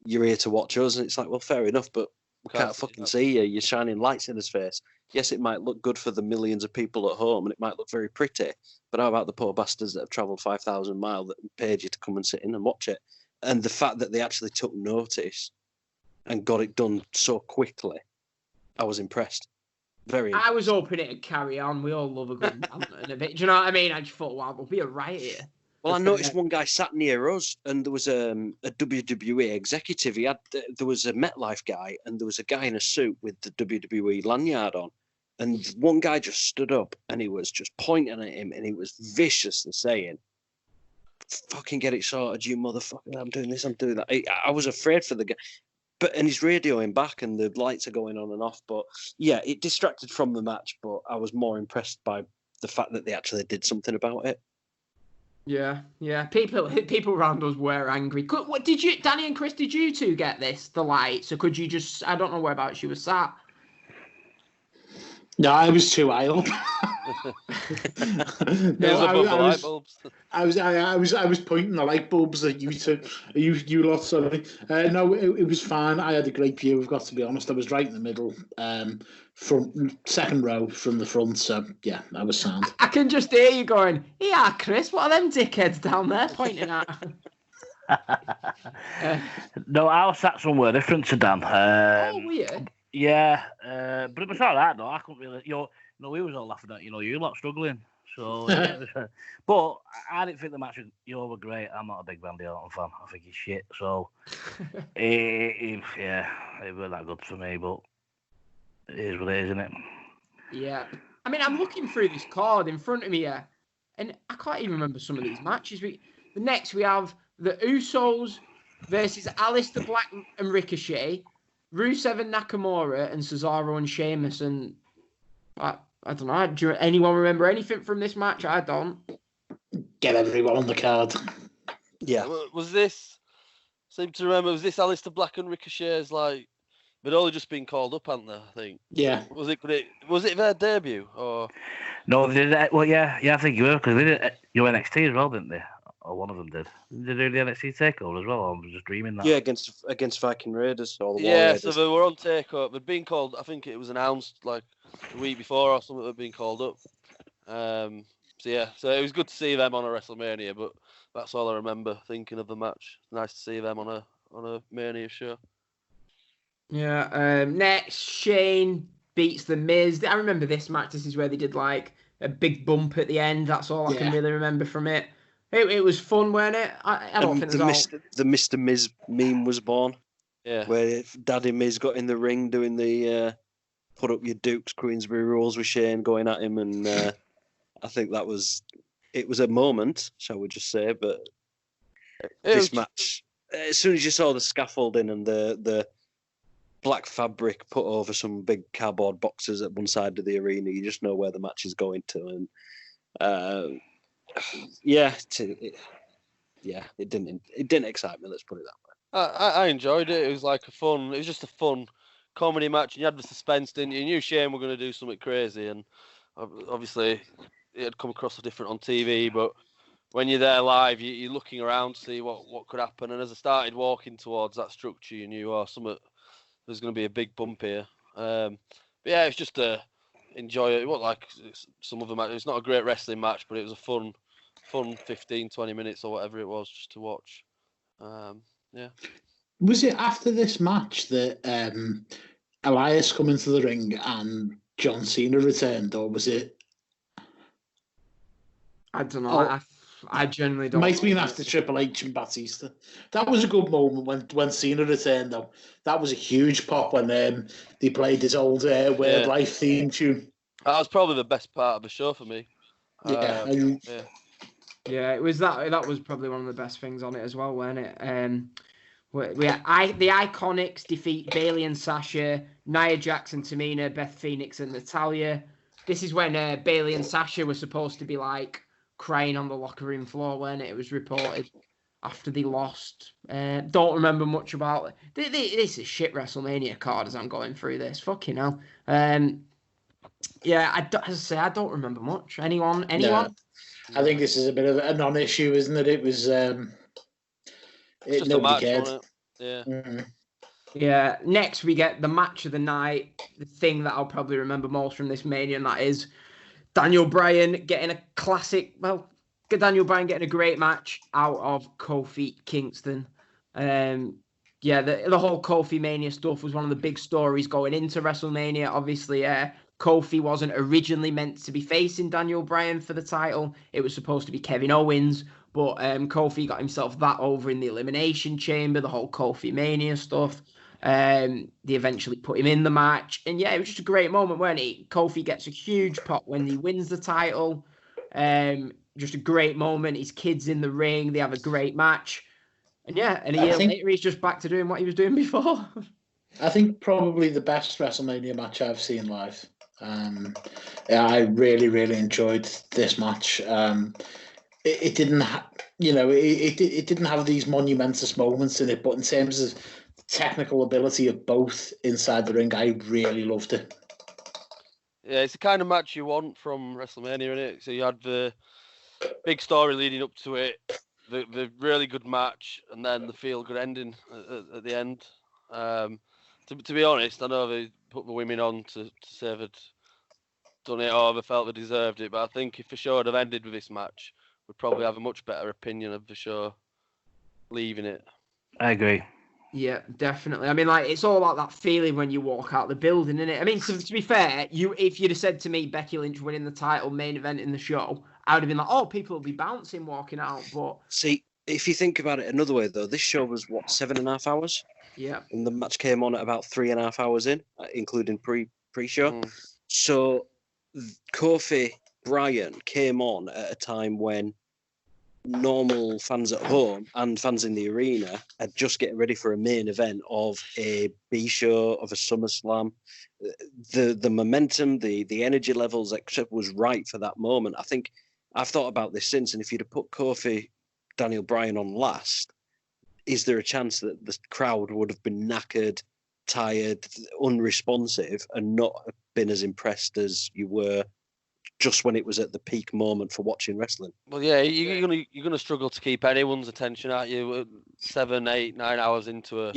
"You're here to watch us," and it's like, well, fair enough, but we can't fucking see you. You're shining lights in his face. Yes, it might look good for the millions of people at home, and it might look very pretty, but how about the poor bastards that have travelled 5,000 miles that paid you to come and sit in and watch it? And the fact that they actually took notice and got it done so quickly, I was impressed. Very impressed. I was hoping it'd carry on. We all love a good banter and a bit. Do you know what I mean? I just thought, wow, we'll be a riot here. Well, I noticed one guy sat near us, and there was a WWE executive. There was a MetLife guy, and there was a guy in a suit with the WWE lanyard on. And one guy just stood up, and he was just pointing at him, and he was viciously saying, "Fucking get it sorted, you motherfucker! I'm doing this, I'm doing that." I was afraid for the guy, and he's radioing back, and the lights are going on and off. But yeah, it distracted from the match. But I was more impressed by the fact that they actually did something about it. Yeah. People around us were angry. What did you, Danny and Chris? Did you two get this? The lights, or could you just? I don't know whereabouts you were sat. No, I was too idle. I was pointing the light bulbs at you two, you lot. Sorry. No, it was fine. I had a great view. I've got to be honest. I was right in the middle, from second row from the front. So yeah, I was sound. I can just hear you going, "Yeah, Chris, what are them dickheads down there pointing at?" No, I was sat somewhere different to Dan. Were you? Yeah, but it was all right though. I couldn't really, we was all laughing at you lot struggling. So, but I didn't think the match were great. I'm not a big Randy Orton fan. I think he's shit. So, it wasn't that good for me. But it is what it is, isn't it? Yeah. I mean, I'm looking through this card in front of me here, and I can't even remember some of these matches. The next we have the Usos versus Aleister Black and Ricochet. Rusev and Nakamura and Cesaro and Sheamus, and I don't know. Do anyone remember anything from this match? I don't. Get everyone on the card. Yeah. Was this? Seem to remember. Was this Aleister Black and Ricochet's like? They'd only just been called up, hadn't they? I think. Yeah. Was it their debut or? No, they did. Well, yeah. I think you were because they did NXT as well, didn't they? Or one of them did. Did they do the NXT takeover as well? Or I was just dreaming that. Yeah, against Viking Raiders. So they were on takeover. They'd been called. I think it was announced like a week before or something. They'd been called up. So it was good to see them on a WrestleMania. But that's all I remember thinking of the match. Nice to see them on a Mania show. Yeah. Next, Shane beats The Miz. I remember this match. This is where they did like a big bump at the end. That's all I can really remember from it. It was fun, wasn't it? I don't think the Mr. Miz meme was born. Yeah. Where Daddy Miz got in the ring doing the put up your Dukes Queensberry rules with Shane going at him, and I think it was a moment, shall we just say? But this match, as soon as you saw the scaffolding and the black fabric put over some big cardboard boxes at one side of the arena, you just know where the match is going to, and. It didn't excite me. Let's put it that way. I enjoyed it. It was just a fun comedy match, and you had the suspense, didn't you? You knew Shane were going to do something crazy, and obviously it had come across different on TV, but when you're there live, you're looking around to see what could happen. And as I started walking towards that structure, you knew, there's going to be a big bump here. But yeah, it's just to enjoy it. It wasn't like some other match. It's not a great wrestling match, but it was a fun 15, 20 minutes or whatever it was just to watch. Yeah. Was it after this match that Elias come into the ring and John Cena returned, or was it? I don't know. I generally don't. Might have been after Triple H and Batista. That was a good moment when Cena returned, though. That was a huge pop when they played his old Weird Life theme tune. That was probably the best part of the show for me. Yeah. Yeah, it was that. That was probably one of the best things on it as well, wasn't it? The Iconics defeat Bayley and Sasha, Nia Jax and Tamina, Beth Phoenix and Natalya. This is when Bayley and Sasha were supposed to be like crying on the locker room floor when it was reported after they lost. Don't remember much about it. This is shit WrestleMania card as I'm going through this. Fucking hell. Yeah, as I say, I don't remember much. Anyone? No. I think this is a bit of a non-issue, isn't it? It was. It's just a match, wasn't it? Yeah. Mm-hmm. Yeah. Next, we get the match of the night. The thing that I'll probably remember most from this Mania, and that is Daniel Bryan getting a classic. Well, Daniel Bryan getting a great match out of Kofi Kingston. Yeah, the whole Kofi Mania stuff was one of the big stories going into WrestleMania. Obviously, Kofi wasn't originally meant to be facing Daniel Bryan for the title. It was supposed to be Kevin Owens, but Kofi got himself that over in the Elimination Chamber, the whole Kofi Mania stuff. They eventually put him in the match. And yeah, it was just a great moment, wasn't it? Kofi gets a huge pop when he wins the title. Just a great moment. His kid's in the ring. They have a great match. And yeah, and a year later, he's just back to doing what he was doing before. I think probably the best WrestleMania match I've seen live. Yeah, I really, really enjoyed this match. It didn't, it didn't have these monumentous moments in it, but in terms of technical ability of both inside the ring, I really loved it. Yeah, it's the kind of match you want from WrestleMania, isn't it? So you had the big story leading up to it, the really good match, and then the feel-good ending at the end. To be honest, I know they put the women on to say they'd done it or they felt they deserved it, but I think if the show had have ended with this match, we'd probably have a much better opinion of the show leaving it. I agree. Yeah, definitely. I mean, like, it's all about that feeling when you walk out the building, isn't it? I mean, to be fair, if you'd have said to me Becky Lynch winning the title main event in the show, I would have been like, oh, people will be bouncing walking out. But see, if you think about it another way, though, this show was, 7.5 hours? Yeah. And the match came on at about 3.5 hours in, including pre-show. So Kofi Bryan came on at a time when normal fans at home and fans in the arena are just getting ready for a main event of a B show, of a SummerSlam. The momentum, the energy levels, etc., was right for that moment. I think I've thought about this since, and if you'd have put Kofi Daniel Bryan on last, is there a chance that the crowd would have been knackered, tired, unresponsive, and not been as impressed as you were just when it was at the peak moment for watching wrestling? Well, yeah, you're gonna struggle to keep anyone's attention, aren't you? 7, 8, 9 hours into a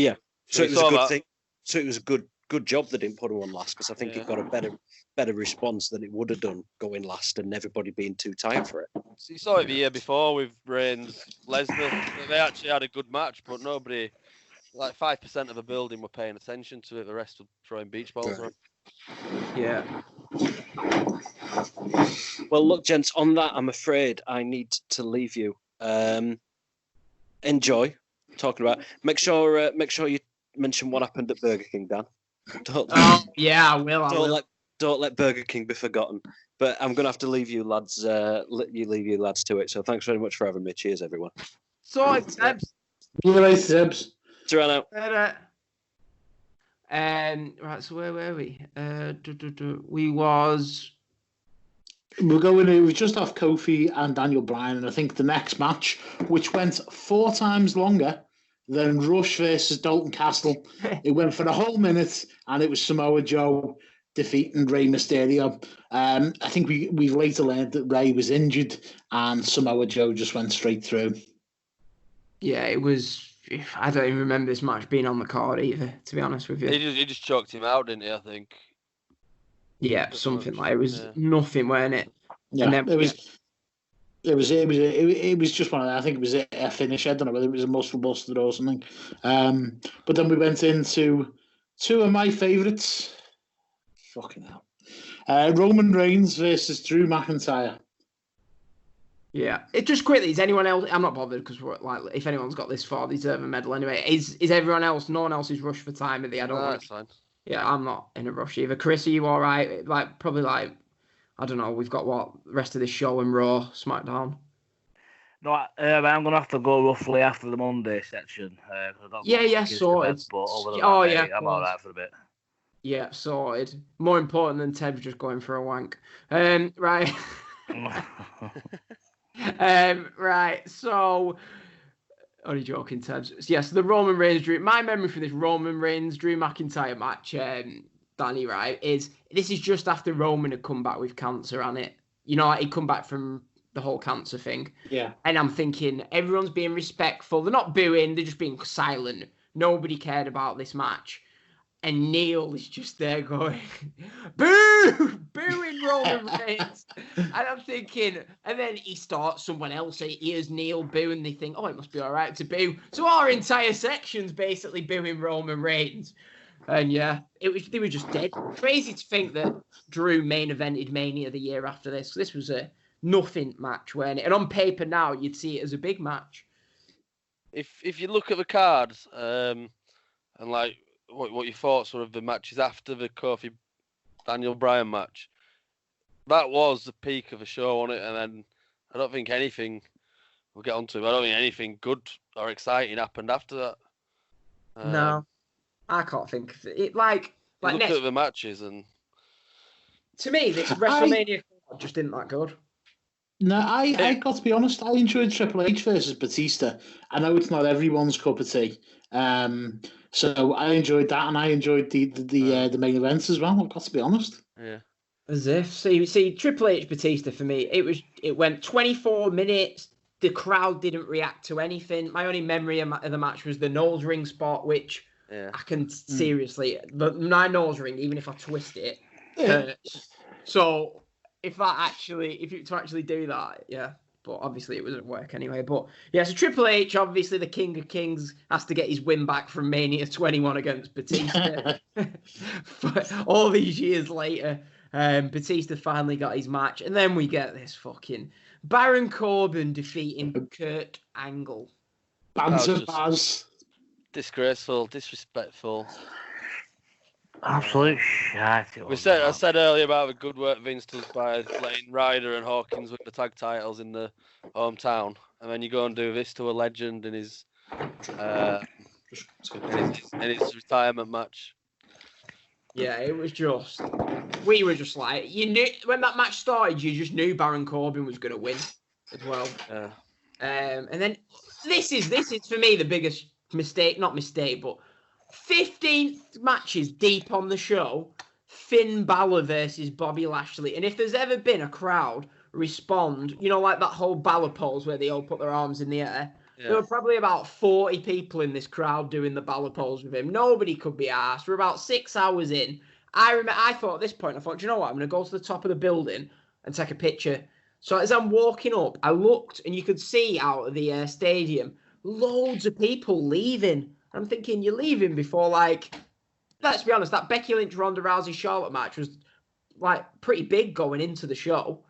So it was a good thing. So it was a good job they didn't put him on last, because I think it got a better response than it would have done going last and everybody being too tired for it. So you saw it the year before with Reigns, Lesnar. They actually had a good match, but nobody, like 5% of the building were paying attention to it. The rest were throwing beach balls around. Yeah. Well, look, gents, on that, I'm afraid I need to leave you. Enjoy talking about. Make sure you mention what happened at Burger King, Dan. Yeah, I will. Don't let Burger King be forgotten. But I'm gonna have to leave you lads. Leave you lads to it. So thanks very much for having me. Cheers, everyone. So it's Tebbs. See you later, Tebbs. Ta-ra now. Right, so where were we? It was just off Kofi and Daniel Bryan, and I think the next match, which went 4 times longer than Rush versus Dalton Castle, it went for a whole minute, and it was Samoa Joe defeating Rey Mysterio. I think we later learned that Rey was injured and Samoa Joe just went straight through. Yeah, it was. I don't even remember this match being on the card either, to be honest with you. He just choked him out, didn't he? I think. Yeah, something like it was nothing, weren't it? Yeah, and then, it was just one of the, I think it was a finish. I don't know whether it was a muscle buster or something. But then we went into two of my favourites. Fucking hell. Roman Reigns versus Drew McIntyre. Yeah, it just quickly. Is anyone else? I'm not bothered because like, if anyone's got this far, they deserve a medal anyway. Is everyone else? No one else is rushed for time, are they? I don't. That's fine. Yeah, I'm not in a rush either. Chris, are you all right? Like probably like I don't know. We've got what the rest of this show and Raw, SmackDown. No, I'm gonna have to go roughly after the Monday section. Sorted. I'm all right for a bit. Yeah, sorted. More important than Tebbs just going for a wank. Right. Right. So, only joking, Tebbs. Yes, the Roman Reigns Drew. My memory for this Roman Reigns Drew McIntyre match, Danny, right, is this is just after Roman had come back with cancer, and it, you know, he'd come back from the whole cancer thing. Yeah. And I'm thinking everyone's being respectful. They're not booing. They're just being silent. Nobody cared about this match. And Neil is just there going, boo! Booing Roman Reigns. And I'm thinking, and then he starts, someone else hears Neil boo, and they think, oh, it must be all right to boo. So our entire section's basically booing Roman Reigns. And yeah, they were just dead. Crazy to think that Drew main evented Mania the year after this. This was a nothing match, weren't it? And on paper now, you'd see it as a big match. If you look at the cards, and like, what your thoughts were of the matches after the Kofi Daniel Bryan match, that was the peak of the show on it, and then I don't think anything, we'll get onto it, but I don't think anything good or exciting happened after that. No, I can't think of it. Like look at the matches, and to me, this WrestleMania just didn't that good. No, I got to be honest, I enjoyed Triple H versus Batista. I know it's not everyone's cup of tea. So I enjoyed that, and I enjoyed the main events as well. I've got to be honest. Yeah. As if see Triple H Batista for me, it went 24 minutes. The crowd didn't react to anything. My only memory of the match was the nose ring spot, which I can seriously, my nose ring, even if I twist it, hurts. So if you to actually do that, yeah. But obviously it was at work anyway. But yeah, so Triple H, obviously the King of Kings, has to get his win back from Mania 21 against Batista. But all these years later, Batista finally got his match. And then we get this fucking Baron Corbin defeating Kurt Angle. Banter Baz. Disgraceful, disrespectful. Absolute shit. I said earlier about the good work Vince does by letting Ryder and Hawkins win the tag titles in the hometown, and then you go and do this to a legend in his retirement match. Yeah, it was just, we were just like, you knew when that match started, you just knew Baron Corbin was going to win as well. Yeah. And then this is for me the biggest mistake, not mistake, but 15th matches deep on the show, Finn Balor versus Bobby Lashley. And if there's ever been a crowd respond, you know, like that whole Balor pose where they all put their arms in the air, there were probably about 40 people in this crowd doing the Balor pose with him. Nobody could be asked. We're about 6 hours in. I thought at this point, do you know what? I'm going to go to the top of the building and take a picture. So as I'm walking up, I looked and you could see out of the stadium, loads of people leaving. I'm thinking, you're leaving before, like, let's be honest, that Becky Lynch, Ronda Rousey, Charlotte match was, like, pretty big going into the show.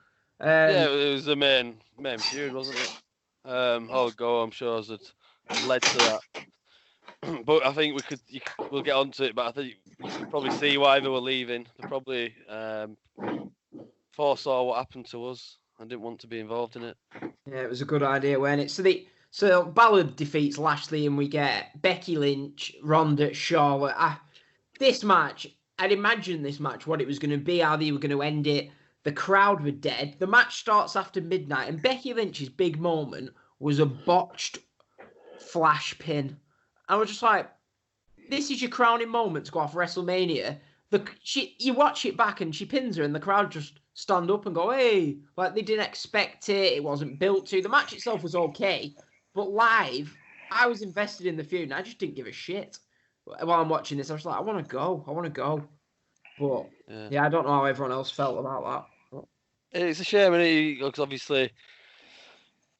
Yeah, it was the main feud, wasn't it? All go home shows that led to that. But I think we'll get onto it, but I think you can probably see why they were leaving. They probably foresaw what happened to us and didn't want to be involved in it. Yeah, it was a good idea, wasn't it? So Balor defeats Lashley, and we get Becky Lynch, Ronda, Charlotte. This match, I'd imagine this match, what it was going to be, how they were going to end it. The crowd were dead. The match starts after midnight, and Becky Lynch's big moment was a botched flash pin. I was just like, this is your crowning moment to go off WrestleMania, you watch it back and she pins her and the crowd just stand up and go, hey, like they didn't expect it. It wasn't built to. The match itself was okay, but live, I was invested in the feud and I just didn't give a shit. While I'm watching this, I was like, I want to go. But yeah, I don't know how everyone else felt about that. It's a shame, because obviously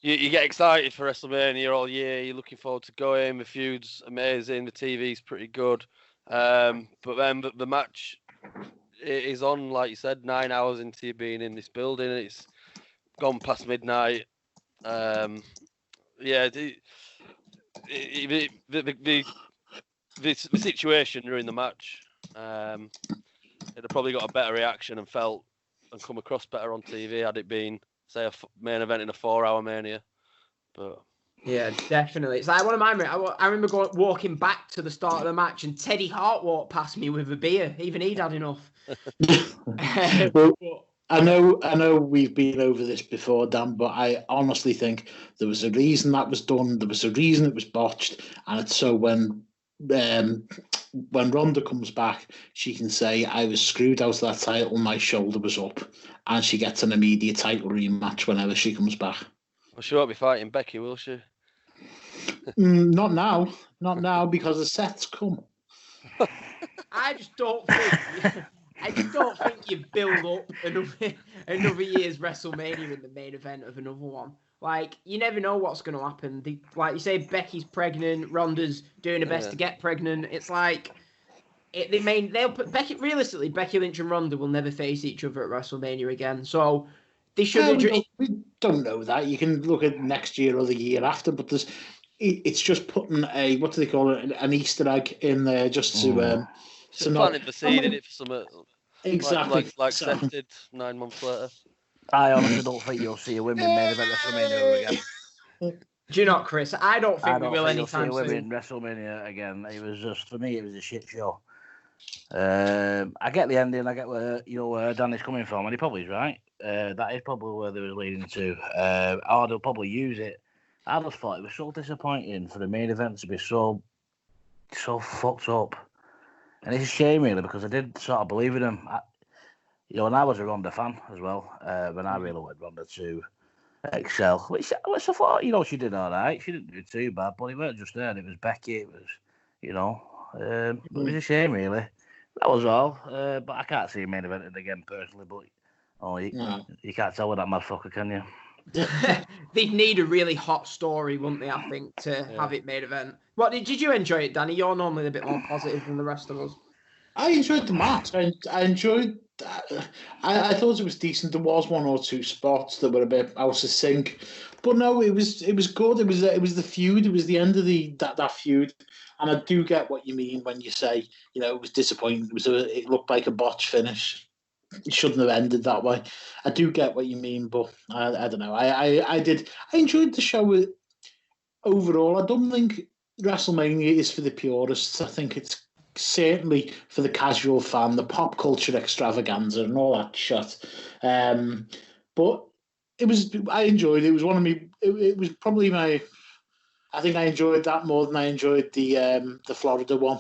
you get excited for WrestleMania all year. You're looking forward to going. The feud's amazing. The TV's pretty good. But then the match is on, like you said, 9 hours into you being in this building. It's gone past midnight. The situation during the match, it'd have probably got a better reaction and come across better on TV had it been, say, a main event in a 4-hour Mania. But yeah, definitely. It's like one of my. I remember walking back to the start of the match, and Teddy Hart walked past me with a beer. Even he'd had enough. Well, I know we've been over this before, Dan, but I honestly think there was a reason that was done. There was a reason it was botched, and it's so when Ronda comes back, she can say, I was screwed out of that title, my shoulder was up, and she gets an immediate title rematch whenever she comes back. Well, she won't be fighting Becky, will she? Not now, because the set's come. I just don't think you build up another year's WrestleMania in the main event of another one. Like, you never know what's going to happen. Like you say, Becky's pregnant, Ronda's doing her best to get pregnant. It's like realistically, Becky Lynch and Ronda will never face each other at WrestleMania again. So they should. We don't know that. You can look at next year or the year after, but it's just putting a, what do they call it, an Easter egg in there just to. So planting the seed in it for some. Exactly. Like Seth did 9 months later. I honestly don't think you'll see a women main event WrestleMania again. Do you not, Chris? I don't think we will anytime soon. soon. WrestleMania again. It was just, for me, it was a shit show. I get the ending. I get where Danny's coming from, and he probably is right. That is probably where they were leading to. Or they'll probably use it. I just thought it was so disappointing for the main event to be so fucked up. And it's a shame, really, because I did sort of believe in him. And I was a Ronda fan as well, when I really wanted Ronda to excel. Which I thought, she did all right. She didn't do too bad, but it weren't just her. It was Becky. It was, it was a shame, really. That was all. But I can't see a main event again, personally. But you can't tell with that motherfucker, can you? They'd need a really hot story, wouldn't they, I think, to have it main event. What did you enjoy it, Danny? You're normally a bit more positive than the rest of us. I enjoyed the match. I enjoyed. I thought it was decent. There was one or two spots that were a bit out of sync, but no, it was good. It was the feud. It was the end of that feud, and I do get what you mean when you say it was disappointing. It looked like a botch finish. It shouldn't have ended that way. I do get what you mean, but I don't know. I enjoyed the show overall. I don't think WrestleMania is for the purists. I think it's certainly for the casual fan, the pop culture extravaganza and all that shit. But I enjoyed it. It was one of me. It was probably my. I think I enjoyed that more than I enjoyed the Florida one.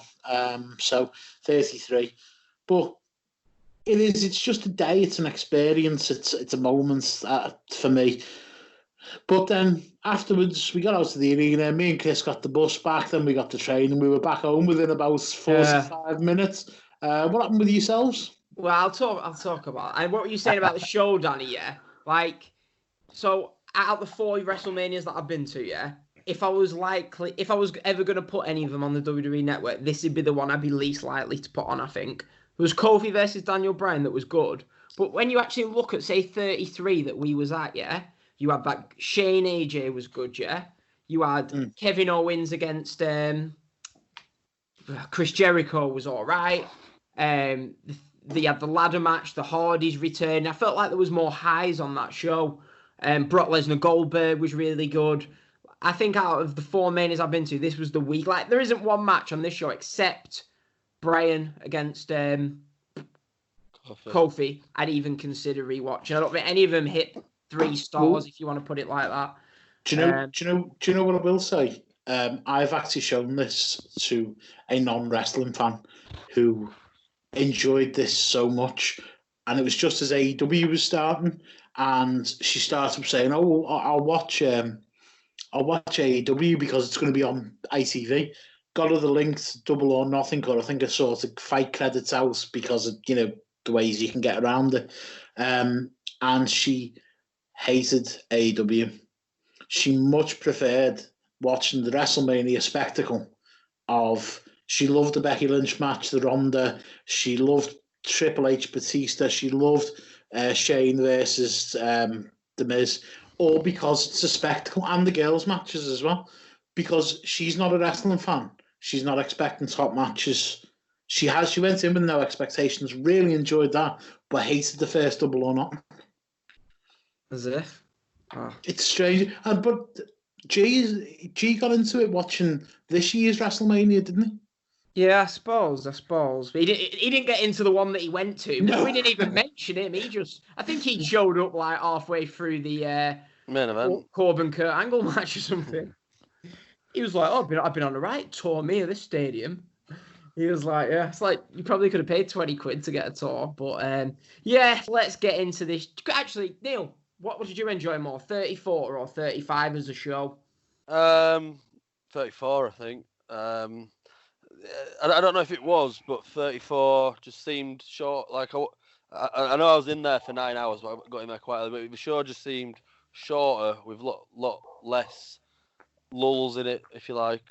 So 33, but. It's just a day. It's an experience. It's a moment for me. But then afterwards, we got out to the arena. Me and Chris got the bus back. Then we got the train, and we were back home within about 45 minutes. What happened with yourselves? Well, I'll talk about. And what were you saying about the show, Danny? Yeah, so out of the 40 WrestleManias that I've been to, if I was ever going to put any of them on the WWE Network, this would be the one I'd be least likely to put on. I think. It was Kofi versus Daniel Bryan that was good. But when you actually look at, say, 33 that we was at, you had that Shane AJ was good, You had Kevin Owens against Chris Jericho was all right. They had the ladder match, the Hardys return. I felt like there was more highs on that show. Brock Lesnar Goldberg was really good. I think out of the 4 manias I've been to, this was the week. Like, there isn't one match on this show except Bryan against Kofi, I'd even consider rewatching. I don't think any of them hit 3 stars, if you want to put it like that. Do you know what I will say? I've actually shown this to a non-wrestling fan who enjoyed this so much, and it was just as AEW was starting, and she started saying, "Oh, I'll watch AEW because it's going to be on ITV." Got her the link to Double or Nothing, or I think I sorted fight credits out because of the ways you can get around it, and she hated AEW. She much preferred watching the WrestleMania spectacle of. She loved the Becky Lynch match, the Ronda. She loved Triple H Batista. She loved Shane versus The Miz, all because it's a spectacle, and the girls' matches as well. Because she's not a wrestling fan. She's not expecting top matches. She went in with no expectations, really enjoyed that, but hated the first Double or Nothing. As if. Oh. It's strange. But G got into it watching this year's WrestleMania, didn't he? Yeah, I suppose. But he didn't get into the one that he went to. No. We didn't even mention him. I think he showed up like halfway through the main event Corbin Kurt Angle match or something. He was like, "Oh, I've been on the right tour, me of this stadium." He was like, "Yeah, it's like you probably could have paid 20 quid to get a tour." But yeah, let's get into this. Actually, Neil, what did you enjoy more, 34 or 35 as a show? 34, I think. I don't know if it was, but 34 just seemed short. Like I know I was in there for 9 hours, but I got in there quite early. But the show just seemed shorter with lot less lulls in it, if you like.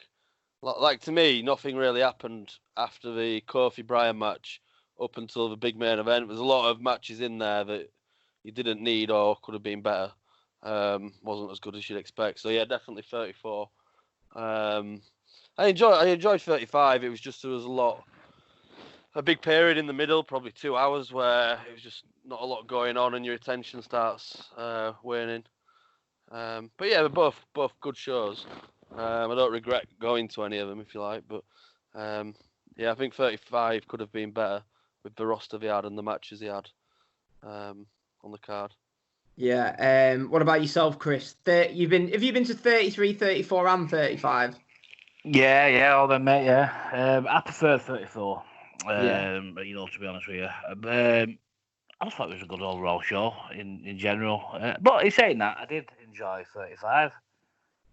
Like to me, nothing really happened after the Kofi Bryan match up until the big main event. There's a lot of matches in there that you didn't need or could have been better. Wasn't as good as you'd expect. So yeah, definitely 34. I enjoyed 35. It was just there was a big period in the middle, probably 2 hours, where it was just not a lot going on and your attention starts waning. But yeah, they're both good shows. I don't regret going to any of them, if you like. But yeah, I think 35 could have been better with the roster they had and the matches they had on the card. Yeah. What about yourself, Chris? Have you been to 33, 34, and 35? Yeah, all them, mate. Yeah, I prefer 34. Yeah. To be honest with you, I just thought it was a good overall show in general. But in saying that, I did enjoy 35.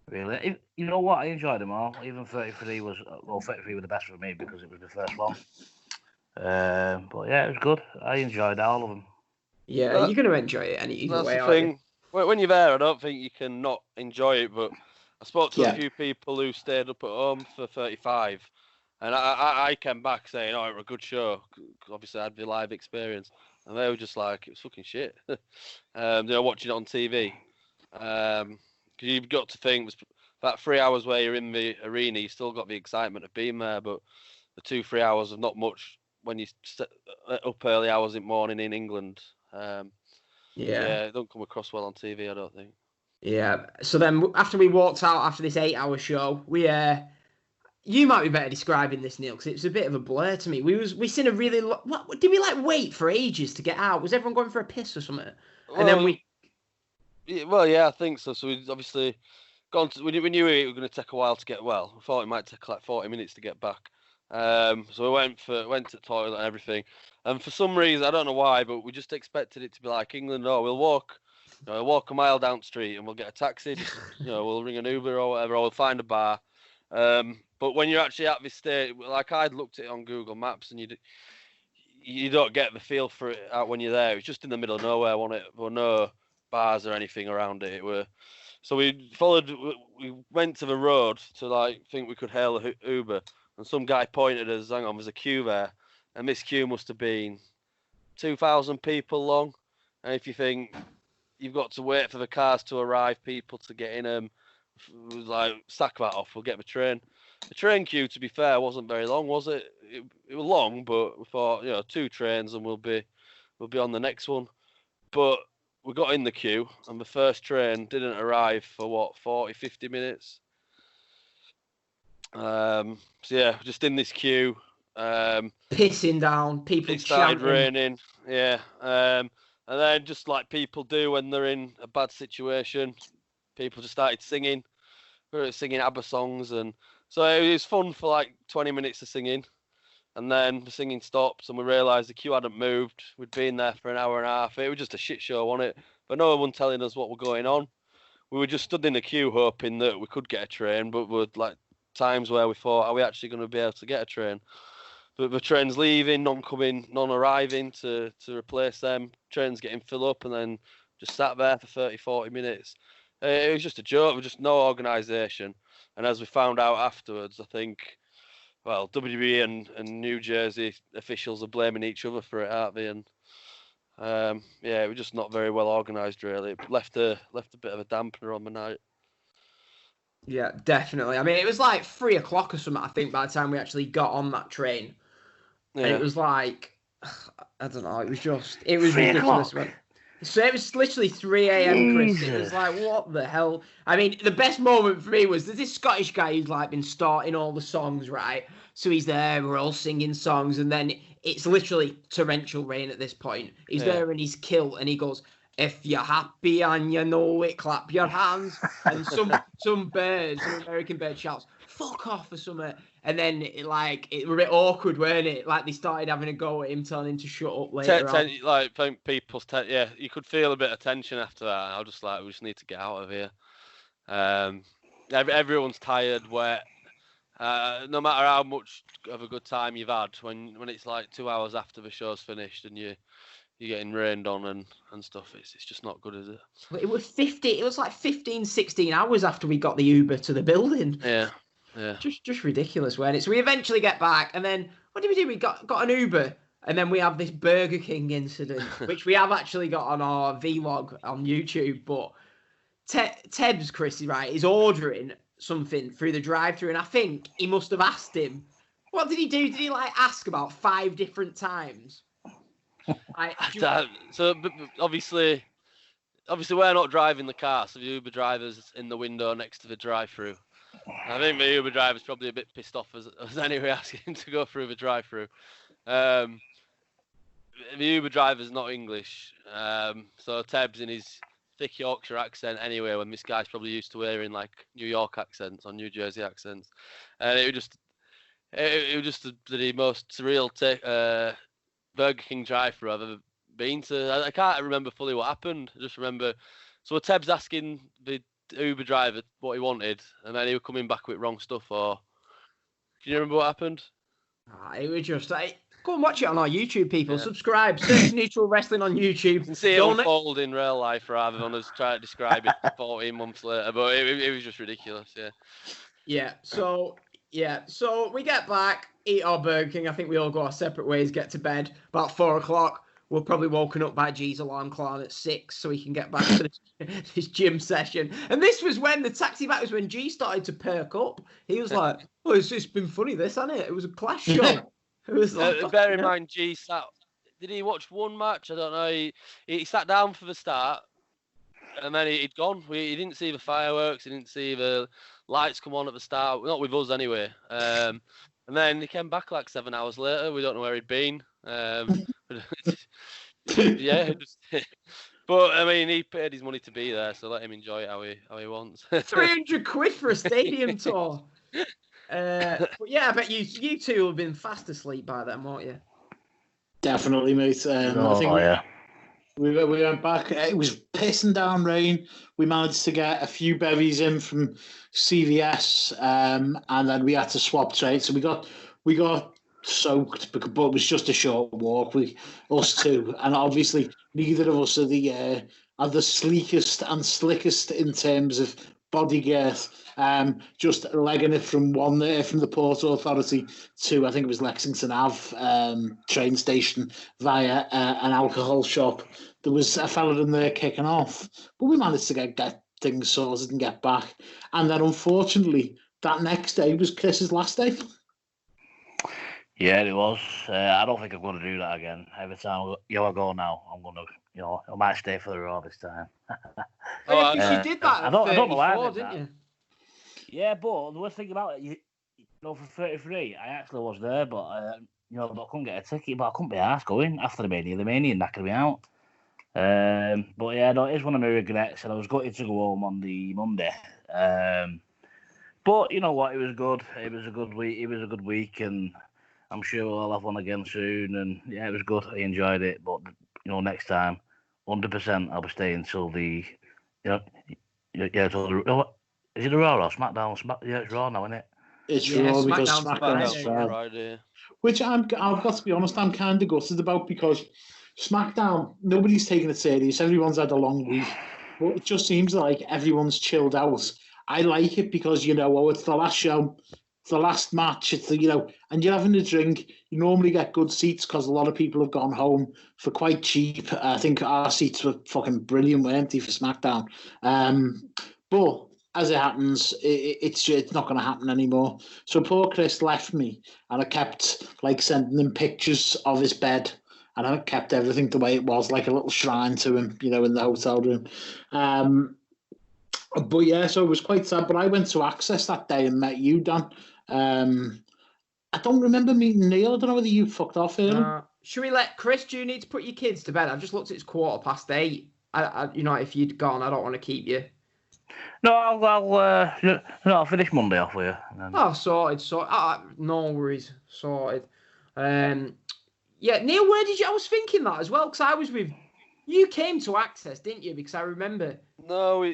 Really, you know what? I enjoyed them all. Even 33 was 33 was the best for me because it was the first one. But yeah, it was good. I enjoyed all of them. Yeah, you're gonna enjoy it either way. That's the thing. When you're there, I don't think you can not enjoy it. But I spoke to a few people who stayed up at home for 35, and I came back saying, "Oh, it was a good show." Cause obviously, I had the live experience, and they were just like, "It was fucking shit." Watching it on TV. Because you've got to think, there's that 3 hours where you're in the arena, you still got the excitement of being there, but the 2-3 hours of not much when you up early hours in the morning in England. It don't come across well on TV, I don't think. Yeah. So then, after we walked out after this 8-hour show, you might be better describing this, Neil, because it's a bit of a blur to me. We seen a really what did we wait for ages to get out? Was everyone going for a piss or something? And then we. Yeah, I think so. So we obviously gone. We knew it was going to take a while to get well. We thought it might take like 40 minutes to get back. So we went to the toilet and everything. And for some reason, I don't know why, but we just expected it to be like England. Oh, we'll walk a mile down the street and we'll get a taxi. We'll ring an Uber or whatever, or we'll find a bar. But when you're actually at this stage, like I'd looked at it on Google Maps, and you don't get the feel for it out when you're there. It's just in the middle of nowhere, wasn't it? There were no bars or anything around it. So we went to the road to think we could hail a Uber, and some guy pointed us, hang on, there's a queue there, and this queue must have been 2,000 people long. And if you think you've got to wait for the cars to arrive, people to get in them, sack that off, we'll get the train. The train queue, to be fair, wasn't very long, was it? It was long, but we thought, 2 trains and we'll be on the next one. But we got in the queue, and the first train didn't arrive for 40, 50 minutes. So yeah, just in this queue. Pissing down, people it started chanting. Raining, yeah. And then just like people do when they're in a bad situation, people just started singing. We were singing ABBA songs, and so it was fun for 20 minutes of singing. And then the singing stops, and we realised the queue hadn't moved. We'd been there for an hour and a half. It was just a shit show, wasn't it? But no one telling us what was going on. We were just stood in the queue hoping that we could get a train, but we'd like times where we thought, are we actually going to be able to get a train? But the train's leaving, none coming, none arriving to replace them. Trains getting filled up, and then just sat there for 30, 40 minutes. It was just a joke. There was just no organisation. And as we found out afterwards, I think, well, WWE and New Jersey officials are blaming each other for it, aren't they? And yeah, it was just not very well organised, really. It left a bit of a dampener on the night. Yeah, definitely. I mean, it was like 3 o'clock or something, I think, by the time we actually got on that train. Yeah. And it was like, I don't know, it was ridiculous. o'clock? So it was literally 3 a.m., Chris. It was like, what the hell? I mean, the best moment for me was there's this Scottish guy who's like been starting all the songs, right? So he's there, we're all singing songs, and then it's literally torrential rain at this point. He's there in his kilt, and he goes, if you're happy and you know it, clap your hands. And some American bird shouts, fuck off or something. And then it was a bit awkward, weren't it? Like they started having a go at him, telling him to shut up later on. Like you could feel a bit of tension after that. I was just like, we just need to get out of here. Everyone's tired, wet. No matter how much of a good time you've had, when it's like 2 hours after the show's finished and you're getting rained on and stuff, it's just not good, is it? It was like 15, 16 hours after we got the Uber to the building. Yeah. Just ridiculous, weren't it? So we eventually get back, and then what did we do? We got an Uber, and then we have this Burger King incident, which we have actually got on our vlog on YouTube. But Tebbs, Chris, right, is ordering something through the drive-thru, and I think he must have asked him. What did he do? Did he ask about 5 different times? So obviously we're not driving the car, so the Uber driver's in the window next to the drive-thru. I think the Uber driver's probably a bit pissed off as anyway asking him to go through the drive-thru. The Uber driver's not English, so Tebbs in his thick Yorkshire accent anyway, when this guy's probably used to hearing like New York accents or New Jersey accents, and it was just the most surreal Burger King drive-thru I've ever been to. I can't remember fully what happened. I just remember Tebbs asking the Uber driver what he wanted, and then he was coming back with wrong stuff. Or do you remember what happened? It was just go and watch it on our YouTube, people. Yeah. Subscribe, search Neutral Wrestling on YouTube. You can see it unfold in real life rather than us try to describe it 14 months later. But it was just ridiculous. Yeah. So we get back, eat our Burger King. I think we all go our separate ways, get to bed about 4 o'clock. We're probably woken up by G's alarm clock at 6 so we can get back to this gym session. And this was when the taxi back was when G started to perk up. He was like, "Oh, it's been funny, this, hasn't it? It was a clash show." It was bear in mind, G sat. Did he watch one match? I don't know. He sat down for the start, and then he'd gone. He didn't see the fireworks. He didn't see the lights come on at the start. Not with us anyway. And then he came back like 7 hours later. We don't know where he'd been. Yeah, but I mean, he paid his money to be there, so let him enjoy it how he wants. 300 quid for a stadium tour. But yeah, I bet you two will have been fast asleep by then, won't you? Definitely, mate. I think we went back. It was pissing down rain. We managed to get a few berries in from CVS, and then we had to swap trains. So we got soaked, but it was just a short walk. Us two, and obviously neither of us are the sleekest and slickest in terms of body girth. Just legging it from the Port Authority to, I think it was Lexington Ave train station via an alcohol shop. There was a fella in there kicking off, but we managed to get things sorted and get back. And then unfortunately, that next day was Chris's last day. Yeah, it was. I don't think I'm going to do that again. Every time I go now, I'm going to, I might stay for the Raw this time. You did that. I don't know why I did didn't that. you? Yeah, but the worst thing about it, for 33, I actually was there, but I couldn't get a ticket. But I couldn't be asked going after the Mania. The Mania knackered me out. But yeah, no, it is one of my regrets, and I was gutted to go home on the Monday. But you know what? It was good. It was a good week. And I'm sure we'll have one again soon. And yeah, it was good. I enjoyed it. But next time, 100%, I'll be staying till the, till the. Is it a Raw or SmackDown? Yeah, it's Raw now, isn't it? It's Yeah, Raw because SmackDown's SmackDown's Friday. Friday. Which I've got to be honest, I'm kind of gutted about because SmackDown, nobody's taking it serious. Everyone's had a long week. But it just seems like everyone's chilled out. I like it because, it's the last show, it's the last match, it's and you're having a drink. You normally get good seats because a lot of people have gone home for quite cheap. I think our seats were fucking brilliant, weren't they, for SmackDown? But as it happens, it's not going to happen anymore. So poor Chris left me, and I kept sending him pictures of his bed, and I kept everything the way it was, like a little shrine to him, in the hotel room. But yeah, so it was quite sad. But I went to Access that day and met you, Dan. I don't remember meeting Neil. I don't know whether you fucked off early. Should we let Chris? Do you need to put your kids to bed? I've just looked. It's 8:15. If you'd gone, I don't want to keep you. No, I'll finish Monday off with you. Then... Oh, sorted. No worries. Sorted. Yeah, Neil, where did you? I was thinking that as well because I was with. You came to Access, didn't you? Because I remember. No,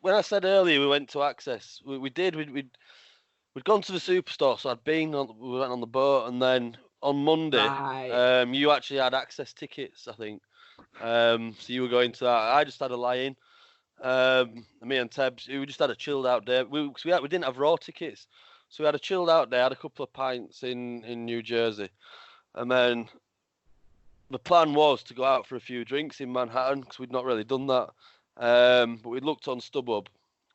when I said earlier we went to Access, we did. We'd gone to the Superstore, so we went on the boat, and then on Monday, right. You actually had Access tickets, I think. So you were going to that. I just had a lie-in. Me and Tebbs, we just had a chilled out day. We didn't have Raw tickets, so we had a chilled out day. Had a couple of pints in New Jersey, and then the plan was to go out for a few drinks in Manhattan because we'd not really done that. But we looked on StubHub.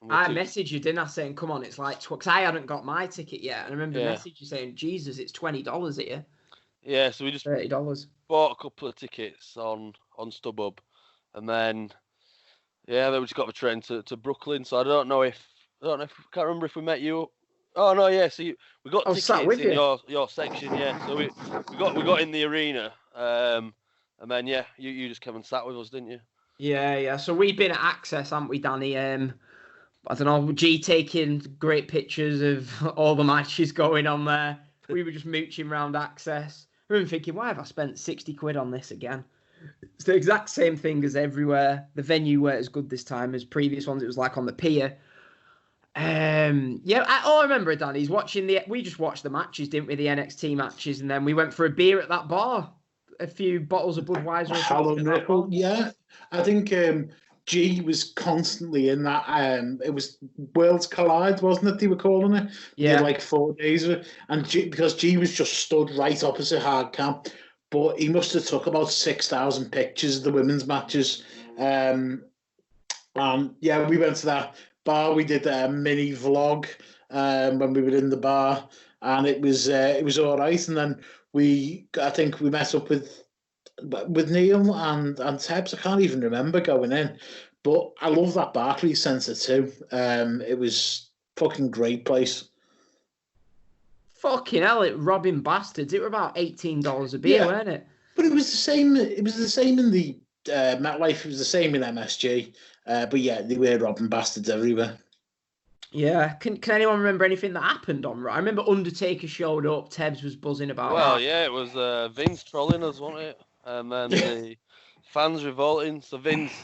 I messaged you, didn't I, saying, "Come on, it's like," because I hadn't got my ticket yet, and I remember messaging you saying, "Jesus, it's $20 here." Yeah, so we just $30. Bought a couple of tickets on StubHub, and then. Yeah, then we just got the train to Brooklyn. So I don't know if can't remember if we met you. Oh no, yeah. So we got tickets in your section, yeah. So we got in the arena, and then you just came and sat with us, didn't you? Yeah. So we've been at Access, haven't we, Danny? I don't know. G taking great pictures of all the matches going on there. We were just mooching around Access. I remember thinking, why have I spent £60 on this again? It's the exact same thing as everywhere. The venue weren't as good this time as previous ones. It was like on the pier. All I remember, Danny, is we just watched the matches, didn't we? The NXT matches, and then we went for a beer at that bar. A few bottles of Budweiser. Hello, Nickel. Yeah, I think G was constantly in that. It was Worlds Collide, wasn't it? They were calling it. Yeah, like 4 days of it, and because G was just stood right opposite Hardcam. But he must have took about 6,000 pictures of the women's matches. We went to that bar. We did a mini vlog when we were in the bar, and it was all right. And then I think we met up with Neil and Tebbs. I can't even remember going in, but I love that Barclays Centre too. It was fucking great place. Fucking hell, it robbing bastards. It were about $18 a beer, weren't it? But it was the same. It was the same in the MetLife. It was the same in MSG. But yeah, they were robbing bastards everywhere. Yeah. Can anyone remember anything that happened on Raw? I remember Undertaker showed up. Tebbs was buzzing about. Well, yeah, it was Vince trolling us, wasn't it? And then the fans revolting. So Vince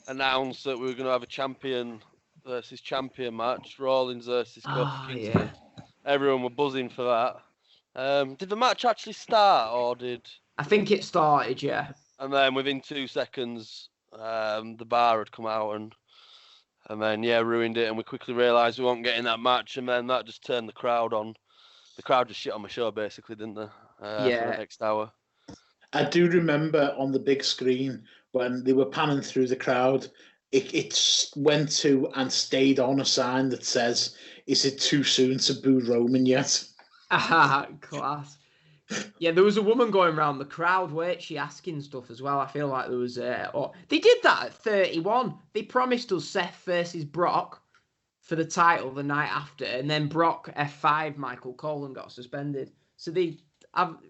announced that we were going to have a champion versus champion match. Rollins versus Kofi Kingston. Yeah. Everyone were buzzing for that. Did the match actually start, or did... I think it started, yeah. And then within 2 seconds, the bar had come out and then, ruined it. And we quickly realised we weren't getting that match. And then that just turned the crowd on. The crowd just shit on my show, basically, didn't they? For the next hour. I do remember on the big screen when they were panning through the crowd, it went to and stayed on a sign that says, "Is it too soon to boo Roman yet?" Class. Yeah, there was a woman going around the crowd, weren't she, asking stuff as well. I feel like there was... they did that at 31. They promised us Seth versus Brock for the title the night after, and then Brock F5 Michael Cole and got suspended. So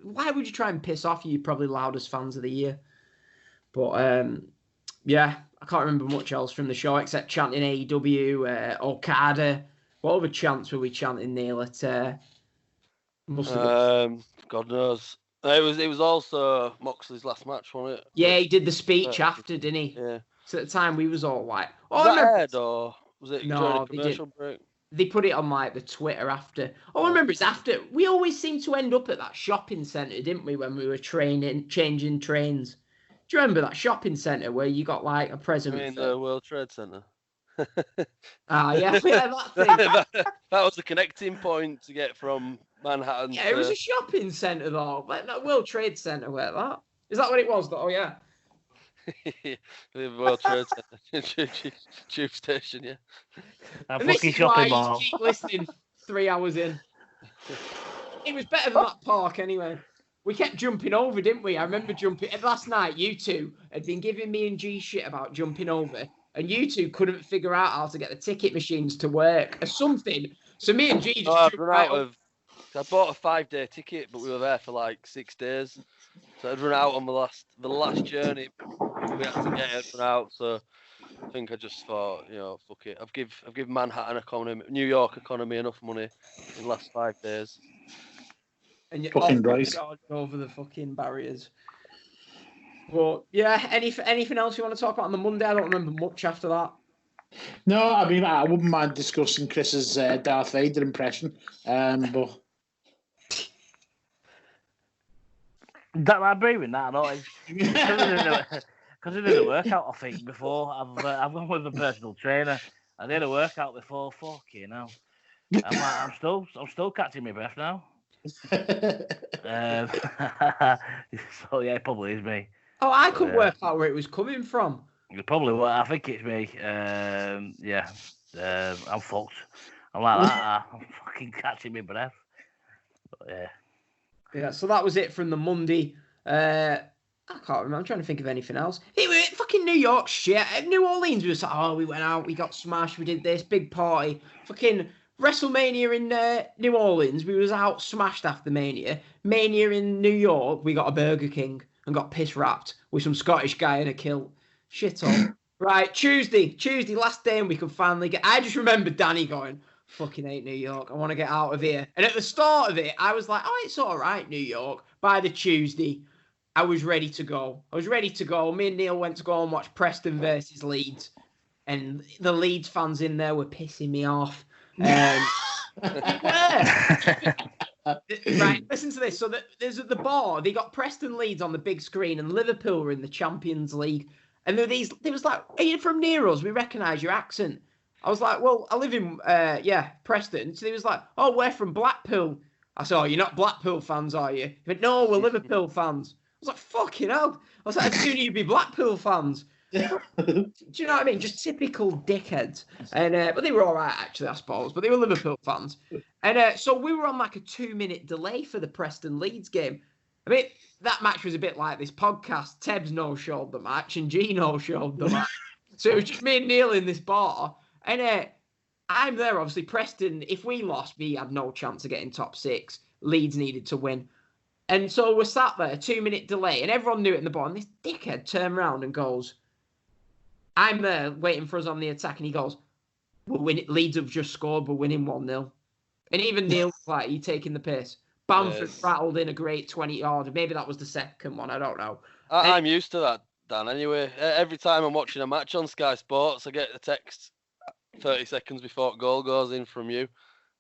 why would you try and piss off you probably loudest fans of the year? But, I can't remember much else from the show except chanting AEW, Okada. What other chants were we chanting, Neil, at Must have been. God knows. It was also Moxley's last match, wasn't it? Yeah, he did the speech after, didn't he? Yeah. So at the time we was all like, Was that aired or was it during a they commercial break? They put it on like the Twitter after. All I remember is after. We always seemed to end up at that shopping centre, didn't we, when we were changing trains? Do you remember that shopping centre where you got like a present? I mean, the World Trade Centre. Yeah, that thing. that was the connecting point to get from Manhattan. Yeah, it was a shopping centre though, like that World Trade Centre. Where that is that what it was? Though, yeah. The World Trade Centre tube station, yeah. That fucking shopping mall. Keep listening 3 hours in. It was better than that park anyway. We kept jumping over, didn't we? I remember jumping. Last night, you two had been giving me and G shit about jumping over, and you two couldn't figure out how to get the ticket machines to work or something. So me and G just jumped right over. I bought a 5-day ticket, but we were there for like 6 days. So I'd run out on the last journey. We had to get it run out. So I think I just thought, fuck it. I've give Manhattan economy, New York economy enough money in the last 5 days. And you fucking right over the fucking barriers. But yeah, anything else you want to talk about on the Monday? I don't remember much after that. No, I mean I wouldn't mind discussing Chris's Darth Vader impression, but. That I agree with that. Because I did a workout, I think, before. I've gone with a personal trainer. I did a workout before. Fucking hell. I'm still catching my breath now. So yeah, it probably is me. Oh, I couldn't work out where it was coming from. Probably what I think it's me. I'm fucked. I'm like that. I'm fucking catching my breath. But, yeah. Yeah, so that was it from the Monday. I can't remember. I'm trying to think of anything else. It was fucking New York shit. New Orleans was like, we went out, we got smashed, we did this big party. Fucking Wrestlemania in New Orleans, we was out smashed after Mania. Mania in New York, we got a Burger King and got piss wrapped with some Scottish guy in a kilt. Shit on. Right, Tuesday, last day, and we could finally get. I just remember Danny going, fucking hate New York. I want to get out of here. And at the start of it, I was like, it's all right, New York. By the Tuesday, I was ready to go. Me and Neil went to go and watch Preston versus Leeds. And the Leeds fans in there were pissing me off. Right, listen to this. So there's at the bar, they got Preston Leeds on the big screen and Liverpool were in the Champions League. And they was like, are you from near us? We recognise your accent. I was like, well, I live in, Preston. So he was like, oh, we're from Blackpool. I said, oh, you're not Blackpool fans, are you? He went, no, we're Liverpool fans. I was like, fucking hell. I was like, I'd sooner you be Blackpool fans. Do you know what I mean? Just typical dickheads. And but they were all right, actually, I suppose. But they were Liverpool fans. And so we were on like a 2-minute delay for the Preston Leeds game. I mean, that match was a bit like this podcast. Tebbs no-showed the match and Gino showed the match. So it was just me and Neil in this bar. And I'm there, obviously. Preston, if we lost, we had no chance of getting top 6. Leeds needed to win. And so we're sat there, a 2-minute delay, and everyone knew it in the bar. And this dickhead turned around and goes, I'm there waiting for us on the attack. And he goes, we're winning. Leeds have just scored. We're winning 1-0. And even Neil was like, you taking the piss. Bamford rattled in a great 20-yarder. Maybe that was the second one. I don't know. I'm used to that, Dan. Anyway, every time I'm watching a match on Sky Sports, I get a text 30 seconds before goal goes in from you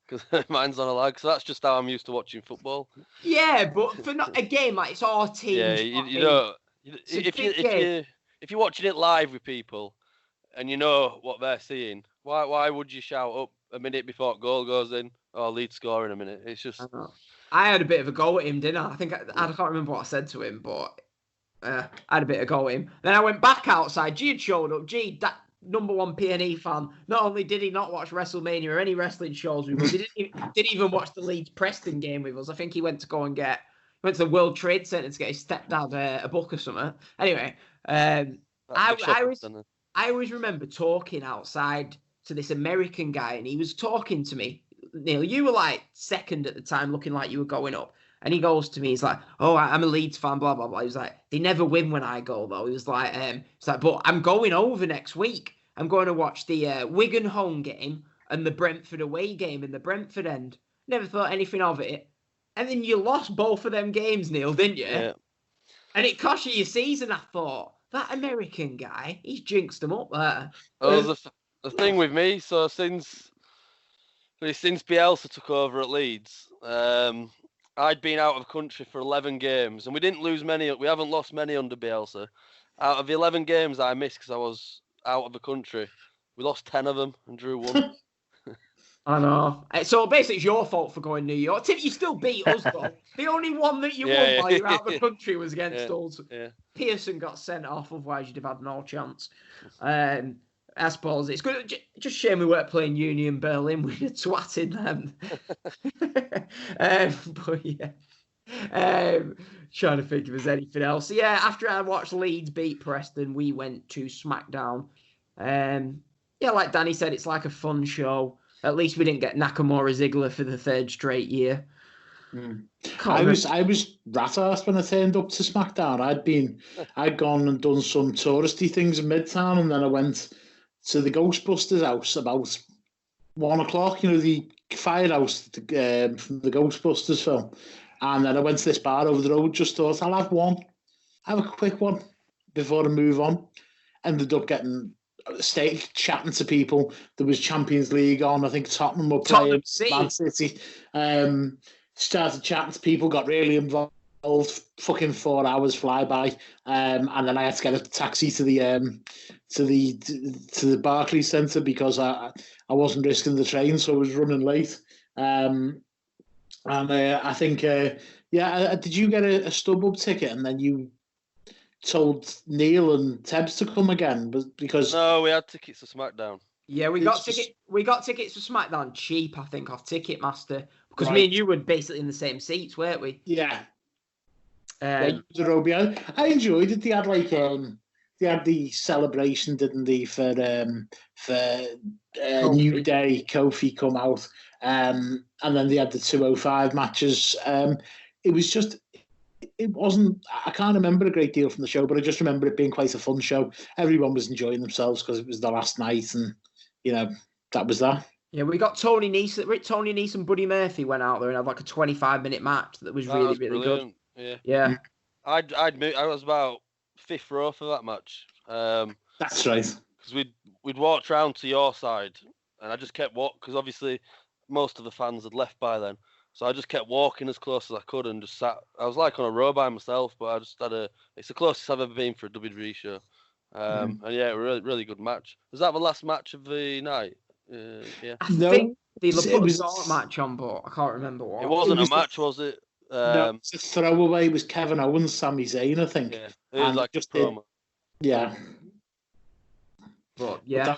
because mine's on a lag. So that's just how I'm used to watching football. Yeah, but for not a game like it's our team. Yeah, you know, if you're watching it live with people and you know what they're seeing, why would you shout up a minute before goal goes in or lead score in a minute? It's just. I had a bit of a go at him, didn't I? I think I can't remember what I said to him, but I had a bit of a go at him. Then I went back outside. G had showed up. G, that #1 P&E fan. Not only did he not watch WrestleMania or any wrestling shows with us, he didn't even watch the Leeds Preston game with us. I think he went to went to the World Trade Center to get his stepdad a book or something. Anyway, I always remember talking outside to this American guy, and he was talking to me. Neil, you were like second at the time, looking like you were going up. And he goes to me, he's like, oh, I'm a Leeds fan, blah, blah, blah. He was like, they never win when I go, though. He was like, but I'm going over next week. I'm going to watch the Wigan home game and the Brentford away game in the Brentford end. Never thought anything of it. And then you lost both of them games, Neil, didn't you? Yeah. And it cost you your season, I thought. That American guy, he's jinxed them up there. Well, the thing with me, so since Bielsa took over at Leeds, I'd been out of country for 11 games, and we didn't lose many. We haven't lost many under Bielsa. Out of the 11 games I missed because I was out of the country, we lost 10 of them and drew 1. I know. So basically, it's your fault for going New York. Tim, you still beat us, though. The only one that you won while you were out of the country was against us. Yeah. Pearson got sent off, otherwise you'd have had no chance. I suppose it's good. Just shame we weren't playing Union Berlin. We'd have twatted them. But yeah. Trying to think if there's anything else. So, yeah, after I watched Leeds beat Preston, we went to SmackDown. Yeah, like Danny said, it's like a fun show. At least we didn't get Nakamura Ziggler for the 3rd straight year. I was rat-arsed when I turned up to SmackDown. I'd gone and done some touristy things in Midtown, and then I went to the Ghostbusters house about 1 o'clock. You know, the firehouse from the Ghostbusters film. And then I went to this bar over the road. Just thought I'll have a quick one before I move on. Ended up getting steak, chatting to people. There was Champions League on. I think Tottenham were playing Man City. Started chatting to people, got really involved. Fucking 4 hours fly by, and then I had to get a taxi to the Barclays Centre because I wasn't risking the train, so I was running late. I think did you get a StubHub ticket and then you told Neil and Tebbs to come again? Because no, we had tickets to SmackDown. Yeah, we got tickets for SmackDown cheap, I think, off Ticketmaster, because me and you were basically in the same seats, weren't we? Yeah. I enjoyed it. They had the celebration, didn't they, for New Day, Kofi come out, and then they had the 205 matches. It wasn't. I can't remember a great deal from the show, but I just remember it being quite a fun show. Everyone was enjoying themselves because it was the last night, and that was that. Yeah, we got Tony Nese. Tony Nese and Buddy Murphy went out there and had like a 25-minute match that was really good. Yeah. I was about 5th row for that match. That's right. Because we'd walked round to your side, and I just kept walking because obviously most of the fans had left by then. So I just kept walking as close as I could and just sat. I was like on a row by myself, but I just had it's the closest I've ever been for a WWE show. And yeah, a really, really good match. Was that the last match of the night? Yeah. I think they put a match on, but I can't remember what. It wasn't a match, was it? No, it's a throwaway. It was Kevin Owens, Sami Zayn, I think. Yeah, it was like just promo. Yeah. But yeah,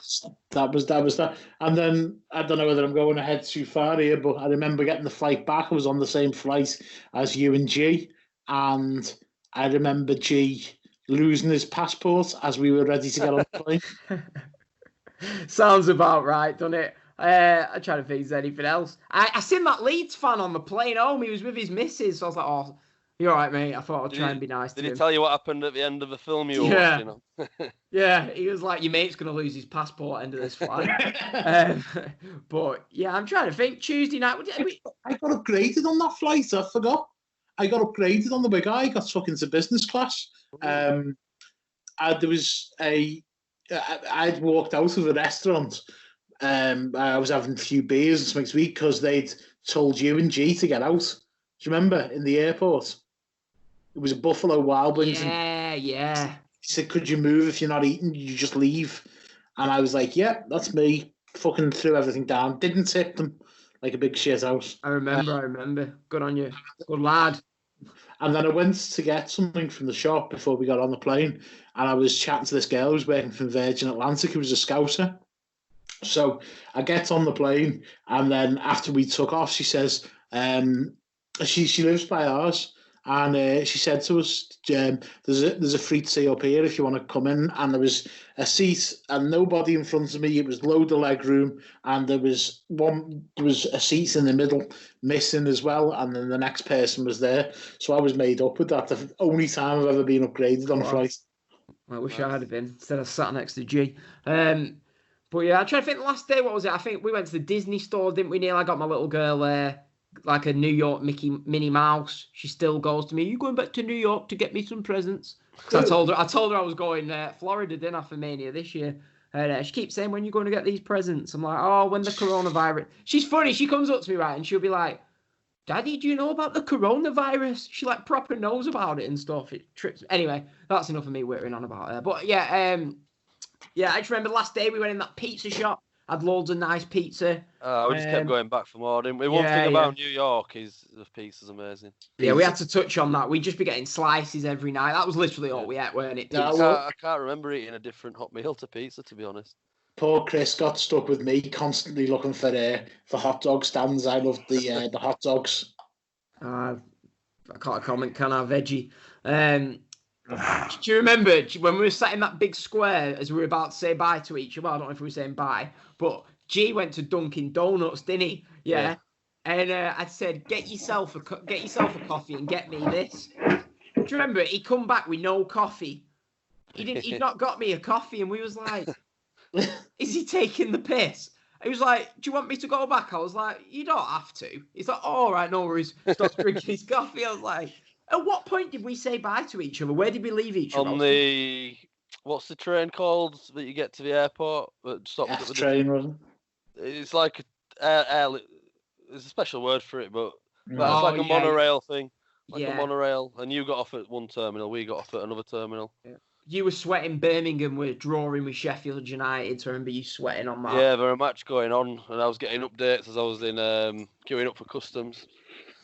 that was that. And then I don't know whether I'm going ahead too far here, but I remember getting the flight back. I was on the same flight as you and G, and I remember G losing his passport as we were ready to get on the plane. Sounds about right, doesn't it? I'm trying to think if there's anything else. I seen that Leeds fan on the plane home. He was with his missus, so I was like, "Oh, you're all right, mate." I thought I'd try and be nice to him. Did he tell you what happened at the end of the film you were watching? Yeah, he was like, "Your mate's going to lose his passport end of this flight." But yeah, I'm trying to think. Tuesday night, I got upgraded on that flight. I forgot. I got upgraded on the way. I got stuck into business class. There was I'd walked out of a restaurant. I was having a few beers and something to eat because they'd told you and G to get out. Do you remember in the airport? It was a Buffalo Wild Wings. Yeah. He said, "Could you move if you're not eating? You just leave." And I was like, "Yeah, that's me." Fucking threw everything down. Didn't tip them like a big shit house. I remember. Good on you. Good lad. And then I went to get something from the shop before we got on the plane, and I was chatting to this girl who was working for Virgin Atlantic, who was a Scouser. So I get on the plane, and then after we took off, she says, she lives by ours, and she said to us, there's a free seat up here if you want to come in. And there was a seat and nobody in front of me. It was load of leg room, and there was a seat in the middle missing as well, and then the next person was there. So I was made up with that. The only time I've ever been upgraded on a flight. I wish I had been, instead of sat next to G. But yeah, I'm trying to think the last day, what was it? I think we went to the Disney store, didn't we, Neil? I got my little girl like a New York Minnie Mouse. She still goes to me, "You going back to New York to get me some presents?" Because I told her I was going Florida, didn't I, for Mania this year. And she keeps saying, "When you going to get these presents?" I'm like, "Oh, when the coronavirus." She's funny. She comes up to me, right, and she'll be like, "Daddy, do you know about the coronavirus?" She like proper knows about it and stuff. It trips. Anyway, that's enough of me whittering on about her. But yeah, I just remember last day we went in that pizza shop. Had loads of nice pizza. We just kept going back for more, didn't we? One yeah, thing about New York is the pizza's amazing. Yeah, we had to touch on that. We'd just be getting slices every night. That was literally all we ate, weren't it? I can't remember eating a different hot meal to pizza, to be honest. Poor Chris got stuck with me constantly looking for hot dog stands. I loved the hot dogs. I can't comment, can I? Veggie. Do you remember when we were sat in that big square as we were about to say bye to each other? I don't know if we were saying bye, but G went to Dunkin' Donuts, didn't he? Yeah. And I said, get yourself a coffee and get me this. Do you remember? He come back with no coffee. He'd not got me a coffee, and we was like, is he taking the piss? He was like, do you want me to go back? I was like, you don't have to. He's like, oh, all right, no worries. Stopped drinking his coffee. I was like, at what point did we say bye to each other? Where did we leave each other? On the, what's the train called that you get to the airport? F train, wasn't it? It's like there's a special word for it, but it's like a monorail thing. Like a monorail. And you got off at one terminal, we got off at another terminal. Yeah. You were sweating. Birmingham were drawing with Sheffield United. So I remember you sweating on that. Yeah, there was a match going on, and I was getting updates as I was in queuing up for customs.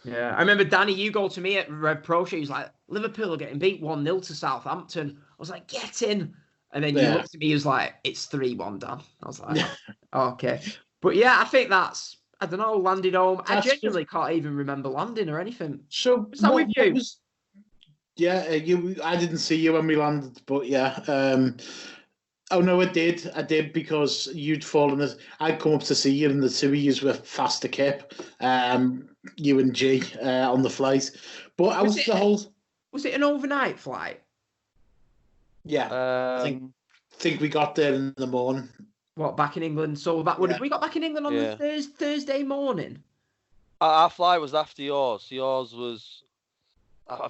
Yeah, I remember Danny. You go to me at Red Pro Show. He's like, Liverpool are getting beat 1-0 to Southampton. I was like, get in. And then you looked at me. He was like, it's 3-1, Dan. I was like, okay. But yeah, I think that's. I don't know. Landed home. I genuinely can't even remember landing or anything. So was that with you? I didn't see you when we landed, but yeah. Oh no, I did because you'd fallen. I'd come up to see you, and the two of you were fast to kip. You and G on the flight, but was it an overnight flight? Yeah, I think we got there in the morning. What, back in England? So that would have we got back in England on the Thursday morning? Our flight was after yours. Yours was.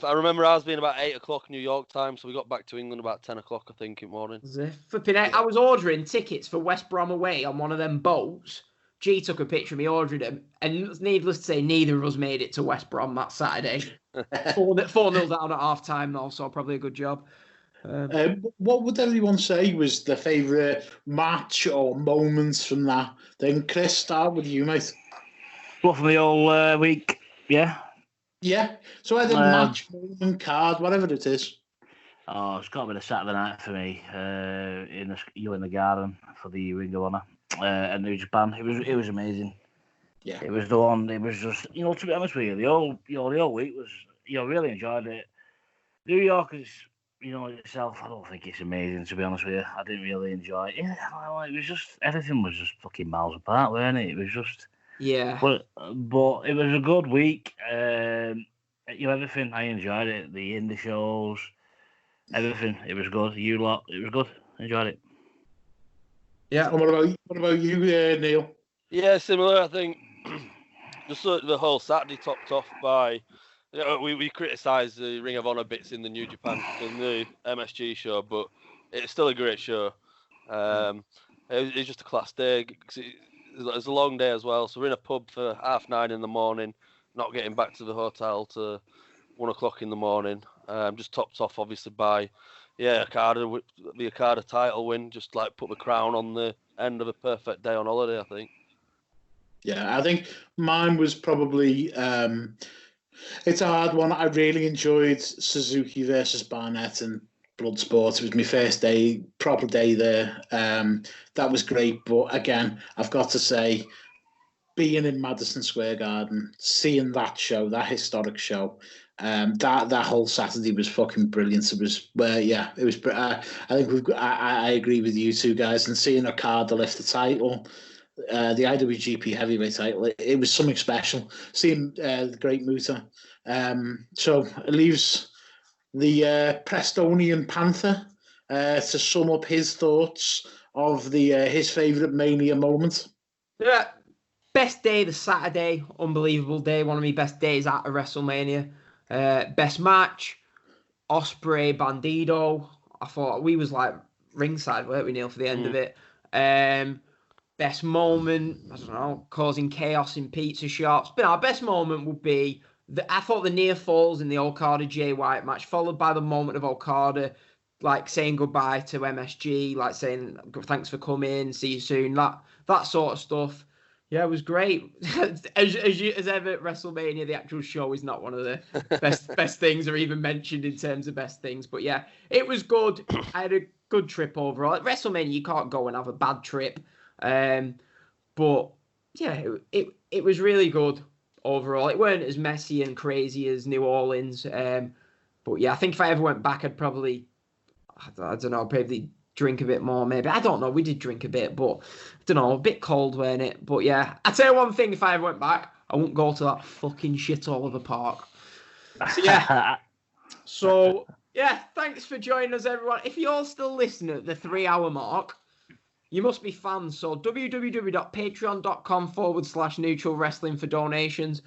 I remember ours being about 8 o'clock New York time, so we got back to England about 10 o'clock, I think, in the morning. I was ordering tickets for West Brom away on one of them boats. G took a picture of me ordering them, and needless to say, neither of us made it to West Brom that Saturday. 4-0 down at half time, also probably a good job. What would everyone say was their favourite match or moments from that? Then Chris, start with you, mate. What, from the whole week? Yeah. Yeah, so either match, moment, card, whatever it is. Oh, it's got to be the Saturday night for me. In the garden for the Ring of Honor and New Japan. It was amazing. Yeah, it was the one. It was just to be honest with you, the whole week was really enjoyed it. New York is itself. I don't think it's amazing, to be honest with you. I didn't really enjoy it. Yeah, it was just everything was just fucking miles apart, weren't it? It was just. Yeah. But it was a good week. Everything, I enjoyed it. The indie shows, everything. It was good. It was good. Enjoyed it. Yeah. And what about you, Neil? Yeah, similar. I think just the whole Saturday topped off by. We criticised the Ring of Honor bits in the New Japan in the MSG show, but it's still a great show. It was just a class day. It was a long day as well, so we're in a pub for 9:30 in the morning, not getting back to the hotel to 1 o'clock in the morning. Just topped off obviously by the Okada title win, just like put the crown on the end of a perfect day on holiday, I think. Yeah, I think mine was probably it's a hard one. I really enjoyed Suzuki versus Barnett and Bloodsport. It was my first proper day there. That was great, but again, I've got to say, being in Madison Square Garden, seeing that show, that historic show, that whole Saturday was fucking brilliant. It was, it was. I think I agree with you two guys, and seeing Okada lift the title, the IWGP Heavyweight title, it was something special. Seeing the Great Muta, so it leaves the Prestonian Panther to sum up his thoughts of his favourite Mania moment. Yeah, Best day, the Saturday, unbelievable day. One of my best days at a WrestleMania. Best match, Osprey Bandido. I thought we was like ringside, weren't we, Neil, for the end of it. Best moment, I don't know, causing chaos in pizza shops. But our best moment would be I thought the near falls in the Okada Jay White match, followed by the moment of Okada like saying goodbye to MSG, like saying thanks for coming, see you soon, that sort of stuff. Yeah, it was great. as ever, WrestleMania, the actual show is not one of the best things or even mentioned in terms of best things. But yeah, it was good. I had a good trip overall. At WrestleMania, you can't go and have a bad trip. But yeah, it was really good overall. It weren't as messy and crazy as New Orleans. But yeah, I think if I ever went back, I'd probably, I don't know, probably drink a bit more, maybe. I don't know. We did drink a bit, but I don't know, a bit cold, weren't it? But yeah, I'd say one thing, if I ever went back, I wouldn't go to that fucking shithole of a park. So yeah, thanks for joining us, everyone. If you're still listening at the 3-hour mark, you must be fans. So www.patreon.com/neutral wrestling for donations.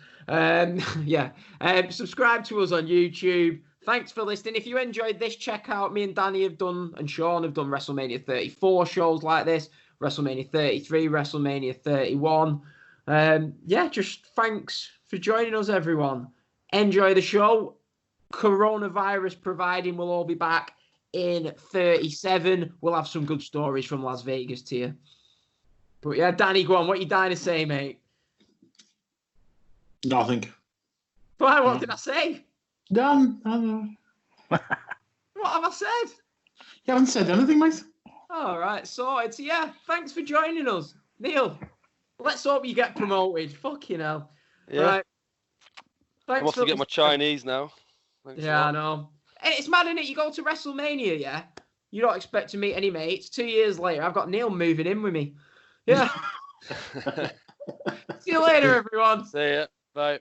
Subscribe to us on YouTube. Thanks for listening. If you enjoyed this, check out me and Danny and Sean have done WrestleMania 34 shows like this, WrestleMania 33, WrestleMania 31. Just thanks for joining us, everyone. Enjoy the show. Coronavirus providing, we'll all be back in 37. We'll have some good stories from Las Vegas to you. But yeah, Danny, go on. What you dying to say, mate? Nothing. Why? What did I say? Done. What have I said? You haven't said anything, mate. All right, sorted. So yeah, thanks for joining us, Neil. Let's hope you get promoted. Fucking hell. Yeah. Right. I must get my Chinese now. Thanks I know. It's mad, isn't it? You go to WrestleMania, yeah? You don't expect to meet any mates. 2 years later, I've got Neil moving in with me. Yeah. See you later, everyone. See ya. Bye.